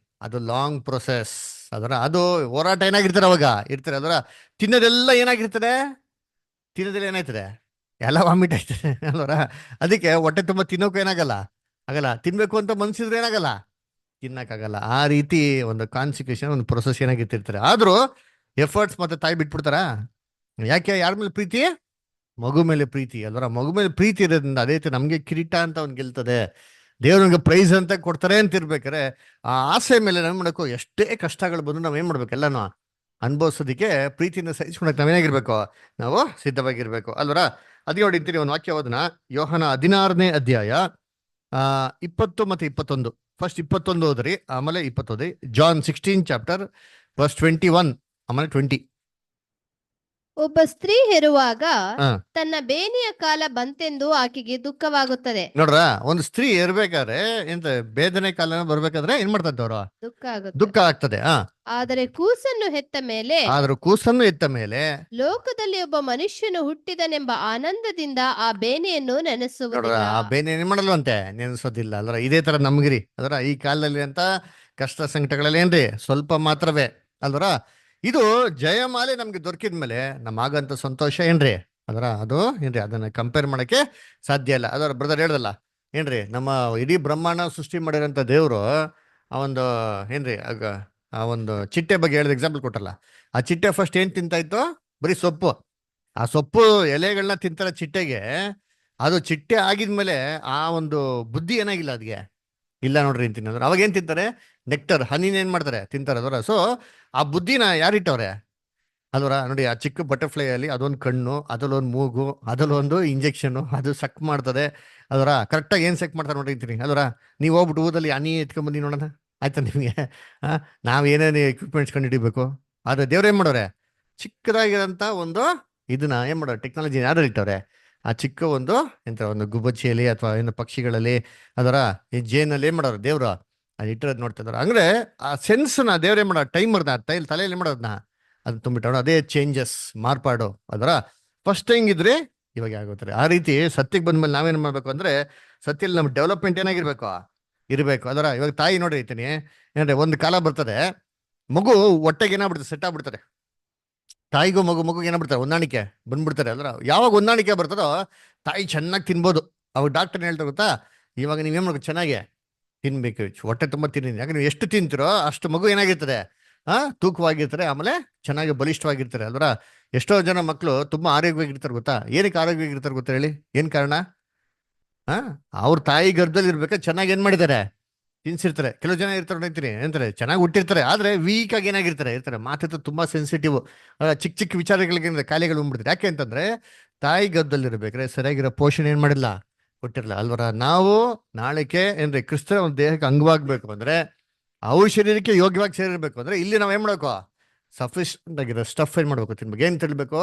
ಅದು ಲಾಂಗ್ ಪ್ರೊಸೆಸ್ ಅದರ. ಅದು ಹೋರಾಟ ಏನಾಗಿರ್ತಾರೆ ಅವಾಗ ಇರ್ತಾರೆ ಅದರ. ತಿನ್ನೋದೆಲ್ಲ ಏನಾಗಿರ್ತದೆ, ತಿನ್ನೋದೆಲ್ಲ ಏನಾಯ್ತದೆ, ಎಲ್ಲ ವಾಮಿಟ್ ಆಯ್ತದೆ ಅಲ್ವರ. ಅದಕ್ಕೆ ಹೊಟ್ಟೆ ತುಂಬ ತಿನ್ನೋಕೆ ಏನಾಗಲ್ಲ, ಆಗಲ್ಲ. ತಿನ್ಬೇಕು ಅಂತ ಮನ್ಸಿದ್ರೆ ಏನಾಗಲ್ಲ, ತಿನ್ನಕ್ಕಾಗಲ್ಲ. ಆ ರೀತಿ ಒಂದು ಕಾನ್ಸಿಕ್ರೇಷನ್ ಒಂದು ಪ್ರೊಸೆಸ್ ಏನಾಗಿರ್ತಿರ್ತಾರೆ. ಆದ್ರೂ ಎಫರ್ಟ್ಸ್ ಮತ್ತೆ ತಾಯಿ ಬಿಟ್ಬಿಡ್ತಾರ. ಯಾಕೆ, ಯಾರ ಮೇಲೆ ಪ್ರೀತಿ, ಮಗು ಮೇಲೆ ಪ್ರೀತಿ ಅಲ್ವರ. ಮಗು ಮೇಲೆ ಪ್ರೀತಿ ಇರೋದ್ರಿಂದ ಅದೇ ರೀತಿ ನಮ್ಗೆ ಕಿರೀಟ ಅಂತ ಅವ್ನು ಗೆಲ್ತದೆ, ದೇವ್ರಿಗೆ ಪ್ರೈಸ್ ಅಂತ ಕೊಡ್ತಾರೆ ಅಂತ ಇರ್ಬೇಕಾರೆ ಆ ಆಸೆ ಮೇಲೆ ನಾವೇನ್ ಮಾಡಬೇಕು, ಎಷ್ಟೇ ಕಷ್ಟಗಳು ಬಂದು ನಾವೇನ್ ಮಾಡ್ಬೇಕು, ಎಲ್ಲಾನು ಅನುಭವಿಸೋದಿಕ್ಕೆ ಪ್ರೀತಿಯಿಂದ ಸಹಿಸ್ಕೊಳಕ್ ನಾವೇನಾಗಿರ್ಬೇಕು, ನಾವು ಸಿದ್ಧವಾಗಿರ್ಬೇಕು ಅಲ್ವರ. ಅದೇ ನೋಡಿರ್ತೀರಿ ಒಂದು ವಾಕ್ಯ ಓದನ, ಯೋಹನ 16ನೇ ಅಧ್ಯಾಯ 20 ಮತ್ತೆ 21. ಫಸ್ಟ್ 21 ಓದ್ರಿ, ಆಮೇಲೆ 20 ಓದಿ. ಜಾನ್ 16 chapter verse 21 ಆಮೇಲೆ 20. ಒಬ್ಬ ಸ್ತ್ರೀ ಹೆರುವಾಗ ಹಾ ತನ್ನ ಬೇನೆಯ ಕಾಲ ಬಂತೆಂದು ಆಕೆಗೆ ದುಃಖವಾಗುತ್ತದೆ. ನೋಡ್ರ, ಒಂದು ಸ್ತ್ರೀ ಇರ್ಬೇಕಾದ್ರೆ ಎಂತ ಬೇದನೆ ಕಾಲ ಬರ್ಬೇಕಾದ್ರೆ ಏನ್ ಮಾಡ್ತಂತ ಅವ್ರು? ದುಃಖ ಆಗುತ್ತೆ. ದುಃಖ ಆಗ್ತದೆ. ಆದರೆ ಕೂಸನ್ನು ಹೆತ್ತ ಮೇಲೆ ಆದ್ರೂ ಕೂಸನ್ನು ಎತ್ತ ಮೇಲೆ ಲೋಕದಲ್ಲಿ ಒಬ್ಬ ಮನುಷ್ಯನು ಹುಟ್ಟಿದನೆಂಬ ಆನಂದದಿಂದ ಆ ಬೇನೆಯನ್ನು ನೋಡ್ರ, ನೆನೆಸುವುದಿಲ್ಲ. ಆ ಬೇನೆ ಏನ್ ಮಾಡಲ್ವಂತೆ, ನೆನೆಸೋದಿಲ್ಲ ಅಲ್ರ. ಇದೇ ತರ ನಮ್ಗಿರಿ ಅಲ್ರ, ಈ ಕಾಲದಲ್ಲಿ ಅಂತ ಕಷ್ಟ ಸಂಕಟಗಳಲ್ಲಿ ಏನ್ರಿ ಸ್ವಲ್ಪ ಮಾತ್ರವೇ ಅಲ್ವರ. ಇದು ಜಯಮಾಲೆ ನಮ್ಗೆ ದೊರಕಿದ್ಮೇಲೆ ನಮ್ಮಾಗಂತ ಸಂತೋಷ ಏನ್ರಿ ಅದರ, ಅದು ಏನ್ರಿ ಅದನ್ನ ಕಂಪೇರ್ ಮಾಡಕ್ಕೆ ಸಾಧ್ಯ ಇಲ್ಲ. ಅದರ ಬ್ರದರ್ ಹೇಳ್ದಲ್ಲ ಏನ್ರಿ, ನಮ್ಮ ಇಡೀ ಬ್ರಹ್ಮಾಂಡ ಸೃಷ್ಟಿ ಮಾಡಿರೋಂಥ ದೇವ್ರು ಆ ಒಂದು ಏನ್ರಿ ಆಗ ಆ ಒಂದು ಚಿಟ್ಟೆ ಬಗ್ಗೆ ಹೇಳಿದ ಎಕ್ಸಾಂಪಲ್ ಕೊಟ್ಟಲ್ಲ. ಆ ಚಿಟ್ಟೆ ಫಸ್ಟ್ ಏನ್ ತಿಂತಾ ಇತ್ತು? ಬರೀ ಸೊಪ್ಪು. ಆ ಸೊಪ್ಪು ಎಲೆಗಳನ್ನ ತಿಂತಾರ ಚಿಟ್ಟೆಗೆ. ಅದು ಚಿಟ್ಟೆ ಆಗಿದ್ಮೇಲೆ ಆ ಒಂದು ಬುದ್ಧಿ ಏನಾಗಿಲ್ಲ ಅದಕ್ಕೆ, ಇಲ್ಲ ನೋಡ್ರಿ ಅಂತೀನಿ ಅಂದ್ರೆ. ಅವಾಗ ಏನ್ ತಿಂತಾರೆ? ನೆಕ್ಟರ್, ಹನಿನ ಏನ್ ಮಾಡ್ತಾರೆ? ತಿಂತಾರೆ ಅದರ. ಸೊ ಆ ಬುದ್ಧಿನ ಯಾರಿಟ್ಟವ್ರೆ ಅಲ್ವರ? ನೋಡಿ, ಆ ಚಿಕ್ಕ ಬಟರ್ಫ್ಲೈ ಅಲ್ಲಿ ಅದೊಂದು ಕಣ್ಣು, ಅದಲ್ಲೊಂದು ಮೂಗು, ಅದಲ್ಲೊಂದು ಇಂಜೆಕ್ಷನ್, ಅದು ಸಕ್ ಮಾಡ್ತದೆ ಅದರ. ಕರೆಕ್ಟಾಗಿ ಏನ್ ಸೆಕ್ ಮಾಡ್ತಾರೆ ನೋಡಿ ಅಂತೀನಿ ಅಲ್ವರ. ನೀವು ಹೋಗ್ಬಿಟ್ಟು ಊದಲ್ಲಿ ಹನಿ ಎತ್ಕೊಂಡ್ಬಂದು ನೋಡೋಣ, ಆಯ್ತಾ ನಿಮಗೆ? ನಾವ್ ಏನೇನು ಎಕ್ವಿಪ್ಮೆಂಟ್ಸ್ ಕಂಡು ಹಿಡಿಬೇಕು. ಆದ್ರೆ ದೇವ್ರ ಏನ್ ಮಾಡೋರೆ? ಚಿಕ್ಕದಾಗಿರೋಂಥ ಒಂದು ಇದನ್ನ ಏನ್ ಮಾಡೋರು? ಟೆಕ್ನಾಲಜಿ ಯಾರು ಇಟ್ಟವ್ರೆ? ಆ ಚಿಕ್ಕ ಒಂದು ಎಂತ ಒಂದು ಗುಬ್ಬಚ್ಚಿಯಲ್ಲಿ ಅಥವಾ ಏನು ಪಕ್ಷಿಗಳಲ್ಲಿ ಅದರ ಈ ಜೇನಲ್ಲಿ ಏನ್ ಮಾಡೋರು ದೇವ್ರು? ಅದು ಇಟ್ಟಿರೋದು ನೋಡ್ತಿದಾರೆ. ಅಂದ್ರೆ ಆ ಸೆನ್ಸ್ನ ದೇವ್ರ ಏನ್ ಮಾಡೋರು? ಟೈಮ್ ಬರ್ದ ತಲೆಯಲ್ಲಿ ಮಾಡೋದನ್ನ ಅದನ್ನ ತುಂಬಿಟ್ಟವನು. ಅದೇ ಚೇಂಜಸ್, ಮಾರ್ಪಾಡು ಅದರ. ಫಸ್ಟ್ ಹೆಂಗಿದ್ರೆ ಇವಾಗ ಆಗೋತಾರೆ. ಆ ರೀತಿ ಸತ್ಯಕ್ಕೆ ಬಂದ್ಮೇಲೆ ನಾವೇನ್ ಮಾಡ್ಬೇಕು ಅಂದ್ರೆ, ಸತ್ಯಲ್ಲಿ ನಮ್ಮ ಡೆವಲಪ್ಮೆಂಟ್ ಏನಾಗಿರ್ಬೇಕು ಇರಬೇಕು ಅದರ. ಇವಾಗ ತಾಯಿ ನೋಡಿ ಐತೀನಿ ಏನಂದ್ರೆ, ಒಂದು ಕಾಲ ಬರ್ತದೆ ಮಗು ಹೊಟ್ಟೆಗೆ ಏನಾಗ್ಬಿಡ್ತದೆ, ಸೆಟ್ ಆಗ್ಬಿಡ್ತಾರೆ. ತಾಯಿಗೂ ಮಗುಗೆ ಏನಾಗ್ಬಿಡ್ತಾರೆ? ಹೊಂದಾಣಿಕೆ ಬಂದ್ಬಿಡ್ತಾರೆ ಅಲ್ರ. ಯಾವಾಗ ಹೊಂದಾಣಿಕೆ ಬರ್ತದೋ ತಾಯಿ ಚೆನ್ನಾಗಿ ತಿನ್ಬೋದು. ಅವಾಗ ಡಾಕ್ಟರ್ ಹೇಳ್ತಾರೆ ಗೊತ್ತಾ, ಇವಾಗ ನೀವೇನ್ ಮಾಡ್ಬೇಕು? ಚೆನ್ನಾಗಿ ತಿನ್ಬೇಕು, ಹೊಟ್ಟೆ ತುಂಬ ತಿನ್ನಿ. ಯಾಕಂದ್ರೆ ನೀವು ಎಷ್ಟು ತಿಂತಿರೋ ಅಷ್ಟು ಮಗು ಏನಾಗಿರ್ತದೆ? ತೂಕವಾಗಿರ್ತಾರೆ, ಆಮೇಲೆ ಚೆನ್ನಾಗಿ ಬಲಿಷ್ಠವಾಗಿರ್ತಾರೆ ಅಲ್ರ. ಎಷ್ಟೋ ಜನ ಮಕ್ಕಳು ತುಂಬಾ ಆರೋಗ್ಯವಾಗಿರ್ತಾರೆ ಗೊತ್ತಾ? ಏನಕ್ಕೆ ಆರೋಗ್ಯವಾಗಿರ್ತಾರೆ ಗೊತ್ತಾ ಹೇಳಿ? ಏನ್ ಕಾರಣ? ಅವ್ರ ತಾಯಿ ಗರ್ಭದಲ್ಲಿ ಇರ್ಬೇಕಾದ್ರೆ ಚೆನ್ನಾಗಿ ಏನ್ ಮಾಡಿದ್ದಾರೆ? ತಿನ್ಸಿರ್ತಾರೆ. ಕೆಲವು ಜನ ಇರ್ತಾರೆ ನೋಡ್ತೀನಿ ಏನಂತಾರೆ, ಚೆನ್ನಾಗಿ ಹುಟ್ಟಿರ್ತಾರೆ ಆದ್ರೆ ವೀಕ್ ಆಗಿ ಇರ್ತಾರೆ. ಮಾತು ತುಂಬಾ ಸೆನ್ಸಿಟಿವ್, ಚಿಕ್ಕ ಚಿಕ್ಕ ವಿಚಾರಗಳಿಗೆ ಕಾಯಿಲೆಗಳು ಬಂದ್ಬಿಡ್ತಾರೆ. ಯಾಕೆ ಅಂತಂದ್ರೆ ತಾಯಿ ಗರ್ಭದಲ್ಲಿ ಇರ್ಬೇಕಾದ್ರೆ ಸರಿಯಾಗಿರೋ ಪೋಷಣೆ ಏನ್ ಮಾಡಿಲ್ಲ, ಕೊಟ್ಟಿರಲ್ಲ ಅಲ್ವರ. ನಾವು ನಾಳೆಗೆ ಏನ್ರಿ ಕ್ರಿಸ್ತರ ಒಂದು ದೇಹಕ್ಕೆ ಅಂಗವಾಗ್ಬೇಕು ಅಂದ್ರೆ, ಅವ್ರ ಶರೀರಕ್ಕೆ ಯೋಗ್ಯವಾಗಿ ಸೇರಿರ್ಬೇಕು ಅಂದ್ರೆ, ಇಲ್ಲಿ ನಾವ್ ಏನ್ ಮಾಡ್ಬೇಕು? ಸಫಿಷಿಯಂಟ್ ಆಗಿರೋ ಸ್ಟಫ್ ಏನ್ ಮಾಡ್ಬೇಕು? ತಿನ್ಬೇಕು. ಏನ್ ತಿಳ್ಬೇಕು?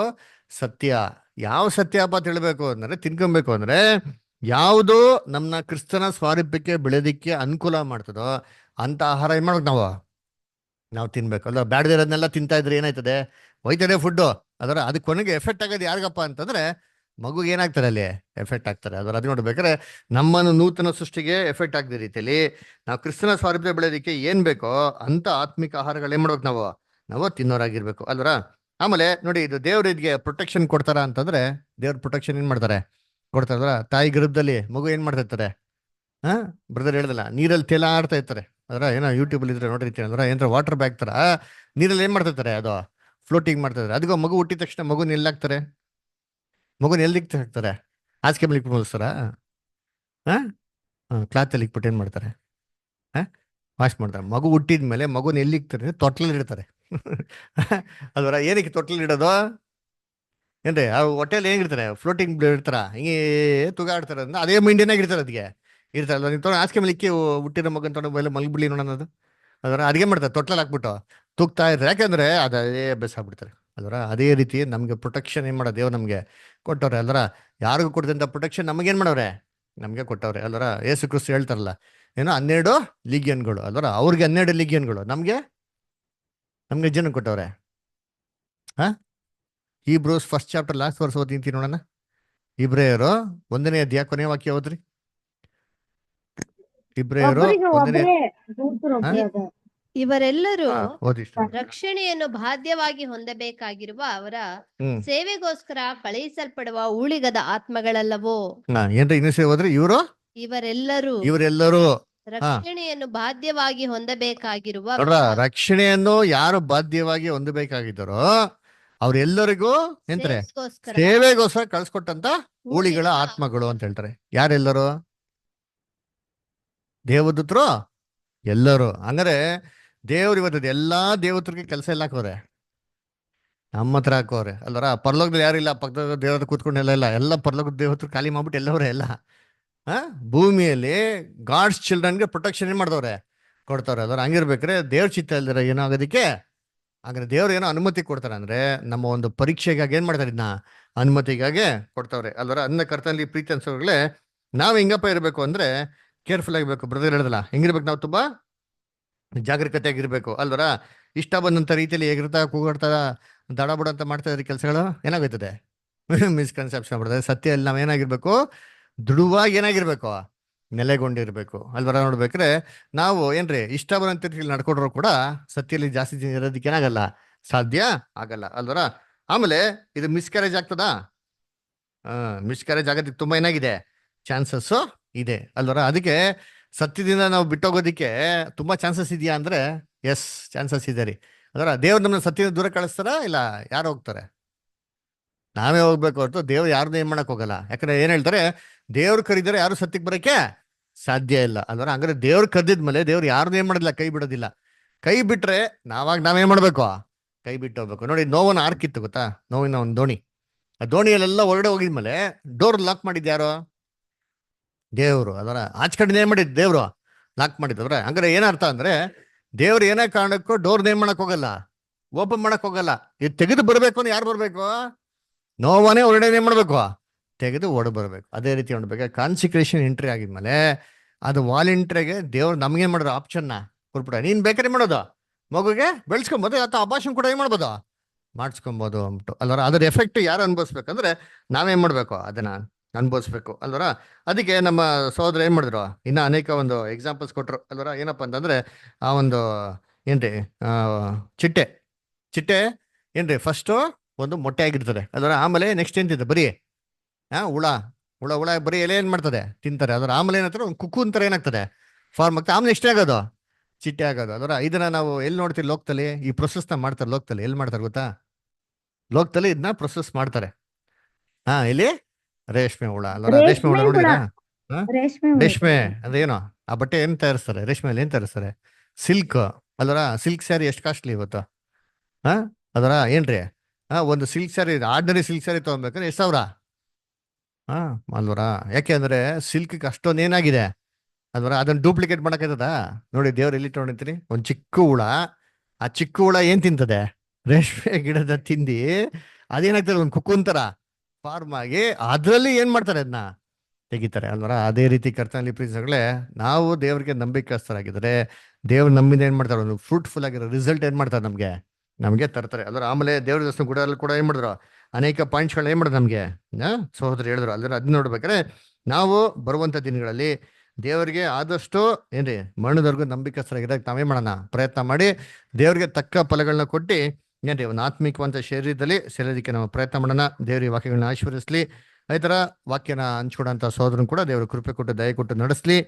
ಸತ್ಯ. ಯಾವ ಸತ್ಯಪ್ಪ ತಿಳ್ಬೇಕು ಅಂದ್ರೆ, ತಿನ್ಕೊಬೇಕು ಅಂದ್ರೆ ಯಾವುದು ನಮ್ನ ಕ್ರಿಸ್ತನ ಸ್ವಾರೂಪ್ಯಕ್ಕೆ ಬೆಳೆದಿಕ್ಕೆ ಅನುಕೂಲ ಮಾಡ್ತದೋ ಅಂತ ಆಹಾರ ಏನ್ ಮಾಡ್ಬೇಕು ನಾವು ತಿನ್ಬೇಕು ಅಲ್ಲ. ಬ್ಯಾಡದಿರೋದನ್ನೆಲ್ಲ ತಿಂತಾ ಇದ್ರೆ ಏನಾಯ್ತದೆ? ಹೋಯ್ತದೆ ಫುಡ್ಡು ಅದರ. ಅದಕ್ಕೆ ಕೊನೆಗೆ ಎಫೆಕ್ಟ್ ಆಗೋದು ಯಾರಿಗಪ್ಪ ಅಂತಂದ್ರೆ ಮಗುಗೆ ಏನಾಗ್ತಾರೆ? ಅಲ್ಲಿ ಎಫೆಕ್ಟ್ ಆಗ್ತಾರೆ ಅದರ. ಅದು ನೋಡ್ಬೇಕಾದ್ರೆ ನಮ್ಮನ್ನು ನೂತನ ಸೃಷ್ಟಿಗೆ ಎಫೆಕ್ಟ್ ಆಗದ ರೀತಿಯಲ್ಲಿ ನಾವು ಕ್ರಿಸ್ತನ ಸ್ವಾರೂಪ್ಯ ಬೆಳೆಯೋದಕ್ಕೆ ಏನ್ ಬೇಕೋ ಅಂತ ಆತ್ಮಿಕ ಆಹಾರಗಳು ಏನ್ ಮಾಡ್ಬೇಕು? ನಾವು ತಿನ್ನೋರಾಗಿರ್ಬೇಕು ಅಲ್ವರ. ಆಮೇಲೆ ನೋಡಿ, ಇದು ದೇವ್ರ ಇದ್ಗೆ ಪ್ರೊಟೆಕ್ಷನ್ ಕೊಡ್ತಾರ ಅಂತಂದ್ರೆ, ದೇವ್ರ ಪ್ರೊಟೆಕ್ಷನ್ ಏನ್ ಮಾಡ್ತಾರೆ? ಕೊಡ್ತಾರಲ್ಲ. ತಾಯಿ ಗರ್ಭದಲ್ಲಿ ಮಗು ಏನ್ ಮಾಡ್ತಾ ಇರ್ತಾರೆ? ಬ್ರದರ್ ಹೇಳ್ದಲ್ಲ, ನೀರಲ್ಲಿ ತೇಲಾಡ್ತಾ ಇರ್ತಾರೆ ಅದರ. ಏನೋ ಯೂಟ್ಯೂಬ್ ಅಲ್ಲಿ ಇದ್ರೆ ನೋಡಿರ್ತೀನಿ ಅಂದ್ರೆ, ಏನಾರ ವಾಟರ್ ಬ್ಯಾಗ್ ತರ ನೀರಲ್ಲಿ ಏನ್ ಮಾಡ್ತಾ ಇರ್ತಾರೆ? ಅದು ಫ್ಲೋಟಿಂಗ್ ಮಾಡ್ತಾ ಇದ್ದಾರೆ. ಅದಕ್ಕೆ ಮಗು ಹುಟ್ಟಿದ ತಕ್ಷಣ ಮಗುನ ಎಲ್ಲಾಗ್ತಾರೆ? ಮಗುನ ಎಲ್ಲಿಗೆ ಹಾಕ್ತಾರೆ? ಹಾಸಿಗೆ ಮೇಲೆ ಇಟ್ಬಿಟ್ಟು ಮಲಗಿಸ್ತಾರ? ಕ್ಲಾತ್ ಅಲ್ಲಿ ಇಟ್ಬಿಟ್ಟು ಏನ್ ಮಾಡ್ತಾರೆ? ವಾಶ್ ಮಾಡ್ತಾರೆ. ಮಗು ಹುಟ್ಟಿದ್ಮೇಲೆ ಮಗುನ ಎಲ್ಲಿಕ್ತಾರೆ? ತೊಟ್ಲಲ್ಲಿ ಇಡ್ತಾರೆ ಅದರ. ಏನಕ್ಕೆ ತೊಟ್ಲಲ್ಲಿ ಇಡೋದು? ಏನ್ರಿ ಆ ಹೊಟ್ಟೆಯಲ್ಲಿ ಹೆಂಗಿರ್ತಾರೆ? ಫ್ಲೋಟಿಂಗ್ ಇರ್ತಾರ, ಹಿಂಗೆ ತುಗಾಡ್ತಾರೆ ಅಂದ್ರೆ ಅದೇ ಮೈಂಡೇನಾಗಿ ಇರ್ತಾರೆ. ಅದಕ್ಕೆ ಇರ್ತಾರಲ್ಲ. ನೀವು ತೊಗೊಂಡು ಹಾಸಿಗೆ ಮೇಲೆ ಇಕ್ಕಿ ಹುಟ್ಟಿರೋ ಮಗನ ತೊಗೊಂಡು ಮೇಲೆ ಮಲಗ್ಬಿಡ್ಲಿ ನೋಡೋದು ಅದರ. ಅಡಿಗೆ ಮಾಡ್ತಾರೆ ತೊಟ್ಲಲ್ಲಿ ಹಾಕ್ಬಿಟ್ಟು ತೂಗ್ತಾ ಇರ್ತಾರೆ. ಯಾಕಂದ್ರೆ ಅದೇ ಅಭ್ಯಾಸ ಆಗ್ಬಿಡ್ತಾರೆ ಅದರ. ಅದೇ ರೀತಿ ನಮ್ಗೆ ಪ್ರೊಟೆಕ್ಷನ್ ಏನ್ ಮಾಡೋದು? ದೇವ್ರು ನಮ್ಗೆ ಕೊಟ್ಟವ್ರೆ ಅಲ್ರ. ಯಾರಿಗೂ ಕೊಡ್ದಂತ ಪ್ರೊಟೆಕ್ಷನ್ ನಮಗೇನ್ ಮಾಡವ್ರೆ? ನಮ್ಗೆ ಕೊಟ್ಟವ್ರೆ ಅಲ್ರ. ಯೇಸು ಕ್ರಿಸ್ತ ಹೇಳ್ತಾರಲ್ಲ, ಏನೋ 12 ಲೀಗಿಯನ್ಗಳು ಅಲ್ವರ. ಅವ್ರಿಗೆ 12 ಲೀಗಿಯನ್ಗಳು, ನಮ್ಗೆ ಜನ ಕೊಟ್ಟವ್ರೆ. Hebrews 1st chapter last verse ಓದಿಂತೀನಿ ನೋಡೋಣ. ಇಬ್ರೇಯರು 1ನೇ ಅಧ್ಯಾಯ ಕೊನೆಯ ವಾಕ್ಯ ಓದ್ರಿ. ಇಬ್ರೇಯರು ಒಬ್ಬರಿಗೆ 1ನೇ ಒಬ್ಬರೇ ದೂತರು ಬ್ರದರ್. ಇವರೆಲ್ಲರೂ ಓದಿ ಇಷ್ಟ. ರಕ್ಷಣೆಯನ್ನು ಬಾಧ್ಯವಾಗಿ ಹೊಂದಬೇಕಾಗಿರುವ ಅವರ ಹ್ಮ್ ಸೇವೆಗೋಸ್ಕರ ಕಳುಹಿಸಲ್ಪಡುವ ಊಳಿಗದ ಆತ್ಮಗಳಲ್ಲವೋ? ಏನ್ರಿ ಇನ್ನೊಂದ್ಸರಿ ಹೋದ್ರಿ? ಇವರೆಲ್ಲರೂ ರಕ್ಷಣೆಯನ್ನು ಬಾಧ್ಯವಾಗಿ ಹೊಂದಬೇಕಾಗಿರುವ ನೋಡ್ರ, ರಕ್ಷಣೆಯನ್ನು ಯಾರು ಬಾಧ್ಯವಾಗಿ ಹೊಂದಬೇಕಾಗಿದ್ದಾರೋ ಅವ್ರೆಲ್ಲರಿಗೂ ಎಂತಾರೆ? ಸೇವೆಗೋಸ್ಕರ ಸೇವೆಗೋಸ್ಕರ ಕಳ್ಸಿಕೊಟ್ಟಂತ ಊಳಿಗಳ ಆತ್ಮಗಳು ಅಂತ ಹೇಳ್ತಾರೆ. ಯಾರೆಲ್ಲರೂ? ದೇವದೂತರು ಎಲ್ಲರೂ. ಹಂಗಾರೆ ದೇವ್ರು ಇವತ್ತು ಎಲ್ಲಾ ದೇವತರಿಗೆ ಕೆಲಸ ಎಲ್ಲ ಹಾಕೋರೆ, ನಮ್ಮ ಹತ್ರ ಹಾಕೋರೆ ಅಲ್ವರ. ಪರಲೋಕದಲ್ಲಿ ಯಾರಿಲ್ಲ, ಪಕ್ಕದ ದೇವರ ಕೂತ್ಕೊಂಡು ಎಲ್ಲ ಪರಲೋಕದ ದೇವತರು ಖಾಲಿ ಮಾಡ್ಬಿಟ್ಟು ಎಲ್ಲವ್ರೆ ಎಲ್ಲ. ಭೂಮಿಯಲ್ಲಿ ಗಾಡ್ಸ್ ಚಿಲ್ಡ್ರನ್ಗೆ ಪ್ರೊಟೆಕ್ಷನ್ ಏನ್ ಮಾಡ್ದವ್ರೆ? ಕೊಡ್ತಾವ್ರೆ ಅಲ್ವರ. ಹಂಗಿರ್ಬೇಕ್ರೆ ದೇವ್ರ ಚಿತ್ತ ಇಲ್ದಿರ ಏನಾಗೋದಕ್ಕೆ ಹಾಗಾದ್ರೆ ದೇವ್ರು ಏನೋ ಅನುಮತಿ ಕೊಡ್ತಾರೆ ಅಂದ್ರೆ ನಮ್ಮ ಒಂದು ಪರೀಕ್ಷೆಗಾಗಿ ಏನ್ ಮಾಡ್ತಾರೆ ಇದನ್ನ ಅನುಮತಿಗಾಗಿ ಕೊಡ್ತಾವ್ರೆ ಅಲ್ವರ. ಅದನ್ನ ಕರ್ತನಲ್ಲಿ ಪ್ರೀತಿ ಅನ್ಸೋಗ್ಲೆ ನಾವ್ ಹೆಂಗಪ್ಪ ಇರ್ಬೇಕು ಅಂದ್ರೆ ಕೇರ್ಫುಲ್ ಆಗಿರ್ಬೇಕು. ಬ್ರದರ್ ಹೇಳಿದಲ್ಲ ಹೆಂಗಿರ್ಬೇಕು, ನಾವು ತುಂಬಾ ಜಾಗರೂಕತೆಯಾಗಿರ್ಬೇಕು ಅಲ್ವರ. ಇಷ್ಟ ಬಂದಂತ ರೀತಿಯಲ್ಲಿ ಹೇಗಿರ್ತಾ ಕೂಗಾಡ್ತಾ ದಡ ಬುಡ ಅಂತ ಮಾಡ್ತಾ ಇದ್ರೆ ಕೆಲಸಗಳು ಏನಾಗೋಯ್ತದೆ, ಮಿಸ್ಕನ್ಸೆಪ್ಷನ್ ಆಗ್ಬಿಡ್ತದೆ. ಸತ್ಯ ನಾವ್ ಏನಾಗಿರ್ಬೇಕು, ದೃಢವಾಗಿ ಏನಾಗಿರ್ಬೇಕು, ನೆಲೆಗೊಂಡಿರ್ಬೇಕು ಅಲ್ವರ. ನೋಡ್ಬೇಕ್ರೆ ನಾವು ಏನ್ರಿ ಇಷ್ಟ ಬರೋಂತ ರೀತಿಯಲ್ಲಿ ನಡ್ಕೊಂಡ್ರು ಕೂಡ ಸತ್ಯಲ್ಲಿ ಜಾಸ್ತಿ ದಿನ ಇರೋದಕ್ಕೆ ಏನಾಗಲ್ಲ, ಸಾಧ್ಯ ಆಗಲ್ಲ ಅಲ್ವರ. ಆಮೇಲೆ ಇದು ಮಿಸ್ಕ್ಯಾರೇಜ್ ಆಗ್ತದಾ? ಮಿಸ್ಕ್ಯಾರೇಜ್ ಆಗೋದಕ್ಕೆ ತುಂಬಾ ಏನಾಗಿದೆ, ಚಾನ್ಸಸ್ ಇದೆ ಅಲ್ವರ. ಅದಕ್ಕೆ ಸತ್ಯದಿಂದ ನಾವು ಬಿಟ್ಟೋಗೋದಿಕ್ಕೆ ತುಂಬಾ ಚಾನ್ಸಸ್ ಇದೆಯಾ ಅಂದ್ರೆ ಎಸ್, ಚಾನ್ಸಸ್ ಇದೆ ರೀ ಅದರ. ದೇವ್ರು ನಮ್ಮನ್ನ ಸತ್ಯದಿಂದ ದೂರ ಕಳಿಸ್ತಾರ, ಇಲ್ಲ ಯಾರು ಹೋಗ್ತಾರೆ? ನಾವೇ ಹೋಗ್ಬೇಕು ಹೊರತು ದೇವ್ರು ಯಾರನ್ನೂ ಏನ್ ಮಾಡಕ್ ಹೋಗಲ್ಲ. ಯಾಕಂದ್ರೆ ಏನ್ ಹೇಳ್ತಾರೆ, ದೇವ್ರು ಕರೀತಾರೆ ಯಾರು ಸತ್ಯಕ್ಕೆ ಬರಕ್ಕೆ ಸಾಧ್ಯ ಇಲ್ಲ ಅಲ್ವರ. ಹಂಗಾದ್ರೆ ದೇವ್ರು ಕದ್ದಿದ್ಮೇಲೆ ದೇವ್ರು ಯಾರನ್ನೂ ಏನ್ ಮಾಡೋದಿಲ್ಲ, ಕೈ ಬಿಡೋದಿಲ್ಲ. ಕೈ ಬಿಟ್ರೆ ನಾವೇನ್ ಮಾಡ್ಬೇಕು, ಕೈ ಬಿಟ್ಟು ಹೋಗ್ಬೇಕು. ನೋಡಿ, ನೋವನ ಆರ್ಕ್ ಇತ್ತು ಗೊತ್ತಾ, ನೋವಿನ ಒಂದು ದೋಣಿ. ಆ ದೋಣಿಯಲ್ಲೆಲ್ಲ ಹೊರಗಡೆ ಹೋಗಿದ್ಮೇಲೆ ಡೋರ್ ಲಾಕ್ ಮಾಡಿದ್ ಯಾರು? ದೇವ್ರು ಅದರ. ಆಚ ಕಡೆ ಏನ್ ಮಾಡಿದ್ ದೇವ್ರು? ಲಾಕ್ ಮಾಡಿದವ್ರೆ. ಹಂಗಾರೆ ಏನರ್ಥ ಅಂದ್ರೆ ದೇವ್ರು ಏನೇ ಕಾರಣಕ್ಕೂ ಡೋರ್ ಏನ್ ಮಾಡಕ್ ಹೋಗಲ್ಲ, ಓಪನ್ ಮಾಡಕ್ ಹೋಗಲ್ಲ. ಇದು ತೆಗೆದು ಬರ್ಬೇಕು ಅಂದ್ರೆ ಯಾರು ಬರ್ಬೇಕು? ನೋವನೇ ಹೊರಗಡೆ ಏನ್ ಮಾಡ್ಬೇಕು, ತೆಗೆದು ಓಡ್ ಬರ್ಬೇಕು. ಅದೇ ರೀತಿ ನೋಡ್ಬೇಕು, ಕಾನ್ಸಿಕ್ರೇಷನ್ ಎಂಟ್ರಿ ಆಗಿದ್ಮೇಲೆ ಅದು ವಾಲಂಟ್ರಿಗೆ ದೇವ್ರು ನಮ್ಗೇನ್ ಮಾಡಿದ್ರು, ಆಪ್ಷನ್ನ ಕೊಟ್ಬಿಡ. ನೀನ್ ಬೇಕಾದ್ರೆ ಮಾಡೋದು, ಮಗುಗೆ ಬೆಳೆಸ್ಕೊಬೋದು ಅಥವಾ ಅಭಾಷಣ ಕೂಡ ಏನ್ ಮಾಡ್ಬೋದು, ಮಾಡಿಸ್ಕೊಬೋದು ಅಂದ್ಬಿಟ್ಟು ಅಲ್ವರ. ಅದ್ರ ಎಫೆಕ್ಟ್ ಯಾರು ಅನ್ಭವಿಸ್ಬೇಕಂದ್ರೆ ನಾವೇನ್ ಮಾಡ್ಬೇಕು, ಅದನ್ನ ಅನ್ಭವಿಸ್ಬೇಕು ಅಲ್ವರ. ಅದಕ್ಕೆ ನಮ್ಮ ಸಹೋದರ ಏನ್ ಮಾಡಿದ್ರು, ಇನ್ನ ಅನೇಕ ಒಂದು ಎಕ್ಸಾಂಪಲ್ಸ್ ಕೊಟ್ರು ಅಲ್ವರ. ಏನಪ್ಪಾ ಅಂತಂದ್ರೆ ಆ ಒಂದು ಏನ್ರಿ ಚಿಟ್ಟೆ ಏನ್ರಿ ಫಸ್ಟ್ ಒಂದು ಮೊಟ್ಟೆ ಆಗಿರ್ತದೆ ಅದರ. ಆಮೇಲೆ ನೆಕ್ಸ್ಟ್ ಏನ್ತಿದೆ, ಬರೀ ಹುಳ ಹುಳ ಹುಳ ಬರೀ ಎಲೆ ಏನ್ ಮಾಡ್ತದೆ, ತಿಂತಾರೆ ಅದರ. ಆಮೇಲೆ ಏನಾಗ್ತದೆ, ಒಂದು ಕುಕ್ಕು ಅಂತಾರೆ ಏನಾಗ್ತದೆ, ಫಾರ್ಮ್ ಆಗ್ತದೆ. ಆಮೇಲೆ ಎಷ್ಟೇ ಆಗೋದು, ಚಿಟ್ಟೆ ಆಗೋದು ಅದರ. ಇದನ್ನ ನಾವು ಎಲ್ಲಿ ನೋಡ್ತೀವಿ, ಲೋಕದಲ್ಲಿ ಈ ಪ್ರೊಸೆಸ್ನ ಮಾಡ್ತಾರೆ. ಲೋಕದಲ್ಲಿ ಎಲ್ಲಿ ಮಾಡ್ತಾರೆ ಗೊತ್ತಾ? ಲೋಕದಲ್ಲಿ ಇದನ್ನ ಪ್ರೊಸೆಸ್ ಮಾಡ್ತಾರೆ. ಇಲ್ಲಿ ರೇಷ್ಮೆ ಹುಳ ಅಲ್ವರ. ರೇಷ್ಮೆ ಹುಳ ನೋಡಿದ್ರಾ? ರೇಷ್ಮೆ ಅಂದ್ರೆ ಏನು, ಆ ಬಟ್ಟೆ ಏನ್ ತಯಾರಿಸ್ತಾರೆ, ರೇಷ್ಮೆಯಲ್ಲಿ ಏನ್ ತಯಾರಿಸ್ತಾರೆ, ಸಿಲ್ಕ್ ಅಲ್ವರ. ಸಿಲ್ಕ್ ಸ್ಯಾರಿ ಎಷ್ಟು ಕಾಸ್ಟ್ಲಿ ಇವತ್ತು ಅದರ. ಏನ್ರಿ ಒಂದು silk sari, ordinary silk sari ತಗೊಬೇಕಂದ್ರೆ ಎಷ್ಟು ಸಾವಿರ ಅಲ್ವರ. ಯಾಕೆ ಅಂದ್ರೆ ಸಿಲ್ಕ್ ಅಷ್ಟೊಂದು ಏನಾಗಿದೆ ಅಲ್ವರ. ಅದನ್ನ ಡೂಪ್ಲಿಕೇಟ್ ಮಾಡಕ್ಕಾಯ್ತದ? ನೋಡಿ, ದೇವ್ರು ಎಲ್ಲಿ ತೊಗೊಂಡಿರ್ತೀರಿ, ಒಂದ್ ಚಿಕ್ಕ ಹುಳ. ಆ ಚಿಕ್ಕ ಹುಳ ಏನ್ ತಿಂತದೆ, ರೇಷ್ಮೆ ಗಿಡದ ತಿಂದಿ ಅದೇನಾಗ್ತದೆ, ಒಂದು ಕುಕ್ಕುಂತರ ಫಾರ್ಮ್ ಆಗಿ ಅದ್ರಲ್ಲಿ ಏನ್ ಮಾಡ್ತಾರೆ, ಅದನ್ನ ತೆಗಿತಾರೆ ಅಲ್ವರ. ಅದೇ ರೀತಿ ಕರ್ತನಲ್ಲಿ ಪ್ರೀತಿಸಗಳೇ, ನಾವು ದೇವ್ರಿಗೆ ನಂಬಿಕಸ್ಥರಾಗಿದ್ರೆ ದೇವ್ರು ನಮ್ಮಿಂದ ಏನ್ ಮಾಡ್ತಾರೆ, ಒಂದು ಫ್ರೂಟ್ಫುಲ್ ಆಗಿರೋ ರಿಸಲ್ಟ್ ಏನ್ ಮಾಡ್ತಾರೆ, ನಮ್ಗೆ ತರ್ತಾರೆ ಅಲ್ವರ. ಆಮೇಲೆ ದೇವ್ರ ದರ್ಶನ ಕೂಡ ಏನ್ ಮಾಡಿದ್ರು, ಅನೇಕ ಪಾಯಿಂಟ್ಸ್ಗಳನ್ನ ಏನ್ ಮಾಡಿದ್ರು ನಮ್ಗೆ ಸಹೋದರ ಹೇಳಿದ್ರು ಅಲ್ವರ. ಅದನ್ನ ನೋಡ್ಬೇಕಾದ್ರೆ ನಾವು ಬರುವಂತ ದಿನಗಳಲ್ಲಿ ದೇವರಿಗೆ ಆದಷ್ಟು ಏನ್ರಿ ಮರಣದವರೆಗೂ ನಂಬಿಕಸ್ಥರಾಗಿರಕ್ಕೆ ನಾವೇ ಮಾಡೋಣ, ಪ್ರಯತ್ನ ಮಾಡಿ ದೇವ್ರಿಗೆ ತಕ್ಕ ಫಲಗಳನ್ನ ಕೊಟ್ಟು ಏನ್ರಿ ಒಂದು ಆತ್ಮಿಕವಂತ ಶರೀರದಲ್ಲಿ ಸೇರೋದಕ್ಕೆ ನಾವು ಪ್ರಯತ್ನ ಮಾಡೋಣ. ದೇವ್ರ ವಾಕ್ಯಗಳನ್ನ ಆಶೀರ್ವದಿಸ್ಲಿ. ಈ ತರ ವಾಕ್ಯನ ಹಂಚ್ಕೊಡಂತ ಸಹೋದರನ್ ಕೂಡ ದೇವರು ಕೃಪೆ ಕೊಟ್ಟು ದಯ ಕೊಟ್ಟು ನಡೆಸ್ಲಿ.